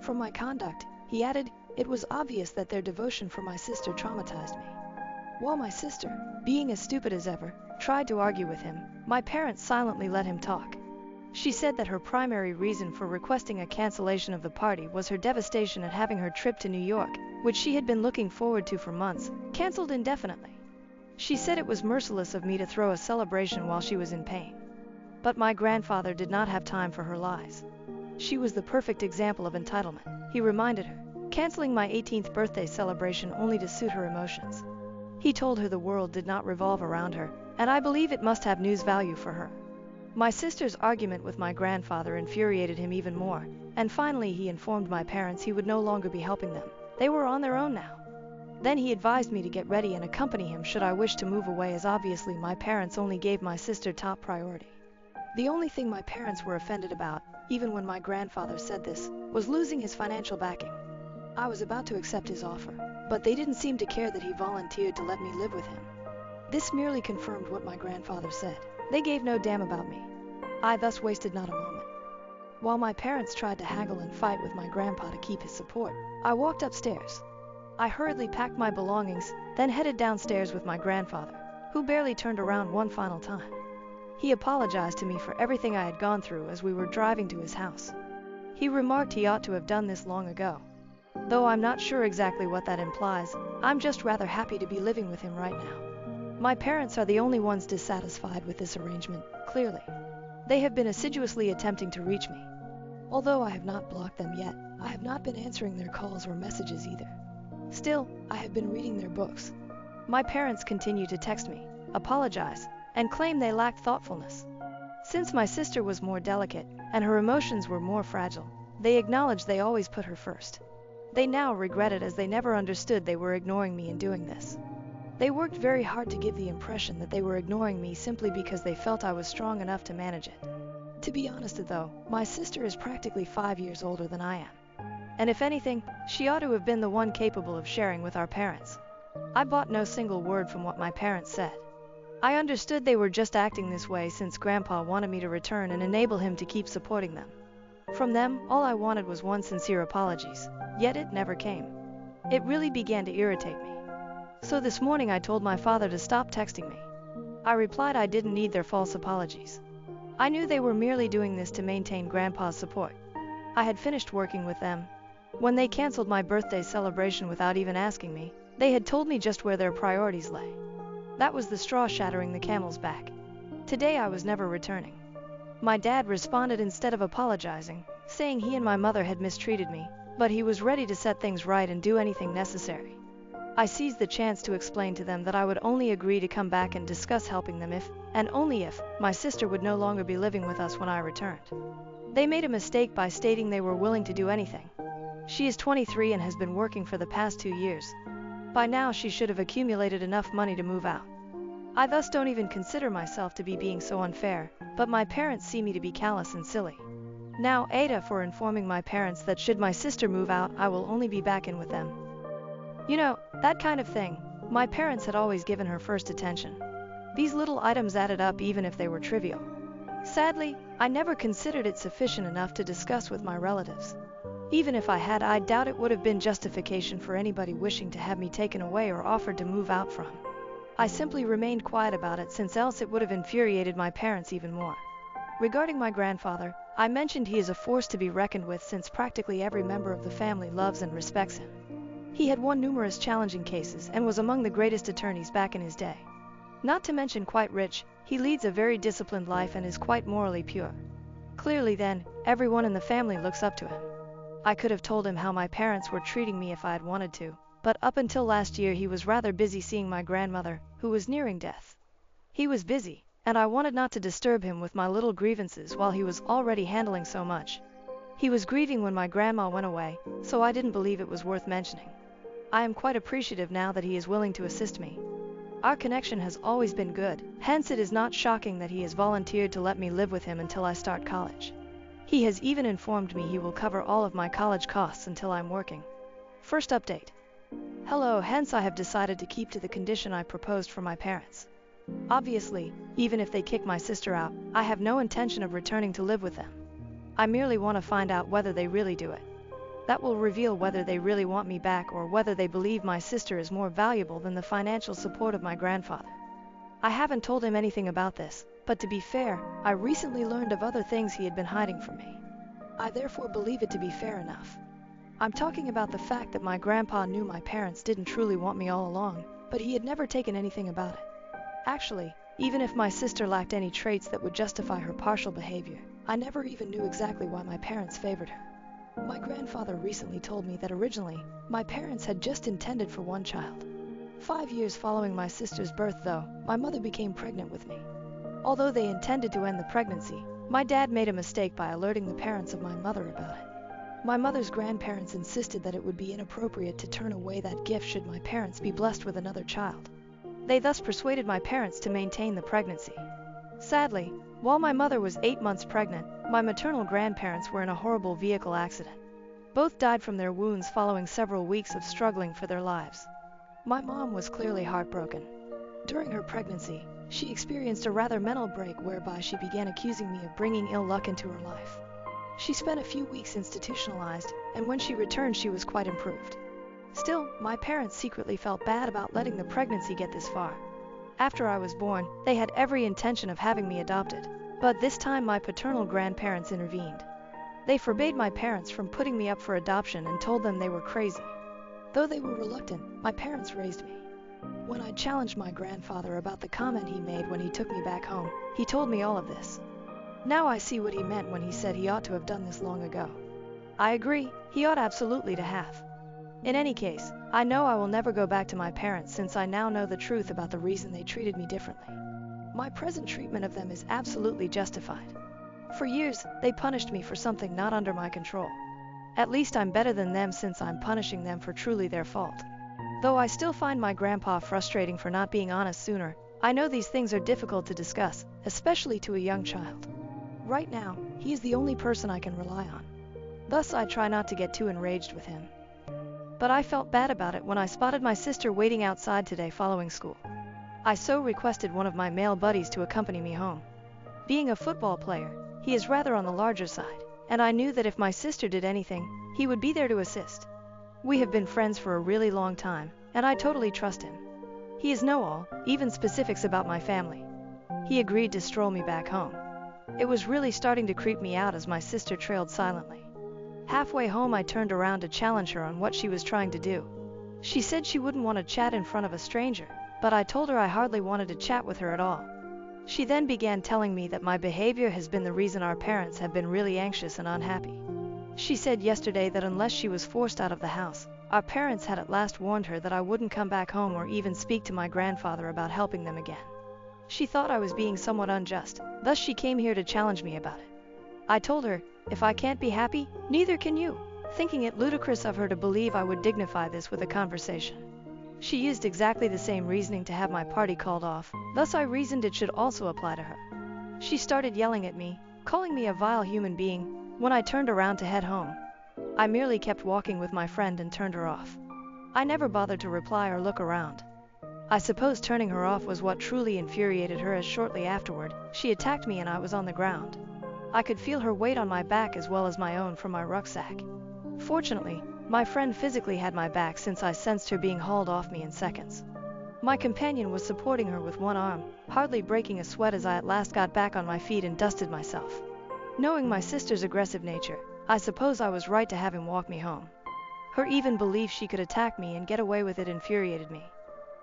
For my conduct, he added, it was obvious that their devotion for my sister traumatized me. While my sister, being as stupid as ever, tried to argue with him, my parents silently let him talk. She said that her primary reason for requesting a cancellation of the party was her devastation at having her trip to New York, which she had been looking forward to for months, canceled indefinitely. She said it was merciless of me to throw a celebration while she was in pain. But my grandfather did not have time for her lies. She was the perfect example of entitlement, he reminded her, canceling my 18th birthday celebration only to suit her emotions. He told her the world did not revolve around her, and I believe it must have news value for her. My sister's argument with my grandfather infuriated him even more, and finally he informed my parents he would no longer be helping them. They were on their own now. Then he advised me to get ready and accompany him should I wish to move away, as obviously my parents only gave my sister top priority. The only thing my parents were offended about, even when my grandfather said this, was losing his financial backing. I was about to accept his offer, but they didn't seem to care that he volunteered to let me live with him. This merely confirmed what my grandfather said. They gave no damn about me. I thus wasted not a moment. While my parents tried to haggle and fight with my grandpa to keep his support, I walked upstairs. I hurriedly packed my belongings, then headed downstairs with my grandfather, who barely turned around one final time. He apologized to me for everything I had gone through as we were driving to his house. He remarked he ought to have done this long ago. Though I'm not sure exactly what that implies, I'm just rather happy to be living with him right now. My parents are the only ones dissatisfied with this arrangement, clearly. They have been assiduously attempting to reach me. Although I have not blocked them yet, I have not been answering their calls or messages either. Still, I have been reading their books. My parents continue to text me, apologize, and claim they lacked thoughtfulness. Since my sister was more delicate and her emotions were more fragile, they acknowledge they always put her first. They now regret it as they never understood they were ignoring me in doing this. They worked very hard to give the impression that they were ignoring me simply because they felt I was strong enough to manage it. To be honest though, my sister is practically 5 years older than I am. And if anything, she ought to have been the one capable of sharing with our parents. I bought no single word from what my parents said. I understood they were just acting this way since Grandpa wanted me to return and enable him to keep supporting them. From them, all I wanted was one sincere apologies, yet it never came. It really began to irritate me. So this morning I told my father to stop texting me. I replied I didn't need their false apologies. I knew they were merely doing this to maintain Grandpa's support. I had finished working with them. When they canceled my birthday celebration without even asking me, they had told me just where their priorities lay. That was the straw shattering the camel's back. Today I was never returning. My dad responded instead of apologizing, saying he and my mother had mistreated me, but he was ready to set things right and do anything necessary. I seized the chance to explain to them that I would only agree to come back and discuss helping them if, and only if, my sister would no longer be living with us when I returned. They made a mistake by stating they were willing to do anything. She is 23 and has been working for the past 2 years. By now she should have accumulated enough money to move out. I thus don't even consider myself to be being so unfair, but my parents see me to be callous and silly. Now AITA for informing my parents that should my sister move out I will only be back in with them. You know, that kind of thing. My parents had always given her first attention. These little items added up even if they were trivial. Sadly, I never considered it sufficient enough to discuss with my relatives. Even if I had, I doubt it would have been justification for anybody wishing to have me taken away or offered to move out from. I simply remained quiet about it since else it would have infuriated my parents even more. Regarding my grandfather, I mentioned he is a force to be reckoned with since practically every member of the family loves and respects him. He had won numerous challenging cases and was among the greatest attorneys back in his day. Not to mention quite rich, he leads a very disciplined life and is quite morally pure. Clearly then, everyone in the family looks up to him. I could have told him how my parents were treating me if I had wanted to, but up until last year he was rather busy seeing my grandmother, who was nearing death. He was busy, and I wanted not to disturb him with my little grievances while he was already handling so much. He was grieving when my grandma went away, so I didn't believe it was worth mentioning. I am quite appreciative now that he is willing to assist me. Our connection has always been good, hence it is not shocking that he has volunteered to let me live with him until I start college. He has even informed me he will cover all of my college costs until I'm working. First update. Hello, hence I have decided to keep to the condition I proposed for my parents. Obviously, even if they kick my sister out, I have no intention of returning to live with them. I merely want to find out whether they really do it. That will reveal whether they really want me back or whether they believe my sister is more valuable than the financial support of my grandfather. I haven't told him anything about this, but to be fair, I recently learned of other things he had been hiding from me. I therefore believe it to be fair enough. I'm talking about the fact that my grandpa knew my parents didn't truly want me all along, but he had never taken anything about it. Actually, even if my sister lacked any traits that would justify her partial behavior, I never even knew exactly why my parents favored her. My grandfather recently told me that originally, my parents had just intended for one child. 5 years following my sister's birth though, my mother became pregnant with me. Although they intended to end the pregnancy, my dad made a mistake by alerting the parents of my mother about it. My mother's grandparents insisted that it would be inappropriate to turn away that gift should my parents be blessed with another child. They thus persuaded my parents to maintain the pregnancy. Sadly, while my mother was 8 months pregnant, my maternal grandparents were in a horrible vehicle accident. Both died from their wounds following several weeks of struggling for their lives. My mom was clearly heartbroken. During her pregnancy, she experienced a rather mental break whereby she began accusing me of bringing ill luck into her life. She spent a few weeks institutionalized, and when she returned she was quite improved. Still, my parents secretly felt bad about letting the pregnancy get this far. After I was born, they had every intention of having me adopted, but this time my paternal grandparents intervened. They forbade my parents from putting me up for adoption and told them they were crazy. Though they were reluctant, my parents raised me. When I challenged my grandfather about the comment he made when he took me back home, he told me all of this. Now I see what he meant when he said he ought to have done this long ago. I agree, he ought absolutely to have. In any case, I know I will never go back to my parents since I now know the truth about the reason they treated me differently. My present treatment of them is absolutely justified. For years, they punished me for something not under my control. At least I'm better than them since I'm punishing them for truly their fault. Though I still find my grandpa frustrating for not being honest sooner, I know these things are difficult to discuss, especially to a young child. Right now, he is the only person I can rely on. Thus, I try not to get too enraged with him. But I felt bad about it when I spotted my sister waiting outside today following school. I so requested one of my male buddies to accompany me home. Being a football player, he is rather on the larger side, and I knew that if my sister did anything, he would be there to assist. We have been friends for a really long time, and I totally trust him. He is know-all, even specifics about my family. He agreed to stroll me back home. It was really starting to creep me out as my sister trailed silently. Halfway home I turned around to challenge her on what she was trying to do. She said she wouldn't want to chat in front of a stranger, but I told her I hardly wanted to chat with her at all. She then began telling me that my behavior has been the reason our parents have been really anxious and unhappy. She said yesterday that unless she was forced out of the house, our parents had at last warned her that I wouldn't come back home or even speak to my grandfather about helping them again. She thought I was being somewhat unjust, thus she came here to challenge me about it. I told her, if I can't be happy, neither can you, thinking it ludicrous of her to believe I would dignify this with a conversation. She used exactly the same reasoning to have my party called off, thus I reasoned it should also apply to her. She started yelling at me, calling me a vile human being, when I turned around to head home. I merely kept walking with my friend and turned her off. I never bothered to reply or look around. I suppose turning her off was what truly infuriated her, as shortly afterward, she attacked me and I was on the ground. I could feel her weight on my back as well as my own from my rucksack. Fortunately, my friend physically had my back since I sensed her being hauled off me in seconds. My companion was supporting her with one arm, hardly breaking a sweat as I at last got back on my feet and dusted myself. Knowing my sister's aggressive nature, I suppose I was right to have him walk me home. Her even belief she could attack me and get away with it infuriated me.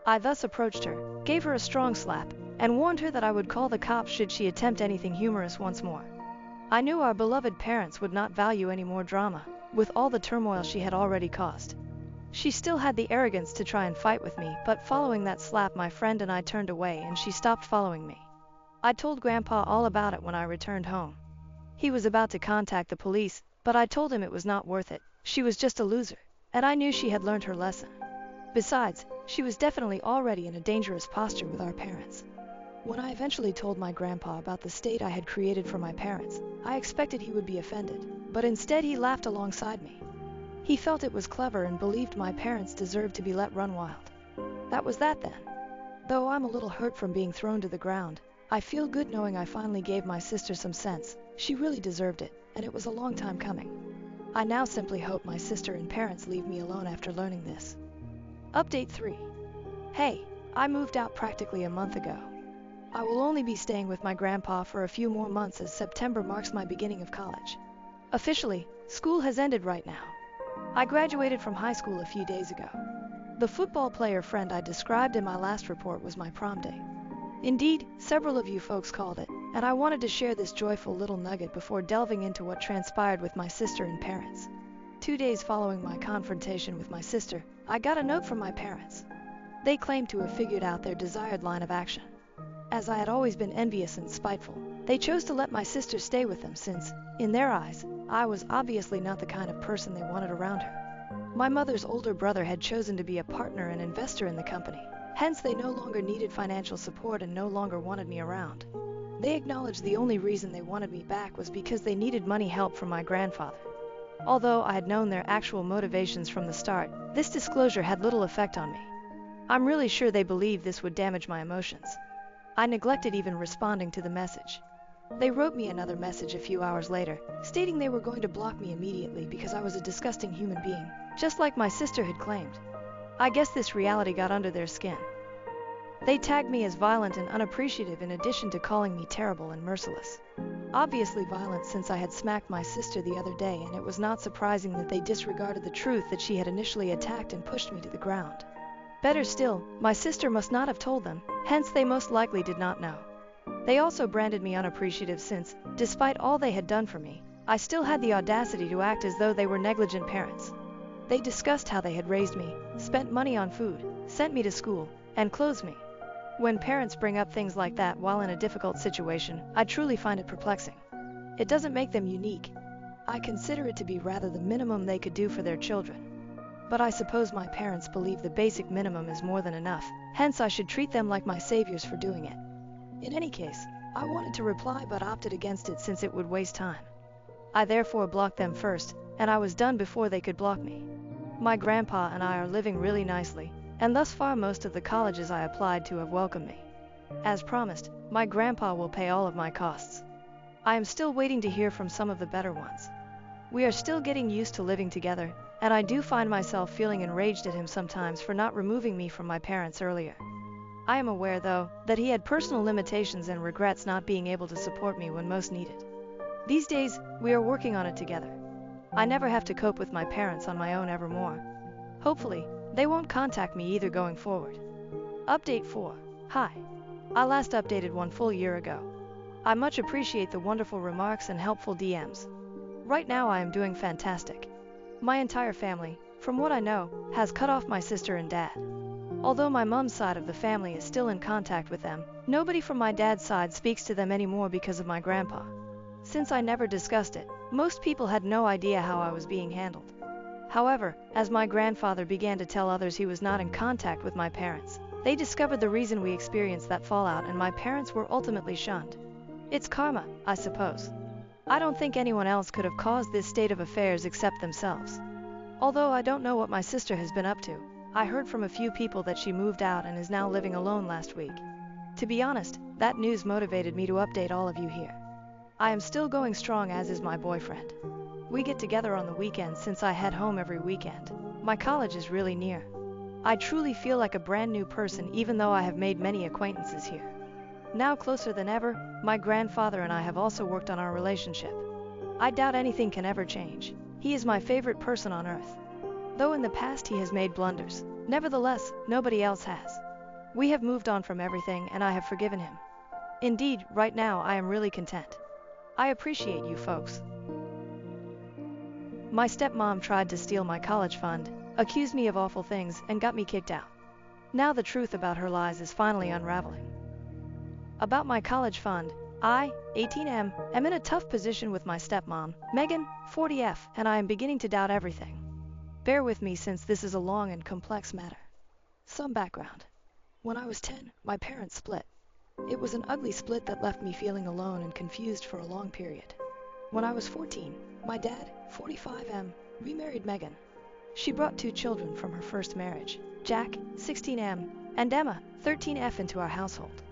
I thus approached her, gave her a strong slap, and warned her that I would call the cops should she attempt anything humorous once more. I knew our beloved parents would not value any more drama, with all the turmoil she had already caused. She still had the arrogance to try and fight with me, but following that slap my friend and I turned away and she stopped following me. I told Grandpa all about it when I returned home. He was about to contact the police, but I told him it was not worth it. She was just a loser, and I knew she had learned her lesson. Besides, she was definitely already in a dangerous posture with our parents. When I eventually told my grandpa about the state I had created for my parents, I expected he would be offended, but instead he laughed alongside me. He felt it was clever and believed my parents deserved to be let run wild. That was that then. Though I'm a little hurt from being thrown to the ground, I feel good knowing I finally gave my sister some sense. She really deserved it, and it was a long time coming. I now simply hope my sister and parents leave me alone after learning this. Update 3. Hey, I moved out practically a month ago. I will only be staying with my grandpa for a few more months as September marks my beginning of college. Officially, school has ended right now. I graduated from high school a few days ago. The football player friend I described in my last report was my prom day. Indeed, several of you folks called it, and I wanted to share this joyful little nugget before delving into what transpired with my sister and parents. 2 days following my confrontation with my sister, I got a note from my parents. They claimed to have figured out their desired line of action. As I had always been envious and spiteful, they chose to let my sister stay with them since, in their eyes, I was obviously not the kind of person they wanted around her. My mother's older brother had chosen to be a partner and investor in the company, hence they no longer needed financial support and no longer wanted me around. They acknowledged the only reason they wanted me back was because they needed money help from my grandfather. Although I had known their actual motivations from the start, this disclosure had little effect on me. I'm really sure they believed this would damage my emotions. I neglected even responding to the message. They wrote me another message a few hours later, stating they were going to block me immediately because I was a disgusting human being, just like my sister had claimed. I guess this reality got under their skin. They tagged me as violent and unappreciative in addition to calling me terrible and merciless. Obviously violent since I had smacked my sister the other day, and it was not surprising that they disregarded the truth that she had initially attacked and pushed me to the ground. Better still, my sister must not have told them, hence they most likely did not know. They also branded me unappreciative since, despite all they had done for me, I still had the audacity to act as though they were negligent parents. They discussed how they had raised me, spent money on food, sent me to school, and clothed me. When parents bring up things like that while in a difficult situation, I truly find it perplexing. It doesn't make them unique. I consider it to be rather the minimum they could do for their children. But I suppose my parents believe the basic minimum is more than enough, hence I should treat them like my saviors for doing it. In any case, I wanted to reply but opted against it since it would waste time. I therefore blocked them first, and I was done before they could block me. My grandpa and I are living really nicely, and thus far most of the colleges I applied to have welcomed me. As promised, my grandpa will pay all of my costs. I am still waiting to hear from some of the better ones. We are still getting used to living together, and I do find myself feeling enraged at him sometimes for not removing me from my parents earlier. I am aware, though, that he had personal limitations and regrets not being able to support me when most needed. These days, we are working on it together. I never have to cope with my parents on my own evermore. Hopefully, they won't contact me either going forward. Update 4. Hi. I last updated 1 full year ago. I much appreciate the wonderful remarks and helpful DMs. Right now I am doing fantastic. My entire family, from what I know, has cut off my sister and dad. Although my mom's side of the family is still in contact with them, nobody from my dad's side speaks to them anymore because of my grandpa. Since I never discussed it, most people had no idea how I was being handled. However, as my grandfather began to tell others he was not in contact with my parents, they discovered the reason we experienced that fallout and my parents were ultimately shunned. It's karma, I suppose. I don't think anyone else could have caused this state of affairs except themselves. Although I don't know what my sister has been up to, I heard from a few people that she moved out and is now living alone last week. To be honest, that news motivated me to update all of you here. I am still going strong, as is my boyfriend. We get together on the weekends since I head home every weekend. My college is really near. I truly feel like a brand new person even though I have made many acquaintances here. Now closer than ever, my grandfather and I have also worked on our relationship. I doubt anything can ever change. He is my favorite person on earth. Though in the past he has made blunders, nevertheless, nobody else has. We have moved on from everything and I have forgiven him. Indeed, right now I am really content. I appreciate you folks. My stepmom tried to steal my college fund, accused me of awful things, and got me kicked out. Now the truth about her lies is finally unraveling. About my college fund, I, 18M, am in a tough position with my stepmom, Megan, 40F, and I am beginning to doubt everything. Bear with me since this is a long and complex matter. Some background. When I was 10, my parents split. It was an ugly split that left me feeling alone and confused for a long period. When I was 14, my dad, 45M, remarried Megan. She brought 2 children from her first marriage, Jack, 16M, and Emma, 13F, into our household.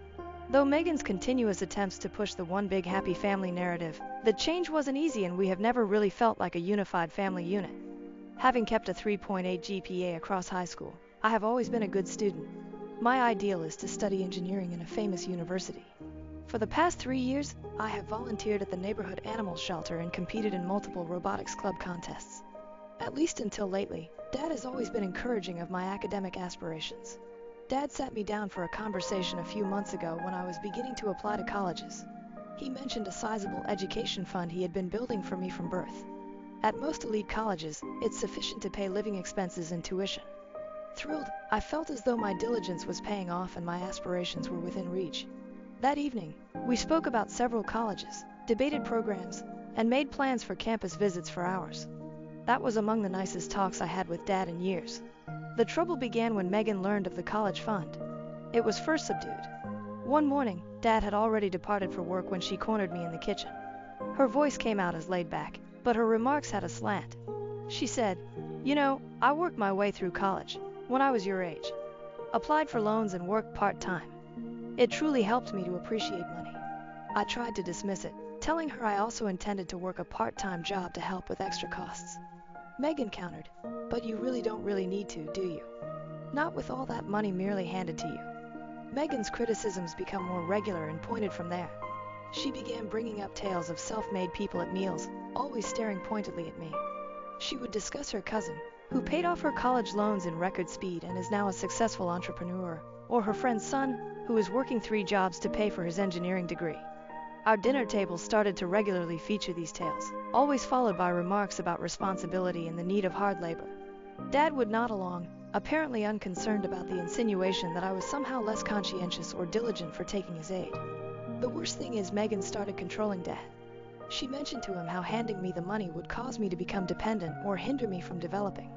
Though Megan's continuous attempts to push the one big happy family narrative, the change wasn't easy and we have never really felt like a unified family unit. Having kept a 3.8 GPA across high school, I have always been a good student. My ideal is to study engineering in a famous university. For the past 3 years, I have volunteered at the neighborhood animal shelter and competed in multiple robotics club contests. At least until lately, Dad has always been encouraging of my academic aspirations. Dad sat me down for a conversation a few months ago when I was beginning to apply to colleges. He mentioned a sizable education fund he had been building for me from birth. At most elite colleges, it's sufficient to pay living expenses and tuition. Thrilled, I felt as though my diligence was paying off and my aspirations were within reach. That evening, we spoke about several colleges, debated programs, and made plans for campus visits for hours. That was among the nicest talks I had with Dad in years. The trouble began when Megan learned of the college fund. It was first subdued. One morning, Dad had already departed for work when she cornered me in the kitchen. Her voice came out as laid back, but her remarks had a slant. She said, "You know, I worked my way through college, when I was your age. Applied for loans and worked part-time. It truly helped me to appreciate money." I tried to dismiss it, telling her I also intended to work a part-time job to help with extra costs. Megan countered, "But you really don't need to, do you? Not with all that money merely handed to you." Megan's criticisms become more regular and pointed from there. She began bringing up tales of self-made people at meals, always staring pointedly at me. She would discuss her cousin, who paid off her college loans in record speed and is now a successful entrepreneur, or her friend's son, who is working 3 jobs to pay for his engineering degree. Our dinner table started to regularly feature these tales, always followed by remarks about responsibility and the need of hard labor. Dad would nod along, apparently unconcerned about the insinuation that I was somehow less conscientious or diligent for taking his aid. The worst thing is Megan started controlling Dad. She mentioned to him how handing me the money would cause me to become dependent or hinder me from developing.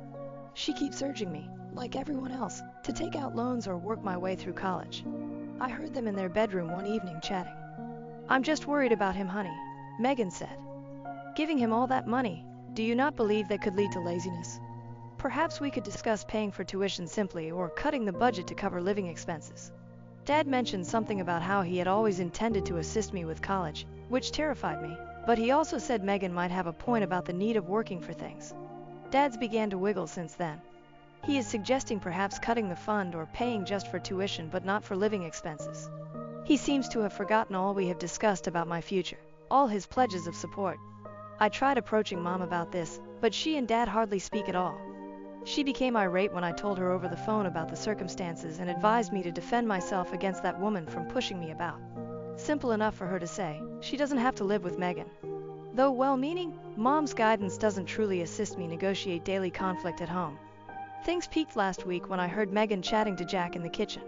She keeps urging me, like everyone else, to take out loans or work my way through college. I heard them in their bedroom one evening chatting. "I'm just worried about him, honey," Megan said. "Giving him all that money, do you not believe that could lead to laziness? Perhaps we could discuss paying for tuition simply or cutting the budget to cover living expenses." Dad mentioned something about how he had always intended to assist me with college, which terrified me, but he also said Megan might have a point about the need of working for things. Dad's began to wiggle since then. He is suggesting perhaps cutting the fund or paying just for tuition but not for living expenses. He seems to have forgotten all we have discussed about my future, all his pledges of support. I tried approaching Mom about this, but she and Dad hardly speak at all. She became irate when I told her over the phone about the circumstances and advised me to defend myself against that woman from pushing me about. Simple enough for her to say, she doesn't have to live with Megan. Though well-meaning, Mom's guidance doesn't truly assist me negotiate daily conflict at home. Things peaked last week when I heard Megan chatting to Jack in the kitchen.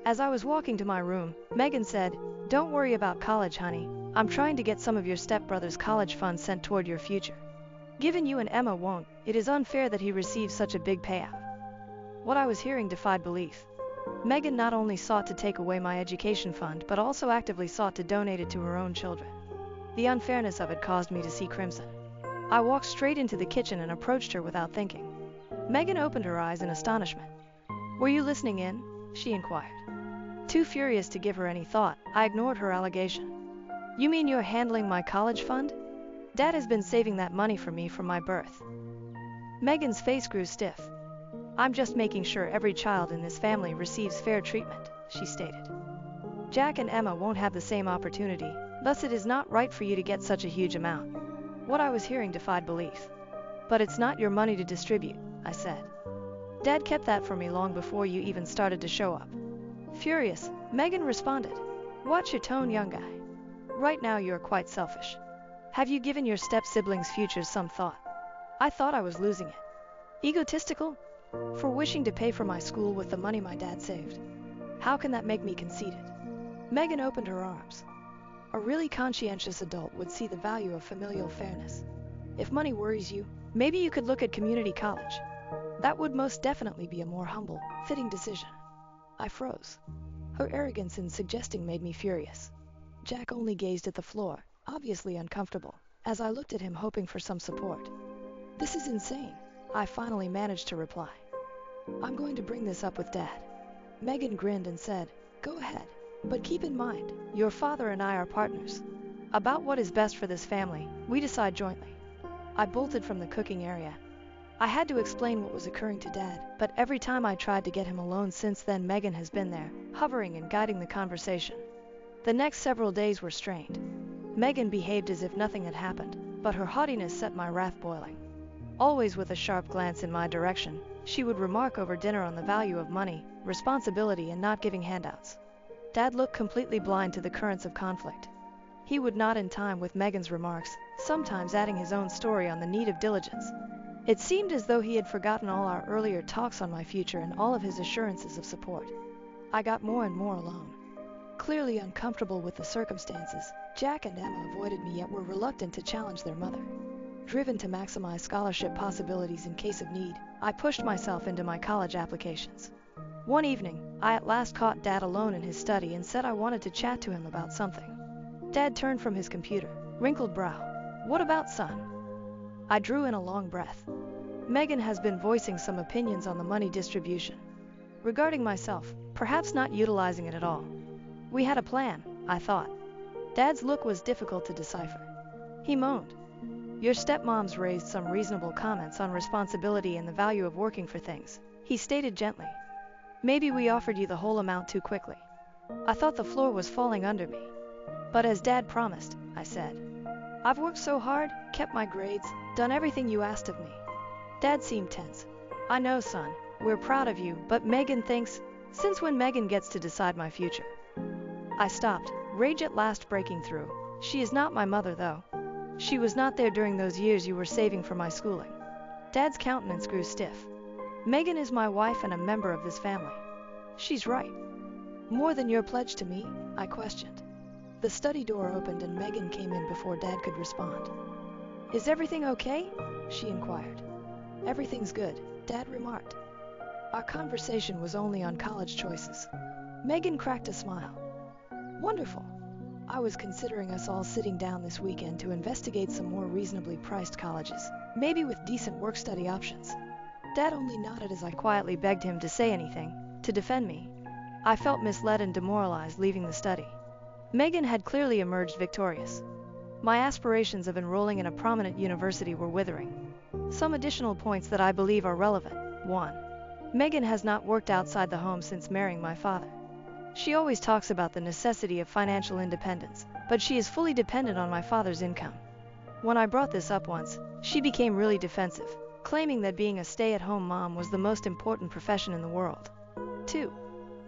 As I was walking to my room, Megan said, "Don't worry about college, honey. I'm trying to get some of your stepbrother's college funds sent toward your future. Given you and Emma won't, it is unfair that he receives such a big payout." What I was hearing defied belief. Megan not only sought to take away my education fund but also actively sought to donate it to her own children. The unfairness of it caused me to see crimson. I walked straight into the kitchen and approached her without thinking. Megan opened her eyes in astonishment. "Were you listening in?" she inquired. Too furious to give her any thought, I ignored her allegation. "You mean you're handling my college fund? Dad has been saving that money for me from my birth." Megan's face grew stiff. "I'm just making sure every child in this family receives fair treatment," she stated. "Jack and Emma won't have the same opportunity, thus it is not right for you to get such a huge amount." What I was hearing defied belief. "But it's not your money to distribute," I said. "Dad kept that for me long before you even started to show up." Furious, Megan responded, "Watch your tone, young guy. Right now you are quite selfish. Have you given your step-siblings' futures some thought?" I thought I was losing it. Egotistical? For wishing to pay for my school with the money my dad saved? How can that make me conceited? Megan opened her arms. "A really conscientious adult would see the value of familial fairness. If money worries you, maybe you could look at community college. That would most definitely be a more humble, fitting decision." I froze. Her arrogance in suggesting made me furious. Jack only gazed at the floor, obviously uncomfortable, as I looked at him hoping for some support. "This is insane," I finally managed to reply. "I'm going to bring this up with Dad." Megan grinned and said, "Go ahead, but keep in mind, your father and I are partners. About what is best for this family, we decide jointly." I bolted from the cooking area. I had to explain what was occurring to Dad, but every time I tried to get him alone since then, Megan has been there, hovering and guiding the conversation. The next several days were strained. Megan behaved as if nothing had happened, but her haughtiness set my wrath boiling. Always with a sharp glance in my direction, she would remark over dinner on the value of money, responsibility, and not giving handouts. Dad looked completely blind to the currents of conflict. He would nod in time with Megan's remarks, sometimes adding his own story on the need of diligence. It seemed as though he had forgotten all our earlier talks on my future and all of his assurances of support. I got more and more alone. Clearly uncomfortable with the circumstances, Jack and Emma avoided me yet were reluctant to challenge their mother. Driven to maximize scholarship possibilities in case of need, I pushed myself into my college applications. One evening, I at last caught Dad alone in his study and said I wanted to chat to him about something. Dad turned from his computer, wrinkled brow. "What about, son?" I drew in a long breath. Megan has been voicing some opinions on the money distribution. Regarding myself, perhaps not utilizing it at all. We had a plan, I thought. Dad's look was difficult to decipher. He moaned. "Your stepmoms raised some reasonable comments on responsibility and the value of working for things," he stated gently. "Maybe we offered you the whole amount too quickly." I thought the floor was falling under me. "But as Dad promised," I said. "I've worked so hard, kept my grades, done everything you asked of me." Dad seemed tense. "I know, son, we're proud of you, but Megan thinks..." Since when Megan gets to decide my future? I stopped, rage at last breaking through. She is not my mother, though. She was not there during those years you were saving for my schooling. Dad's countenance grew stiff. Megan is my wife and a member of this family. She's right. More than your pledge to me? I questioned. The study door opened and Megan came in before Dad could respond. Is everything okay? She inquired. Everything's good, Dad remarked. Our conversation was only on college choices. Megan cracked a smile. Wonderful. I was considering us all sitting down this weekend to investigate some more reasonably priced colleges, maybe with decent work-study options. Dad only nodded as I quietly begged him to say anything, to defend me. I felt misled and demoralized leaving the study. Megan had clearly emerged victorious. My aspirations of enrolling in a prominent university were withering. Some additional points that I believe are relevant. 1. Megan has not worked outside the home since marrying my father. She always talks about the necessity of financial independence, but she is fully dependent on my father's income. When I brought this up once, she became really defensive, claiming that being a stay-at-home mom was the most important profession in the world. 2.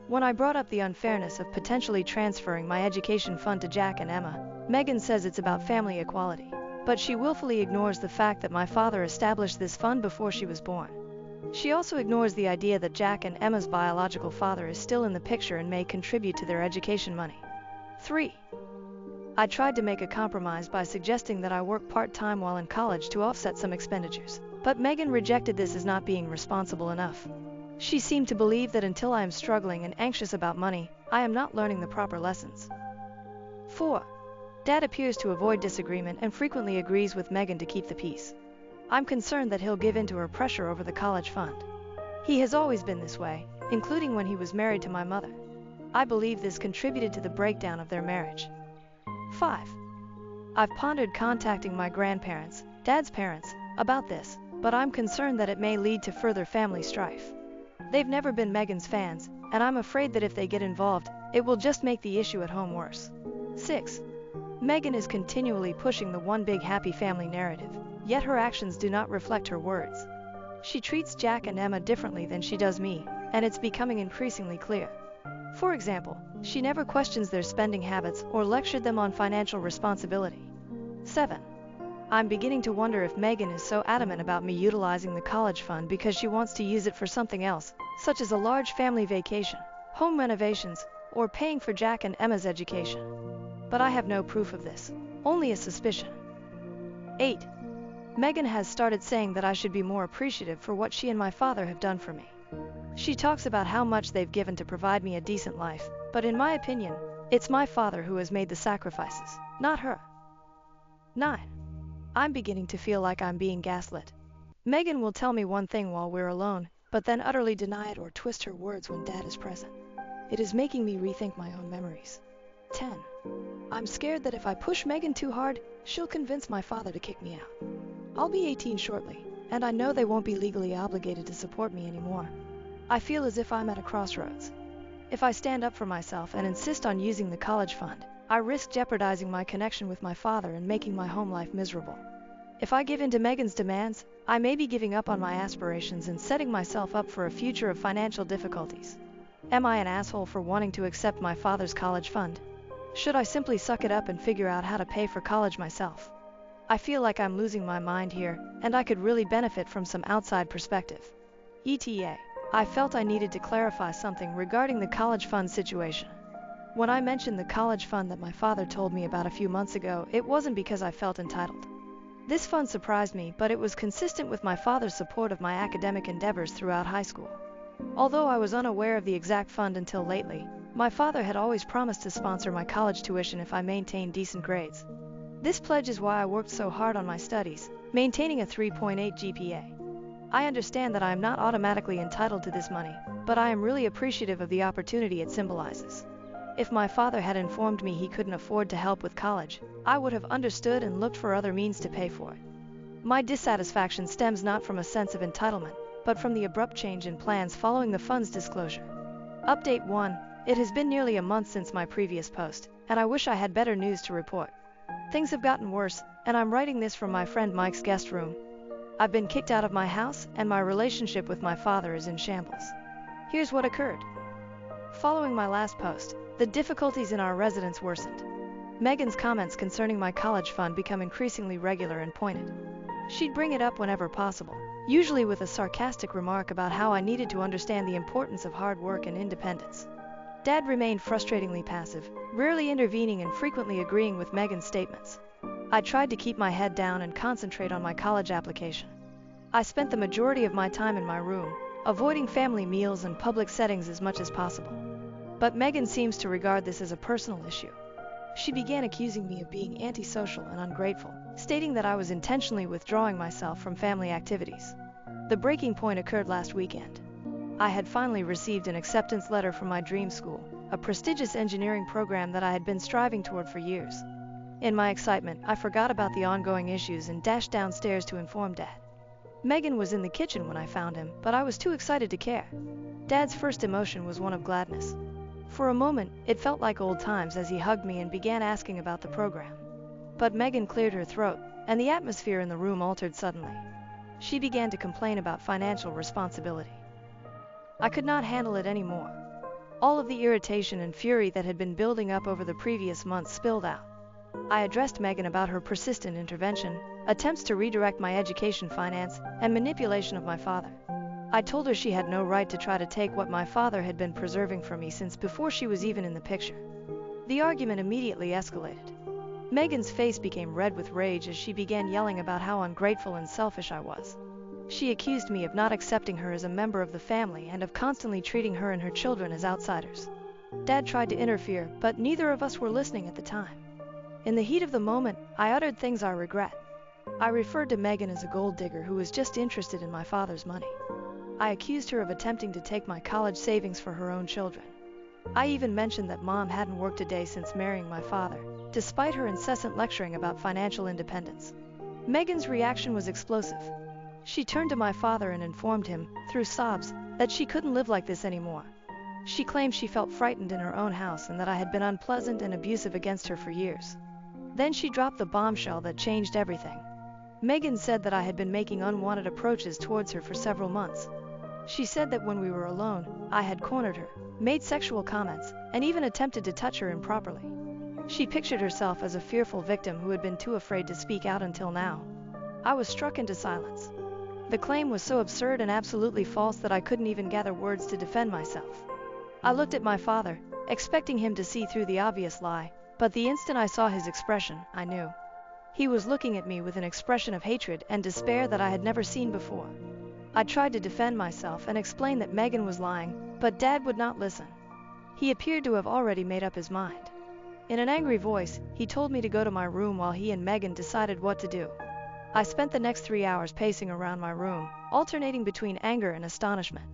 When I brought up the unfairness of potentially transferring my education fund to Jack and Emma, Megan says it's about family equality, but she willfully ignores the fact that my father established this fund before she was born. She also ignores the idea that Jack and Emma's biological father is still in the picture and may contribute to their education money. 3. I tried to make a compromise by suggesting that I work part-time while in college to offset some expenditures, but Megan rejected this as not being responsible enough. She seemed to believe that until I am struggling and anxious about money, I am not learning the proper lessons. 4. Dad appears to avoid disagreement and frequently agrees with Megan to keep the peace. I'm concerned that he'll give in to her pressure over the college fund. He has always been this way, including when he was married to my mother. I believe this contributed to the breakdown of their marriage. 5. I've pondered contacting my grandparents, Dad's parents, about this, but I'm concerned that it may lead to further family strife. They've never been Megan's fans, and I'm afraid that if they get involved, it will just make the issue at home worse. 6. Megan is continually pushing the one big happy family narrative, yet her actions do not reflect her words. She treats Jack and Emma differently than she does me, and it's becoming increasingly clear. For example, she never questions their spending habits or lectured them on financial responsibility. 7. I'm beginning to wonder if Megan is so adamant about me utilizing the college fund because she wants to use it for something else, such as a large family vacation, home renovations, or paying for Jack and Emma's education. But I have no proof of this, only a suspicion. 8. Megan has started saying that I should be more appreciative for what she and my father have done for me. She talks about how much they've given to provide me a decent life, but in my opinion, it's my father who has made the sacrifices, not her. 9. I'm beginning to feel like I'm being gaslit. Megan will tell me one thing while we're alone, but then utterly deny it or twist her words when Dad is present. It is making me rethink my own memories. 10. I'm scared that if I push Megan too hard, she'll convince my father to kick me out. I'll be 18 shortly, and I know they won't be legally obligated to support me anymore. I feel as if I'm at a crossroads. If I stand up for myself and insist on using the college fund, I risk jeopardizing my connection with my father and making my home life miserable. If I give in to Megan's demands, I may be giving up on my aspirations and setting myself up for a future of financial difficulties. Am I an asshole for wanting to accept my father's college fund? Should I simply suck it up and figure out how to pay for college myself? I feel like I'm losing my mind here, and I could really benefit from some outside perspective. ETA, I felt I needed to clarify something regarding the college fund situation. When I mentioned the college fund that my father told me about a few months ago, it wasn't because I felt entitled. This fund surprised me, but it was consistent with my father's support of my academic endeavors throughout high school. Although I was unaware of the exact fund until lately, my father had always promised to sponsor my college tuition if I maintained decent grades. This pledge is why I worked so hard on my studies, maintaining a 3.8 GPA. I understand that I am not automatically entitled to this money, but I am really appreciative of the opportunity it symbolizes. If my father had informed me he couldn't afford to help with college, I would have understood and looked for other means to pay for it. My dissatisfaction stems not from a sense of entitlement, but from the abrupt change in plans following the fund's disclosure. Update 1. It has been nearly a month since my previous post, and I wish I had better news to report. Things have gotten worse, and I'm writing this from my friend Mike's guest room. I've been kicked out of my house, and my relationship with my father is in shambles. Here's what occurred. Following my last post, the difficulties in our residence worsened. Megan's comments concerning my college fund become increasingly regular and pointed. She'd bring it up whenever possible, usually with a sarcastic remark about how I needed to understand the importance of hard work and independence. Dad remained frustratingly passive, rarely intervening and frequently agreeing with Megan's statements. I tried to keep my head down and concentrate on my college application. I spent the majority of my time in my room, avoiding family meals and public settings as much as possible. But Megan seems to regard this as a personal issue. She began accusing me of being antisocial and ungrateful, stating that I was intentionally withdrawing myself from family activities. The breaking point occurred last weekend. I had finally received an acceptance letter from my dream school, a prestigious engineering program that I had been striving toward for years. In my excitement, I forgot about the ongoing issues and dashed downstairs to inform Dad. Megan was in the kitchen when I found him, but I was too excited to care. Dad's first emotion was one of gladness. For a moment, it felt like old times as he hugged me and began asking about the program. But Megan cleared her throat, and the atmosphere in the room altered suddenly. She began to complain about financial responsibility. I could not handle it anymore. All of the irritation and fury that had been building up over the previous months spilled out. I addressed Megan about her persistent intervention, attempts to redirect my education finance, and manipulation of my father. I told her she had no right to try to take what my father had been preserving from me since before she was even in the picture. The argument immediately escalated. Megan's face became red with rage as she began yelling about how ungrateful and selfish I was. She accused me of not accepting her as a member of the family and of constantly treating her and her children as outsiders. Dad tried to interfere, but neither of us were listening at the time. In the heat of the moment, I uttered things I regret. I referred to Megan as a gold digger who was just interested in my father's money. I accused her of attempting to take my college savings for her own children. I even mentioned that Mom hadn't worked a day since marrying my father, despite her incessant lecturing about financial independence. Megan's reaction was explosive. She turned to my father and informed him, through sobs, that she couldn't live like this anymore. She claimed she felt frightened in her own house and that I had been unpleasant and abusive against her for years. Then she dropped the bombshell that changed everything. Megan said that I had been making unwanted approaches towards her for several months. She said that when we were alone, I had cornered her, made sexual comments, and even attempted to touch her improperly. She pictured herself as a fearful victim who had been too afraid to speak out until now. I was struck into silence. The claim was so absurd and absolutely false that I couldn't even gather words to defend myself. I looked at my father, expecting him to see through the obvious lie, but the instant I saw his expression, I knew. He was looking at me with an expression of hatred and despair that I had never seen before. I tried to defend myself and explain that Megan was lying, but Dad would not listen. He appeared to have already made up his mind. In an angry voice, he told me to go to my room while he and Megan decided what to do. I spent the next 3 hours pacing around my room, alternating between anger and astonishment.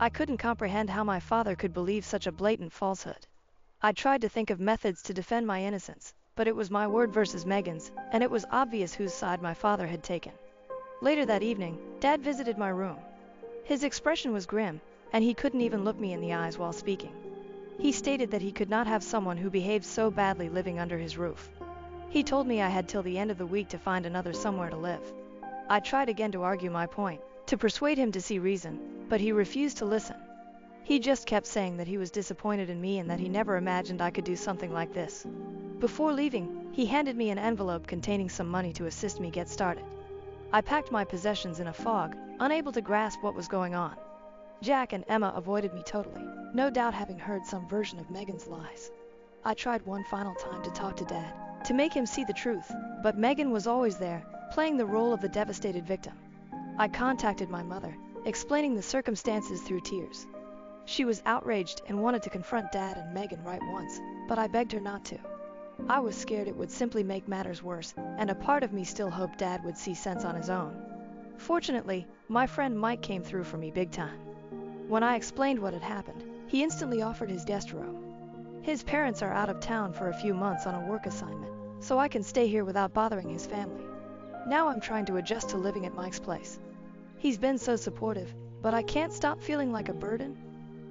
I couldn't comprehend how my father could believe such a blatant falsehood. I tried to think of methods to defend my innocence, but it was my word versus Megan's, and it was obvious whose side my father had taken. Later that evening, Dad visited my room. His expression was grim, and he couldn't even look me in the eyes while speaking. He stated that he could not have someone who behaved so badly living under his roof. He told me I had till the end of the week to find another somewhere to live. I tried again to argue my point, to persuade him to see reason, but he refused to listen. He just kept saying that he was disappointed in me and that he never imagined I could do something like this. Before leaving, he handed me an envelope containing some money to assist me get started. I packed my possessions in a fog, unable to grasp what was going on. Jack and Emma avoided me totally, no doubt having heard some version of Megan's lies. I tried one final time to talk to Dad, to make him see the truth, but Megan was always there, playing the role of the devastated victim. I contacted my mother, explaining the circumstances through tears. She was outraged and wanted to confront Dad and Megan right once, but I begged her not to. I was scared it would simply make matters worse, and a part of me still hoped Dad would see sense on his own. Fortunately, my friend Mike came through for me big time. When I explained what had happened, he instantly offered his guest room. His parents are out of town for a few months on a work assignment, so I can stay here without bothering his family. Now I'm trying to adjust to living at Mike's place. He's been so supportive, but I can't stop feeling like a burden.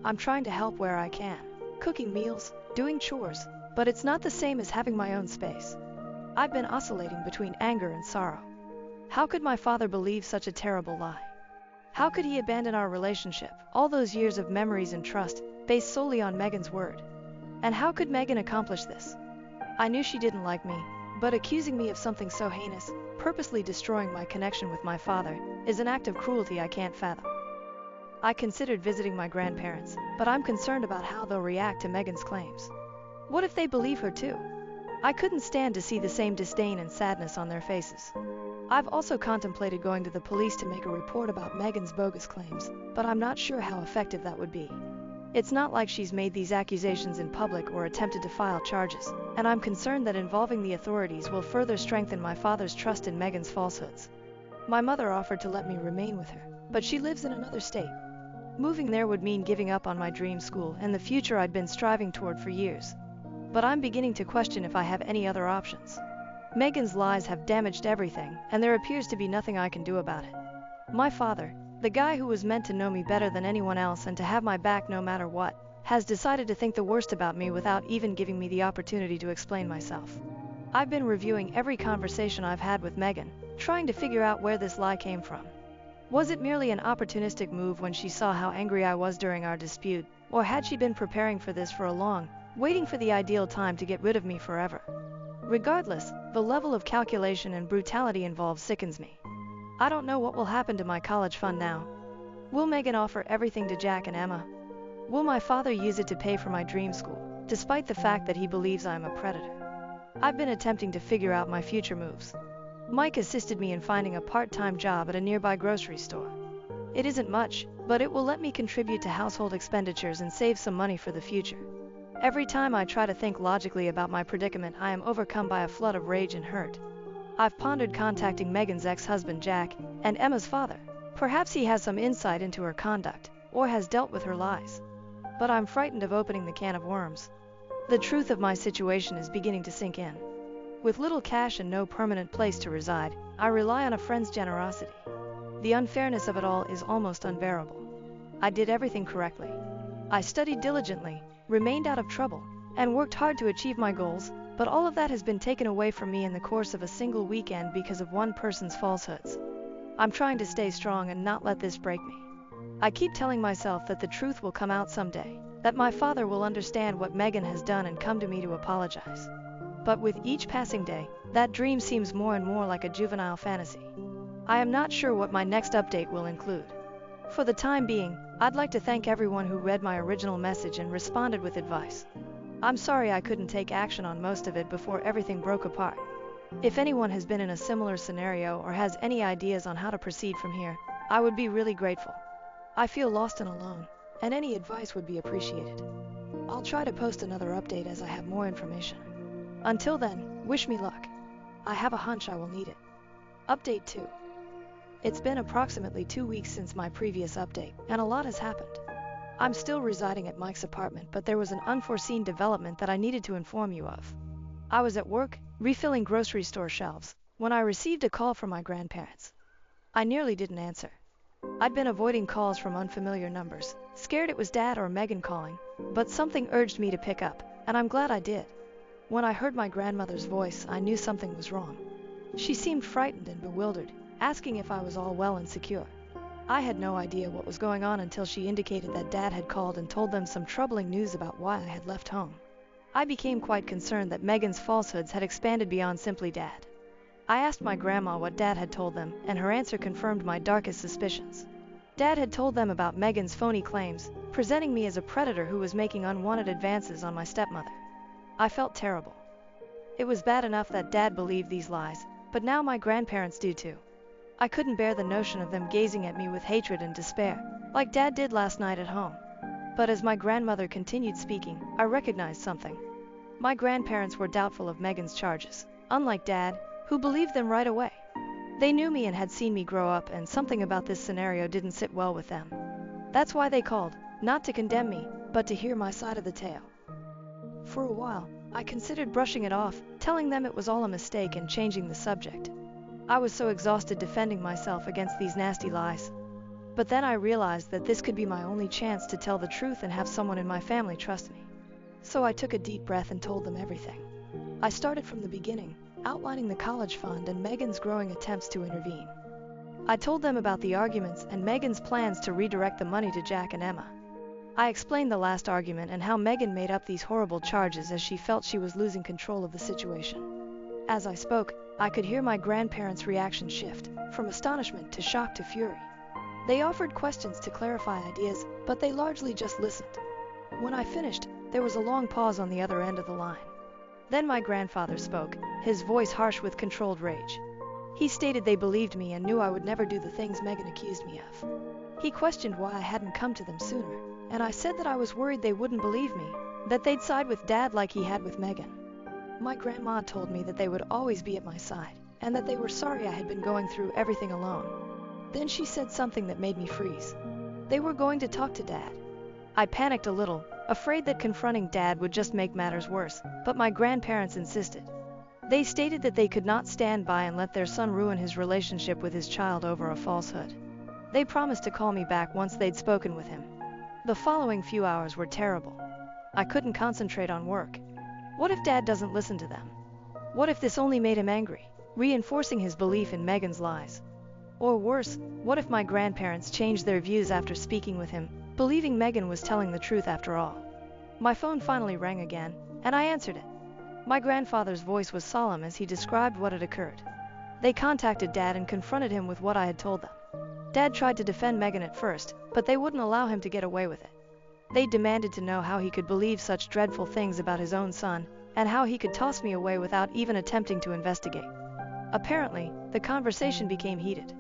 I'm trying to help where I can, cooking meals, doing chores, but it's not the same as having my own space. I've been oscillating between anger and sorrow. How could my father believe such a terrible lie? How could he abandon our relationship, all those years of memories and trust, based solely on Megan's word. And how could Megan accomplish this? I knew she didn't like me, but accusing me of something so heinous, purposely destroying my connection with my father, is an act of cruelty I can't fathom. I considered visiting my grandparents, but I'm concerned about how they'll react to Megan's claims. What if they believe her too? I couldn't stand to see the same disdain and sadness on their faces. I've also contemplated going to the police to make a report about Megan's bogus claims, but I'm not sure how effective that would be. It's not like she's made these accusations in public or attempted to file charges, and I'm concerned that involving the authorities will further strengthen my father's trust in Megan's falsehoods. My mother offered to let me remain with her, but she lives in another state. Moving there would mean giving up on my dream school and the future I'd been striving toward for years. But I'm beginning to question if I have any other options. Megan's lies have damaged everything, and there appears to be nothing I can do about it. My father, the guy who was meant to know me better than anyone else and to have my back no matter what, has decided to think the worst about me without even giving me the opportunity to explain myself. I've been reviewing every conversation I've had with Megan, trying to figure out where this lie came from. Was it merely an opportunistic move when she saw how angry I was during our dispute, or had she been preparing for this for a long, waiting for the ideal time to get rid of me forever? Regardless, the level of calculation and brutality involved sickens me. I don't know what will happen to my college fund now. Will Megan offer everything to Jack and Emma? Will my father use it to pay for my dream school, despite the fact that he believes I am a predator? I've been attempting to figure out my future moves. Mike assisted me in finding a part-time job at a nearby grocery store. It isn't much, but it will let me contribute to household expenditures and save some money for the future. Every time I try to think logically about my predicament, I am overcome by a flood of rage and hurt. I've pondered contacting Megan's ex-husband Jack and Emma's father. Perhaps he has some insight into her conduct, or has dealt with her lies. But I'm frightened of opening the can of worms. The truth of my situation is beginning to sink in. With little cash and no permanent place to reside, I rely on a friend's generosity. The unfairness of it all is almost unbearable. I did everything correctly. I studied diligently, remained out of trouble, and worked hard to achieve my goals, but all of that has been taken away from me in the course of a single weekend because of one person's falsehoods. I'm trying to stay strong and not let this break me. I keep telling myself that the truth will come out someday, that my father will understand what Megan has done and come to me to apologize. But with each passing day, that dream seems more and more like a juvenile fantasy. I am not sure what my next update will include. For the time being, I'd like to thank everyone who read my original message and responded with advice. I'm sorry I couldn't take action on most of it before everything broke apart. If anyone has been in a similar scenario or has any ideas on how to proceed from here, I would be really grateful. I feel lost and alone, and any advice would be appreciated. I'll try to post another update as I have more information. Until then, wish me luck. I have a hunch I will need it. Update 2. It's been approximately 2 weeks since my previous update, and a lot has happened. I'm still residing at Mike's apartment, but there was an unforeseen development that I needed to inform you of. I was at work, refilling grocery store shelves, when I received a call from my grandparents. I nearly didn't answer. I'd been avoiding calls from unfamiliar numbers, scared it was Dad or Megan calling, but something urged me to pick up, and I'm glad I did. When I heard my grandmother's voice, I knew something was wrong. She seemed frightened and bewildered, asking if I was all well and secure. I had no idea what was going on until she indicated that Dad had called and told them some troubling news about why I had left home. I became quite concerned that Megan's falsehoods had expanded beyond simply Dad. I asked my grandma what Dad had told them, and her answer confirmed my darkest suspicions. Dad had told them about Megan's phony claims, presenting me as a predator who was making unwanted advances on my stepmother. I felt terrible. It was bad enough that Dad believed these lies, but now my grandparents do too. I couldn't bear the notion of them gazing at me with hatred and despair, like Dad did last night at home. But as my grandmother continued speaking, I recognized something. My grandparents were doubtful of Megan's charges, unlike Dad, who believed them right away. They knew me and had seen me grow up, and something about this scenario didn't sit well with them. That's why they called, not to condemn me, but to hear my side of the tale. For a while, I considered brushing it off, telling them it was all a mistake and changing the subject. I was so exhausted defending myself against these nasty lies. But then I realized that this could be my only chance to tell the truth and have someone in my family trust me. So I took a deep breath and told them everything. I started from the beginning, outlining the college fund and Megan's growing attempts to intervene. I told them about the arguments and Megan's plans to redirect the money to Jack and Emma. I explained the last argument and how Megan made up these horrible charges as she felt she was losing control of the situation. As I spoke, I could hear my grandparents' reaction shift, from astonishment to shock to fury. They offered questions to clarify ideas, but they largely just listened. When I finished, there was a long pause on the other end of the line. Then my grandfather spoke, his voice harsh with controlled rage. He stated they believed me and knew I would never do the things Megan accused me of. He questioned why I hadn't come to them sooner, and I said that I was worried they wouldn't believe me, that they'd side with Dad like he had with Megan. My grandma told me that they would always be at my side, and that they were sorry I had been going through everything alone. Then she said something that made me freeze. They were going to talk to Dad. I panicked a little, afraid that confronting Dad would just make matters worse, but my grandparents insisted. They stated that they could not stand by and let their son ruin his relationship with his child over a falsehood. They promised to call me back once they'd spoken with him. The following few hours were terrible. I couldn't concentrate on work. What if Dad doesn't listen to them? What if this only made him angry, reinforcing his belief in Megan's lies? Or worse, what if my grandparents changed their views after speaking with him, believing Megan was telling the truth after all? My phone finally rang again, and I answered it. My grandfather's voice was solemn as he described what had occurred. They contacted Dad and confronted him with what I had told them. Dad tried to defend Megan at first, but they wouldn't allow him to get away with it. They demanded to know how he could believe such dreadful things about his own son, and how he could toss me away without even attempting to investigate. Apparently, the conversation became heated.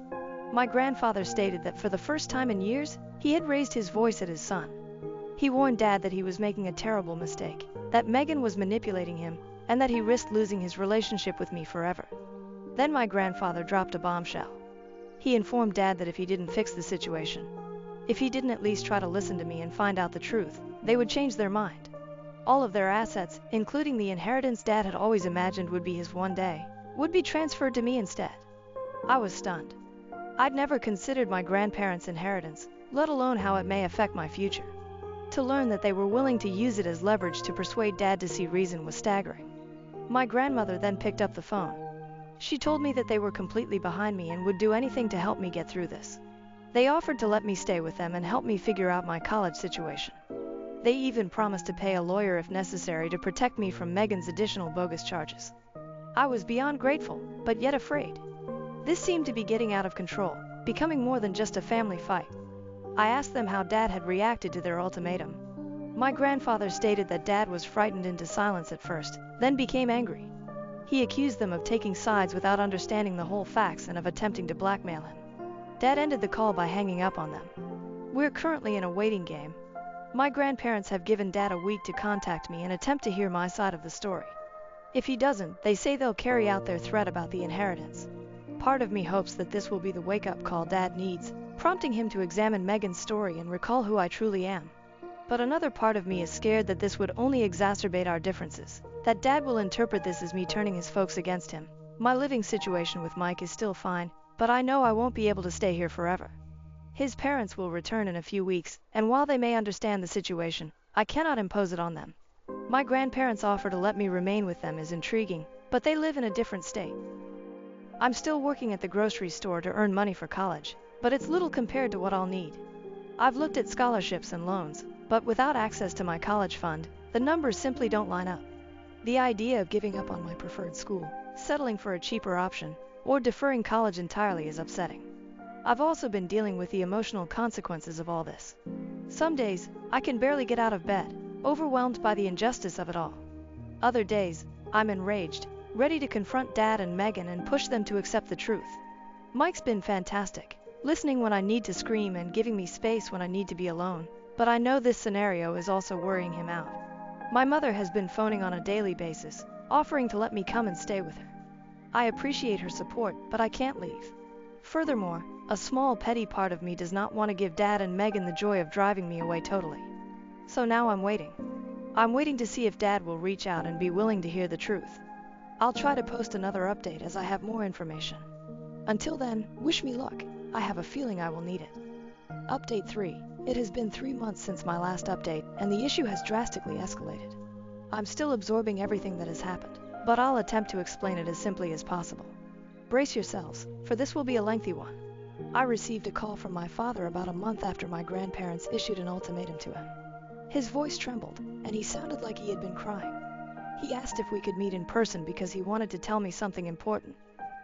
My grandfather stated that for the first time in years, he had raised his voice at his son. He warned Dad that he was making a terrible mistake, that Megan was manipulating him, and that he risked losing his relationship with me forever. Then my grandfather dropped a bombshell. He informed Dad that if he didn't fix the situation, if he didn't at least try to listen to me and find out the truth, they would change their mind. All of their assets, including the inheritance Dad had always imagined would be his one day, would be transferred to me instead. I was stunned. I'd never considered my grandparents' inheritance, let alone how it may affect my future. To learn that they were willing to use it as leverage to persuade Dad to see reason was staggering. My grandmother then picked up the phone. She told me that they were completely behind me and would do anything to help me get through this. They offered to let me stay with them and help me figure out my college situation. They even promised to pay a lawyer if necessary to protect me from Megan's additional bogus charges. I was beyond grateful, but yet afraid. This seemed to be getting out of control, becoming more than just a family fight. I asked them how Dad had reacted to their ultimatum. My grandfather stated that Dad was frightened into silence at first, then became angry. He accused them of taking sides without understanding the whole facts and of attempting to blackmail him. Dad ended the call by hanging up on them. We're currently in a waiting game. My grandparents have given Dad a week to contact me and attempt to hear my side of the story. If he doesn't, they say they'll carry out their threat about the inheritance. Part of me hopes that this will be the wake-up call Dad needs, prompting him to examine Megan's story and recall who I truly am. But another part of me is scared that this would only exacerbate our differences, that Dad will interpret this as me turning his folks against him. My living situation with Mike is still fine, but I know I won't be able to stay here forever. His parents will return in a few weeks, and while they may understand the situation, I cannot impose it on them. My grandparents' offer to let me remain with them is intriguing, but they live in a different state. I'm still working at the grocery store to earn money for college, but it's little compared to what I'll need. I've looked at scholarships and loans, but without access to my college fund, the numbers simply don't line up. The idea of giving up on my preferred school, settling for a cheaper option, or deferring college entirely is upsetting. I've also been dealing with the emotional consequences of all this. Some days, I can barely get out of bed, overwhelmed by the injustice of it all. Other days, I'm enraged, ready to confront Dad and Megan and push them to accept the truth. Mike's been fantastic, listening when I need to scream and giving me space when I need to be alone, but I know this scenario is also worrying him out. My mother has been phoning on a daily basis, offering to let me come and stay with her. I appreciate her support, but I can't leave. Furthermore, a small petty part of me does not want to give Dad and Megan the joy of driving me away totally. So now I'm waiting. I'm waiting to see if Dad will reach out and be willing to hear the truth. I'll try to post another update as I have more information. Until then, wish me luck. I have a feeling I will need it. Update 3. It has been 3 months since my last update, and the issue has drastically escalated. I'm still absorbing everything that has happened, but I'll attempt to explain it as simply as possible. Brace yourselves, for this will be a lengthy one. I received a call from my father about a month after my grandparents issued an ultimatum to him. His voice trembled, and he sounded like he had been crying. He asked if we could meet in person because he wanted to tell me something important.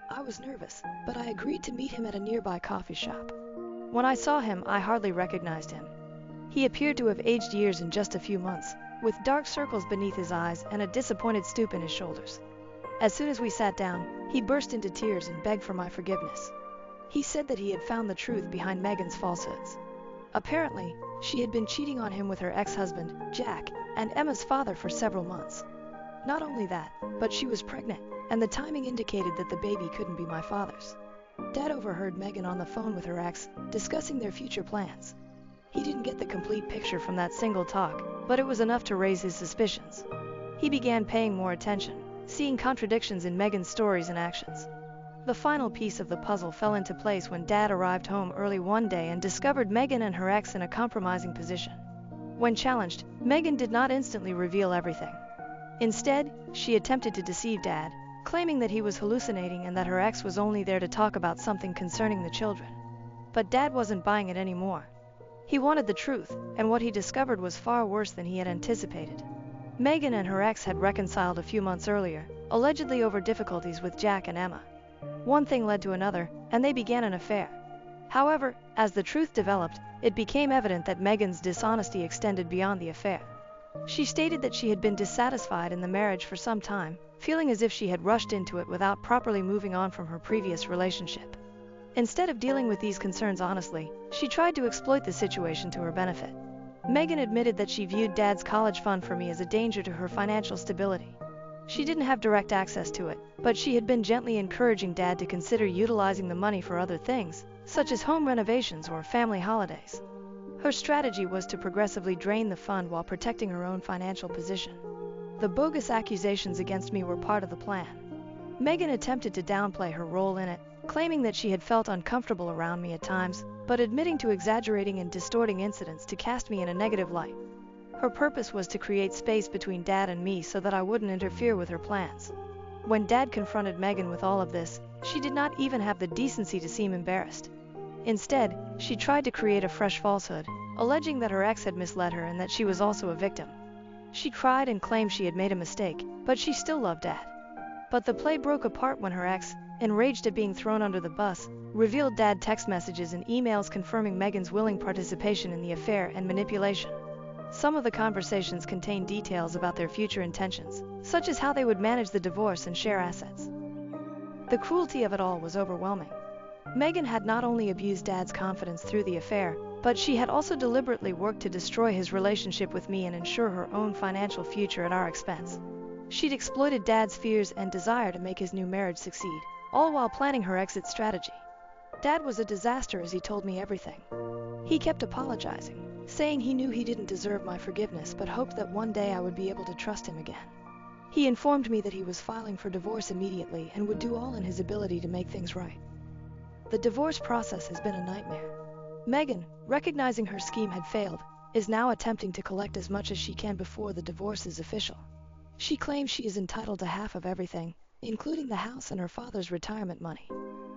I was nervous, but I agreed to meet him at a nearby coffee shop. When I saw him, I hardly recognized him. He appeared to have aged years in just a few months, with dark circles beneath his eyes and a disappointed stoop in his shoulders. As soon as we sat down, he burst into tears and begged for my forgiveness. He said that he had found the truth behind Megan's falsehoods. Apparently, she had been cheating on him with her ex-husband, Jack, and Emma's father for several months. Not only that, but she was pregnant, and the timing indicated that the baby couldn't be my father's. Dad overheard Megan on the phone with her ex, discussing their future plans. He didn't get the complete picture from that single talk, but it was enough to raise his suspicions. He began paying more attention, seeing contradictions in Megan's stories and actions. The final piece of the puzzle fell into place when Dad arrived home early one day and discovered Megan and her ex in a compromising position. When challenged, Megan did not instantly reveal everything. Instead, she attempted to deceive Dad, claiming that he was hallucinating and that her ex was only there to talk about something concerning the children. But Dad wasn't buying it anymore. He wanted the truth, and what he discovered was far worse than he had anticipated. Megan and her ex had reconciled a few months earlier, allegedly over difficulties with Jack and Emma. One thing led to another, and they began an affair. However, as the truth developed, it became evident that Megan's dishonesty extended beyond the affair. She stated that she had been dissatisfied in the marriage for some time, feeling as if she had rushed into it without properly moving on from her previous relationship. Instead of dealing with these concerns honestly, she tried to exploit the situation to her benefit. Megan admitted that she viewed Dad's college fund for me as a danger to her financial stability. She didn't have direct access to it, but she had been gently encouraging Dad to consider utilizing the money for other things, such as home renovations or family holidays. Her strategy was to progressively drain the fund while protecting her own financial position. The bogus accusations against me were part of the plan. Megan attempted to downplay her role in it, claiming that she had felt uncomfortable around me at times, but admitting to exaggerating and distorting incidents to cast me in a negative light. Her purpose was to create space between Dad and me so that I wouldn't interfere with her plans. When Dad confronted Megan with all of this, she did not even have the decency to seem embarrassed. Instead, she tried to create a fresh falsehood, alleging that her ex had misled her and that she was also a victim. She cried and claimed she had made a mistake, but she still loved Dad. But the play broke apart when her ex, enraged at being thrown under the bus, revealed Dad text messages and emails confirming Megan's willing participation in the affair and manipulation. Some of the conversations contained details about their future intentions, such as how they would manage the divorce and share assets. The cruelty of it all was overwhelming. Megan had not only abused Dad's confidence through the affair, but she had also deliberately worked to destroy his relationship with me and ensure her own financial future at our expense. She'd exploited Dad's fears and desire to make his new marriage succeed, all while planning her exit strategy. Dad was a disaster as he told me everything. He kept apologizing, saying he knew he didn't deserve my forgiveness but hoped that one day I would be able to trust him again. He informed me that he was filing for divorce immediately and would do all in his ability to make things right. The divorce process has been a nightmare. Megan, recognizing her scheme had failed, is now attempting to collect as much as she can before the divorce is official. She claims she is entitled to half of everything, including the house and her father's retirement money.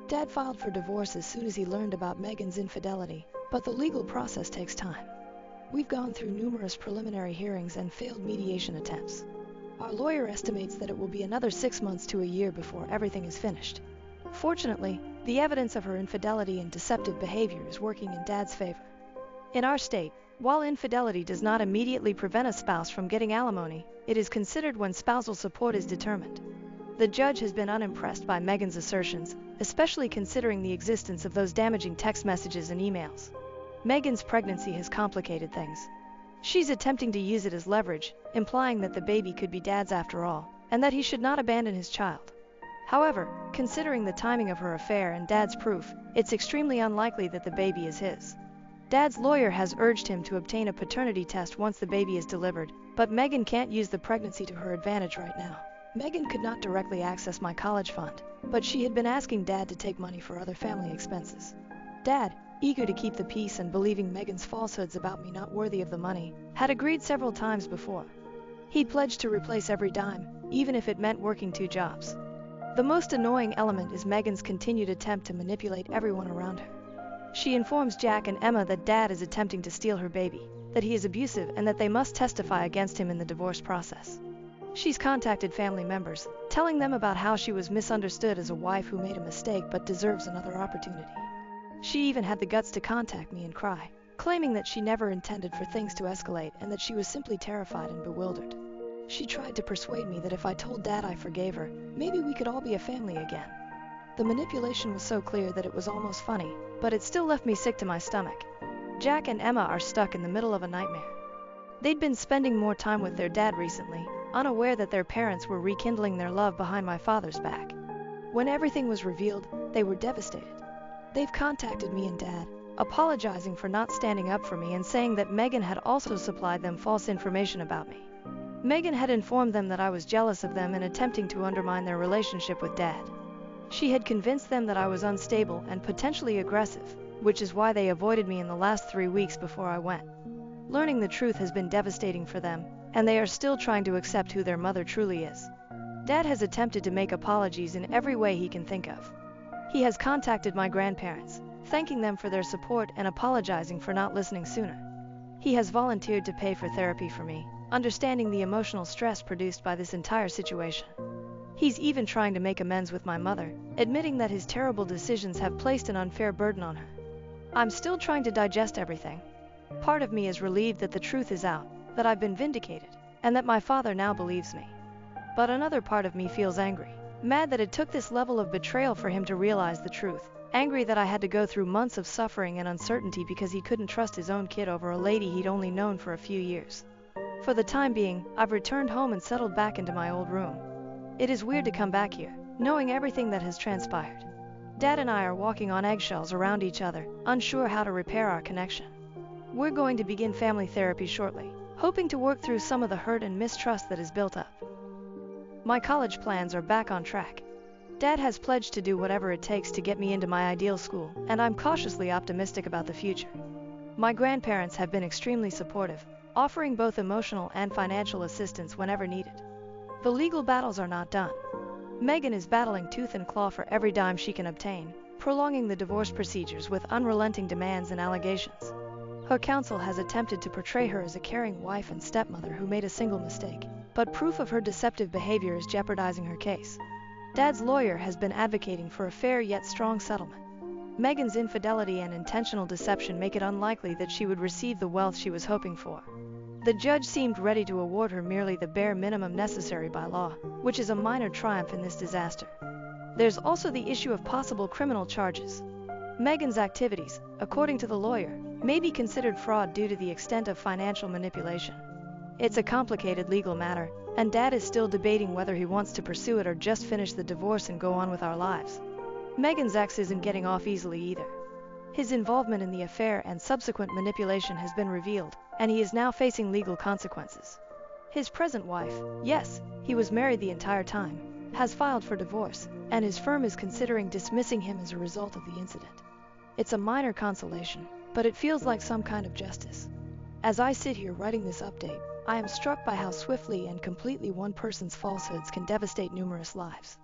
Dad filed for divorce as soon as he learned about Megan's infidelity, but the legal process takes time. We've gone through numerous preliminary hearings and failed mediation attempts. Our lawyer estimates that it will be another 6 months to a year before everything is finished. Fortunately, the evidence of her infidelity and deceptive behavior is working in Dad's favor. In our state, while infidelity does not immediately prevent a spouse from getting alimony, it is considered when spousal support is determined. The judge has been unimpressed by Megan's assertions, especially considering the existence of those damaging text messages and emails. Megan's pregnancy has complicated things. She's attempting to use it as leverage, implying that the baby could be Dad's after all, and that he should not abandon his child. However, considering the timing of her affair and Dad's proof, it's extremely unlikely that the baby is his. Dad's lawyer has urged him to obtain a paternity test once the baby is delivered, but Megan can't use the pregnancy to her advantage right now. Megan could not directly access my college fund, but she had been asking Dad to take money for other family expenses. Dad, eager to keep the peace and believing Megan's falsehoods about me not worthy of the money, had agreed several times before. He pledged to replace every dime, even if it meant working 2 jobs. The most annoying element is Megan's continued attempt to manipulate everyone around her. She informs Jack and Emma that Dad is attempting to steal her baby, that he is abusive and that they must testify against him in the divorce process. She's contacted family members, telling them about how she was misunderstood as a wife who made a mistake but deserves another opportunity. She even had the guts to contact me and cry, claiming that she never intended for things to escalate and that she was simply terrified and bewildered. She tried to persuade me that if I told Dad I forgave her, maybe we could all be a family again. The manipulation was so clear that it was almost funny, but it still left me sick to my stomach. Jack and Emma are stuck in the middle of a nightmare. They'd been spending more time with their dad recently, unaware that their parents were rekindling their love behind my father's back. When everything was revealed, they were devastated. They've contacted me and Dad, apologizing for not standing up for me and saying that Megan had also supplied them false information about me. Megan had informed them that I was jealous of them and attempting to undermine their relationship with Dad. She had convinced them that I was unstable and potentially aggressive, which is why they avoided me in the last 3 weeks before I went. Learning the truth has been devastating for them, and they are still trying to accept who their mother truly is. Dad has attempted to make apologies in every way he can think of. He has contacted my grandparents, thanking them for their support and apologizing for not listening sooner. He has volunteered to pay for therapy for me, understanding the emotional stress produced by this entire situation. He's even trying to make amends with my mother, admitting that his terrible decisions have placed an unfair burden on her. I'm still trying to digest everything. Part of me is relieved that the truth is out, that I've been vindicated, and that my father now believes me. But another part of me feels angry, mad that it took this level of betrayal for him to realize the truth, angry that I had to go through months of suffering and uncertainty because he couldn't trust his own kid over a lady he'd only known for a few years. For the time being, I've returned home and settled back into my old room. It is weird to come back here, knowing everything that has transpired. Dad and I are walking on eggshells around each other, unsure how to repair our connection. We're going to begin family therapy shortly, hoping to work through some of the hurt and mistrust that is built up. My college plans are back on track. Dad has pledged to do whatever it takes to get me into my ideal school, and I'm cautiously optimistic about the future. My grandparents have been extremely supportive, offering both emotional and financial assistance whenever needed. The legal battles are not done. Megan is battling tooth and claw for every dime she can obtain, prolonging the divorce procedures with unrelenting demands and allegations. Her counsel has attempted to portray her as a caring wife and stepmother who made a single mistake, but proof of her deceptive behavior is jeopardizing her case. Dad's lawyer has been advocating for a fair yet strong settlement. Megan's infidelity and intentional deception make it unlikely that she would receive the wealth she was hoping for. The judge seemed ready to award her merely the bare minimum necessary by law, which is a minor triumph in this disaster. There's also the issue of possible criminal charges. Megan's activities, according to the lawyer, may be considered fraud due to the extent of financial manipulation. It's a complicated legal matter, and Dad is still debating whether he wants to pursue it or just finish the divorce and go on with our lives. Megan's ex isn't getting off easily either. His involvement in the affair and subsequent manipulation has been revealed, and he is now facing legal consequences. His present wife, yes, he was married the entire time, has filed for divorce, and his firm is considering dismissing him as a result of the incident. It's a minor consolation, but it feels like some kind of justice. As I sit here writing this update, I am struck by how swiftly and completely one person's falsehoods can devastate numerous lives.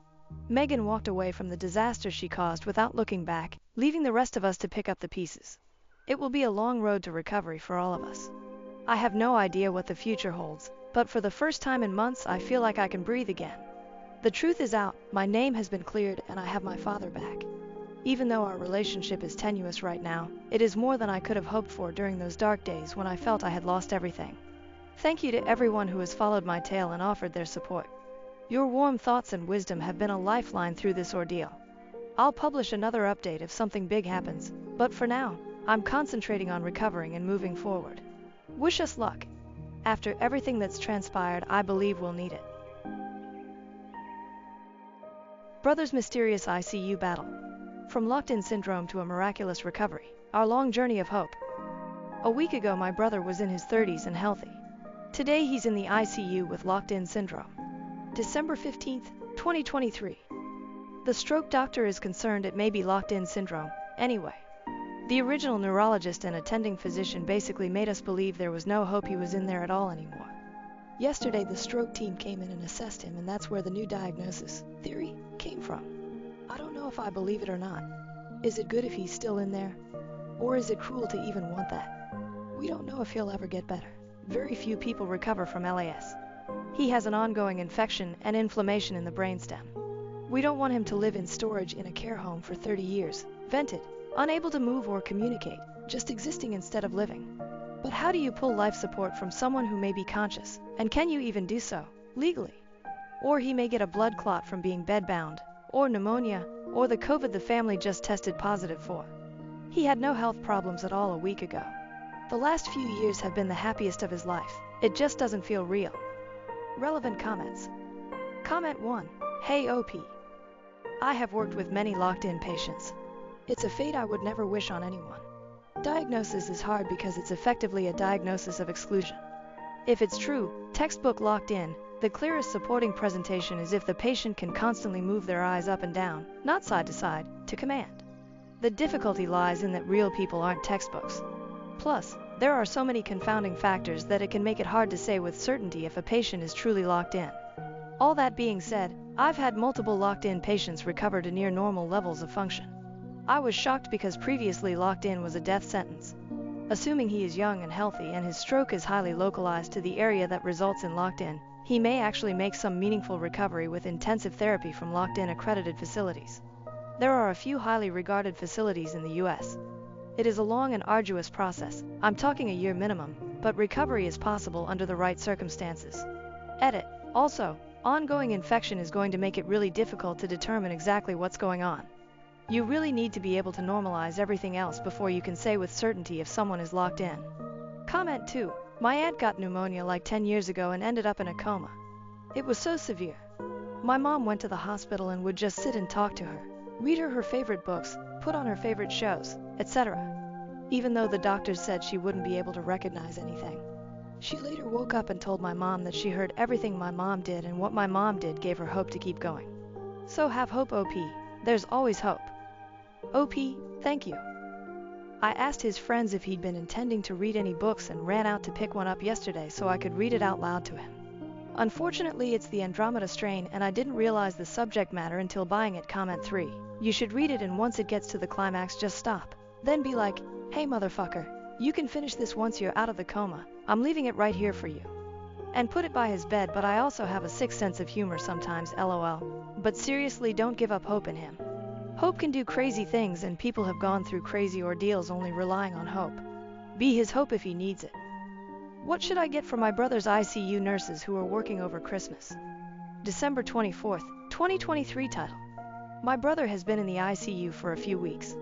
Megan walked away from the disaster she caused without looking back, leaving the rest of us to pick up the pieces. It will be a long road to recovery for all of us. I have no idea what the future holds, but for the first time in months I feel like I can breathe again. The truth is out, my name has been cleared, and I have my father back. Even though our relationship is tenuous right now, it is more than I could have hoped for during those dark days when I felt I had lost everything. Thank you to everyone who has followed my tale and offered their support. Your warm thoughts and wisdom have been a lifeline through this ordeal. I'll publish another update if something big happens, but for now, I'm concentrating on recovering and moving forward. Wish us luck. After everything that's transpired, I believe we'll need it. Brother's mysterious ICU battle. From locked-in syndrome to a miraculous recovery, our long journey of hope. A week ago, my brother was in his 30s and healthy. Today, he's in the ICU with locked-in syndrome. December 15th, 2023. The stroke doctor is concerned it may be locked-in syndrome, anyway. The original neurologist and attending physician basically made us believe there was no hope he was in there at all anymore. Yesterday, the stroke team came in and assessed him, and that's where the new diagnosis theory came from. I don't know if I believe it or not. Is it good if he's still in there? Or is it cruel to even want that? We don't know if he'll ever get better. Very few people recover from LAS. He has an ongoing infection and inflammation in the brainstem. We don't want him to live in storage in a care home for 30 years, vented, unable to move or communicate, just existing instead of living. But how do you pull life support from someone who may be conscious, and can you even do so, legally? Or he may get a blood clot from being bedbound, or pneumonia, or the COVID the family just tested positive for. He had no health problems at all a week ago. The last few years have been the happiest of his life. It just doesn't feel real. Relevant comments. Comment 1. Hey OP. I have worked with many locked-in patients. It's a fate I would never wish on anyone. Diagnosis is hard because it's effectively a diagnosis of exclusion. If it's true, textbook locked in, the clearest supporting presentation is if the patient can constantly move their eyes up and down, not side to side, to command. The difficulty lies in that real people aren't textbooks. Plus, there are so many confounding factors that it can make it hard to say with certainty if a patient is truly locked in. All that being said, I've had multiple locked-in patients recover to near normal levels of function. I was shocked because previously locked in was a death sentence. Assuming he is young and healthy and his stroke is highly localized to the area that results in locked in, he may actually make some meaningful recovery with intensive therapy from locked-in accredited facilities. There are a few highly regarded facilities in the US. It is a long and arduous process, I'm talking a year minimum, but recovery is possible under the right circumstances. Edit. Also, ongoing infection is going to make it really difficult to determine exactly what's going on. You really need to be able to normalize everything else before you can say with certainty if someone is locked in. Comment 2. My aunt got pneumonia like 10 years ago and ended up in a coma. It was so severe. My mom went to the hospital and would just sit and talk to her, read her favorite books, put on her favorite shows, etc. Even though the doctors said she wouldn't be able to recognize anything. She later woke up and told my mom that she heard everything my mom did, and what my mom did gave her hope to keep going. So have hope OP. There's always hope. OP, thank you. I asked his friends if he'd been intending to read any books and ran out to pick one up yesterday so I could read it out loud to him. Unfortunately, it's the Andromeda strain and I didn't realize the subject matter until buying it. Comment 3. You should read it, and once it gets to the climax just stop. Then be like, hey motherfucker, you can finish this once you're out of the coma, I'm leaving it right here for you. And put it by his bed. But I also have a sick sense of humor sometimes, lol. But seriously, don't give up hope in him. Hope can do crazy things, and people have gone through crazy ordeals only relying on hope. Be his hope if he needs it. What should I get for my brother's ICU nurses who are working over Christmas? December 24th, 2023 title. My brother has been in the ICU for a few weeks.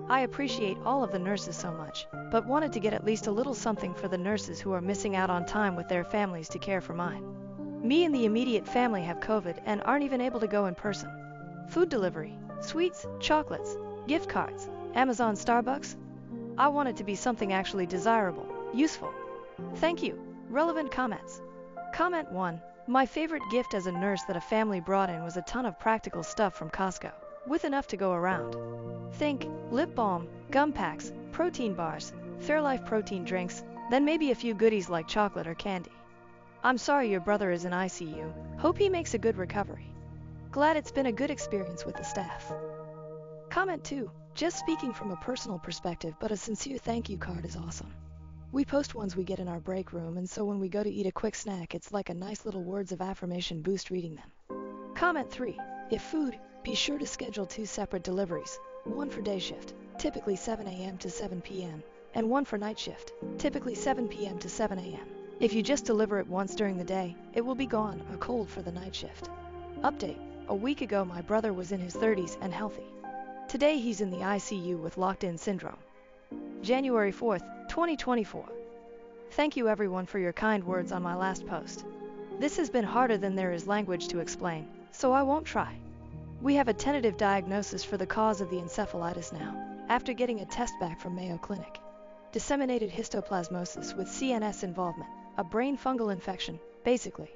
I appreciate all of the nurses so much, but wanted to get at least a little something for the nurses who are missing out on time with their families to care for mine. Me and the immediate family have COVID and aren't even able to go in person. Food delivery, sweets, chocolates, gift cards, Amazon, Starbucks. I want it to be something actually desirable, useful. Thank you. Relevant comments. Comment 1. My favorite gift as a nurse that a family brought in was a ton of practical stuff from Costco, with enough to go around. Think lip balm, gum packs, protein bars, Fairlife protein drinks, then maybe a few goodies like chocolate or candy. I'm sorry your brother is in ICU. Hope he makes a good recovery. Glad it's been a good experience with the staff. Comment 2. Just speaking from a personal perspective, but a sincere thank you card is awesome. We post ones we get in our break room, and so when we go to eat a quick snack, it's like a nice little words of affirmation boost reading them. Comment 3. If food, be sure to schedule 2 separate deliveries, one for day shift, typically 7 a.m. to 7 p.m., and one for night shift, typically 7 p.m. to 7 a.m. If you just deliver it once during the day, it will be gone or cold for the night shift. Update. A week ago my brother was in his 30s and healthy. Today he's in the ICU with locked-in syndrome. January 4th, 2024. Thank you everyone for your kind words on my last post. This has been harder than there is language to explain, so I won't try. We have a tentative diagnosis for the cause of the encephalitis now, after getting a test back from Mayo Clinic. Disseminated histoplasmosis with CNS involvement, a brain fungal infection, basically.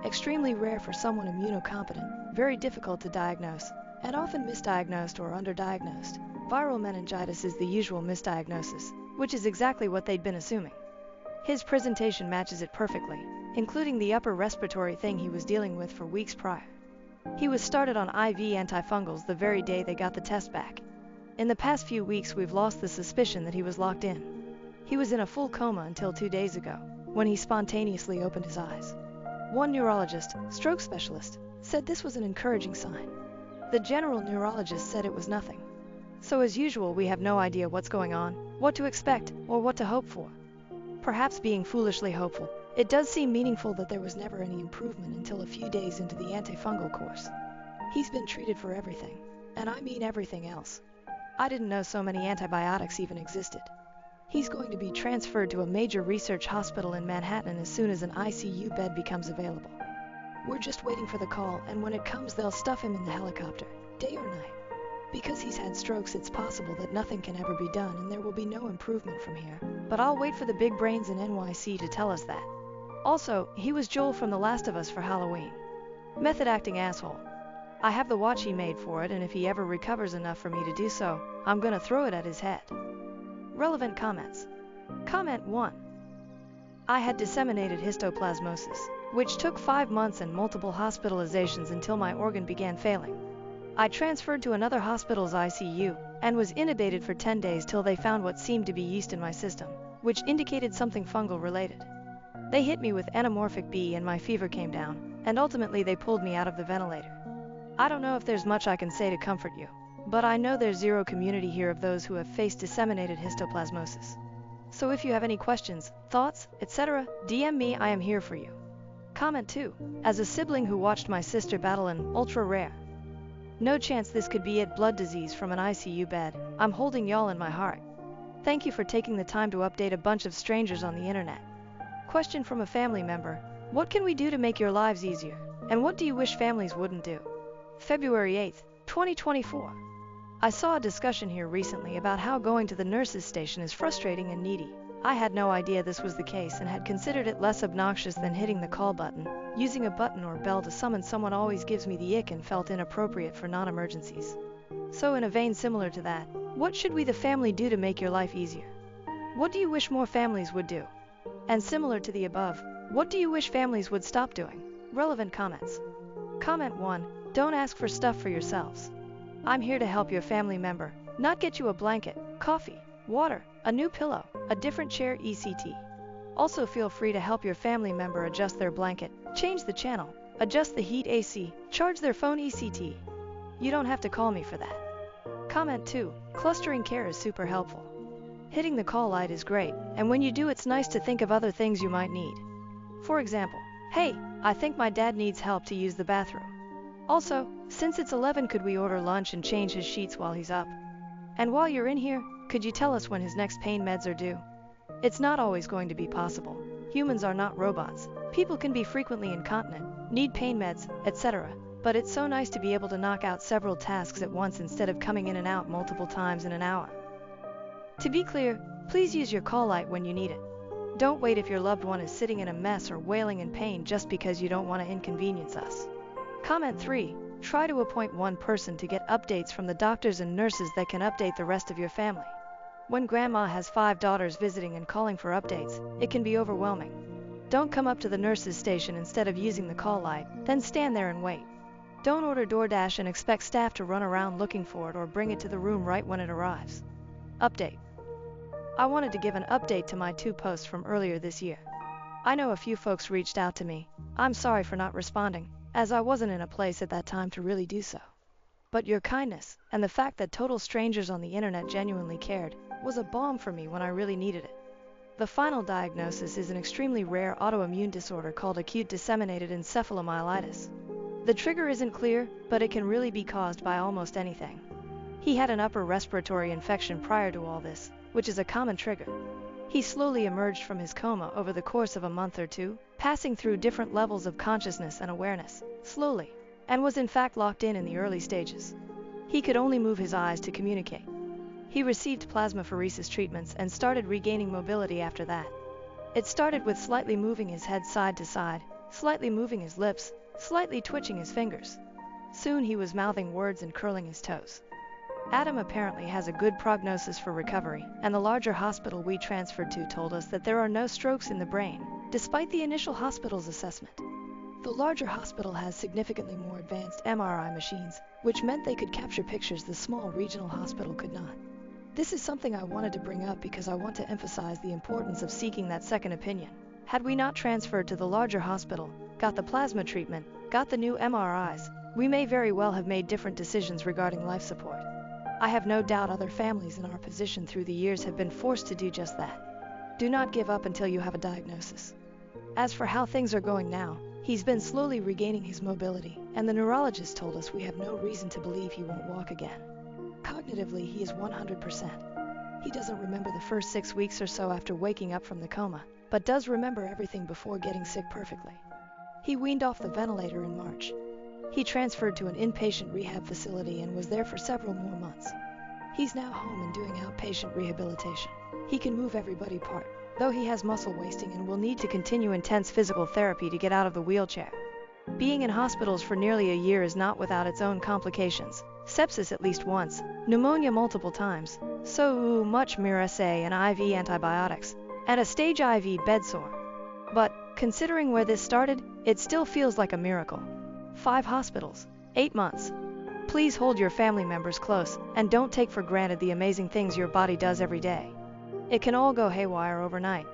Extremely rare for someone immunocompetent, very difficult to diagnose, and often misdiagnosed or underdiagnosed. Viral meningitis is the usual misdiagnosis, which is exactly what they'd been assuming. His presentation matches it perfectly, including the upper respiratory thing he was dealing with for weeks prior. He was started on IV antifungals the very day they got the test back. In the past few weeks we've lost the suspicion that he was locked in. He was in a full coma until 2 days ago, when he spontaneously opened his eyes. One neurologist, stroke specialist, said this was an encouraging sign. The general neurologist said it was nothing. So as usual, we have no idea what's going on, what to expect, or what to hope for. Perhaps being foolishly hopeful, it does seem meaningful that there was never any improvement until a few days into the antifungal course. He's been treated for everything, and I mean everything else. I didn't know so many antibiotics even existed. He's going to be transferred to a major research hospital in Manhattan as soon as an ICU bed becomes available. We're just waiting for the call, and when it comes, they'll stuff him in the helicopter, day or night. Because he's had strokes, it's possible that nothing can ever be done and there will be no improvement from here. But I'll wait for the big brains in NYC to tell us that. Also, he was Joel from The Last of Us for Halloween. Method acting asshole. I have the watch he made for it, and if he ever recovers enough for me to do so, I'm gonna throw it at his head. Relevant comments. Comment 1. I had disseminated histoplasmosis, which took 5 months and multiple hospitalizations until my organ began failing. I transferred to another hospital's ICU and was intubated for 10 days till they found what seemed to be yeast in my system, which indicated something fungal related. They hit me with anamorphic B and my fever came down, and ultimately they pulled me out of the ventilator. I don't know if there's much I can say to comfort you, but I know there's zero community here of those who have faced disseminated histoplasmosis. So if you have any questions, thoughts, etc., DM me, I am here for you. Comment 2. As a sibling who watched my sister battle an ultra-rare, no chance this could be it, blood disease from an ICU bed, I'm holding y'all in my heart. Thank you for taking the time to update a bunch of strangers on the internet. Question from a family member. What can we do to make your lives easier? And what do you wish families wouldn't do? February 8th, 2024. I saw a discussion here recently about how going to the nurse's station is frustrating and needy. I had no idea this was the case and had considered it less obnoxious than hitting the call button. Using a button or bell to summon someone always gives me the ick and felt inappropriate for non-emergencies. So in a vein similar to that, what should we the family do to make your life easier? What do you wish more families would do? And similar to the above, what do you wish families would stop doing? Relevant comments. Comment 1. Don't ask for stuff for yourselves. I'm here to help your family member, not get you a blanket, coffee, water, a new pillow, a different chair, etc. Also feel free to help your family member adjust their blanket, change the channel, adjust the heat AC, charge their phone, etc. You don't have to call me for that. Comment 2. Clustering care is super helpful. Hitting the call light is great, and when you do, it's nice to think of other things you might need. For example, hey, I think my dad needs help to use the bathroom. Also, since it's 11, could we order lunch and change his sheets while he's up? And while you're in here, could you tell us when his next pain meds are due? It's not always going to be possible. Humans are not robots. People can be frequently incontinent, need pain meds, etc. But it's so nice to be able to knock out several tasks at once instead of coming in and out multiple times in an hour. To be clear, please use your call light when you need it. Don't wait if your loved one is sitting in a mess or wailing in pain just because you don't want to inconvenience us. Comment 3. Try to appoint one person to get updates from the doctors and nurses that can update the rest of your family. When grandma has 5 daughters visiting and calling for updates, it can be overwhelming. Don't come up to the nurse's station instead of using the call light, then stand there and wait. Don't order DoorDash and expect staff to run around looking for it or bring it to the room right when it arrives. Update. I wanted to give an update to my 2 posts from earlier this year. I know a few folks reached out to me. I'm sorry for not responding, as I wasn't in a place at that time to really do so. But your kindness, and the fact that total strangers on the internet genuinely cared, was a balm for me when I really needed it. The final diagnosis is an extremely rare autoimmune disorder called acute disseminated encephalomyelitis. The trigger isn't clear, but it can really be caused by almost anything. He had an upper respiratory infection prior to all this, which is a common trigger. He slowly emerged from his coma over the course of a month or 2, passing through different levels of consciousness and awareness, slowly, and was in fact locked in the early stages. He could only move his eyes to communicate. He received plasmapheresis treatments and started regaining mobility after that. It started with slightly moving his head side to side, slightly moving his lips, slightly twitching his fingers. Soon he was mouthing words and curling his toes. Adam apparently has a good prognosis for recovery, and the larger hospital we transferred to told us that there are no strokes in the brain, despite the initial hospital's assessment. The larger hospital has significantly more advanced MRI machines, which meant they could capture pictures the small regional hospital could not. This is something I wanted to bring up because I want to emphasize the importance of seeking that second opinion. Had we not transferred to the larger hospital, got the plasma treatment, got the new MRIs, we may very well have made different decisions regarding life support. I have no doubt other families in our position through the years have been forced to do just that. Do not give up until you have a diagnosis. As for how things are going now, he's been slowly regaining his mobility, and the neurologist told us we have no reason to believe he won't walk again. Cognitively, he is 100%. He doesn't remember the first 6 weeks or so after waking up from the coma, but does remember everything before getting sick perfectly. He weaned off the ventilator in March. He transferred to an inpatient rehab facility and was there for several more months. He's now home and doing outpatient rehabilitation. He can move every body part, though he has muscle wasting and will need to continue intense physical therapy to get out of the wheelchair. Being in hospitals for nearly a year is not without its own complications. Sepsis at least once, pneumonia multiple times, so much MRSA and IV antibiotics, and a stage IV bed sore. But, considering where this started, it still feels like a miracle. 5 hospitals, 8 months. Please hold your family members close, and don't take for granted the amazing things your body does every day. It can all go haywire overnight.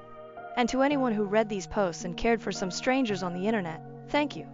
And to anyone who read these posts and cared for some strangers on the internet, thank you.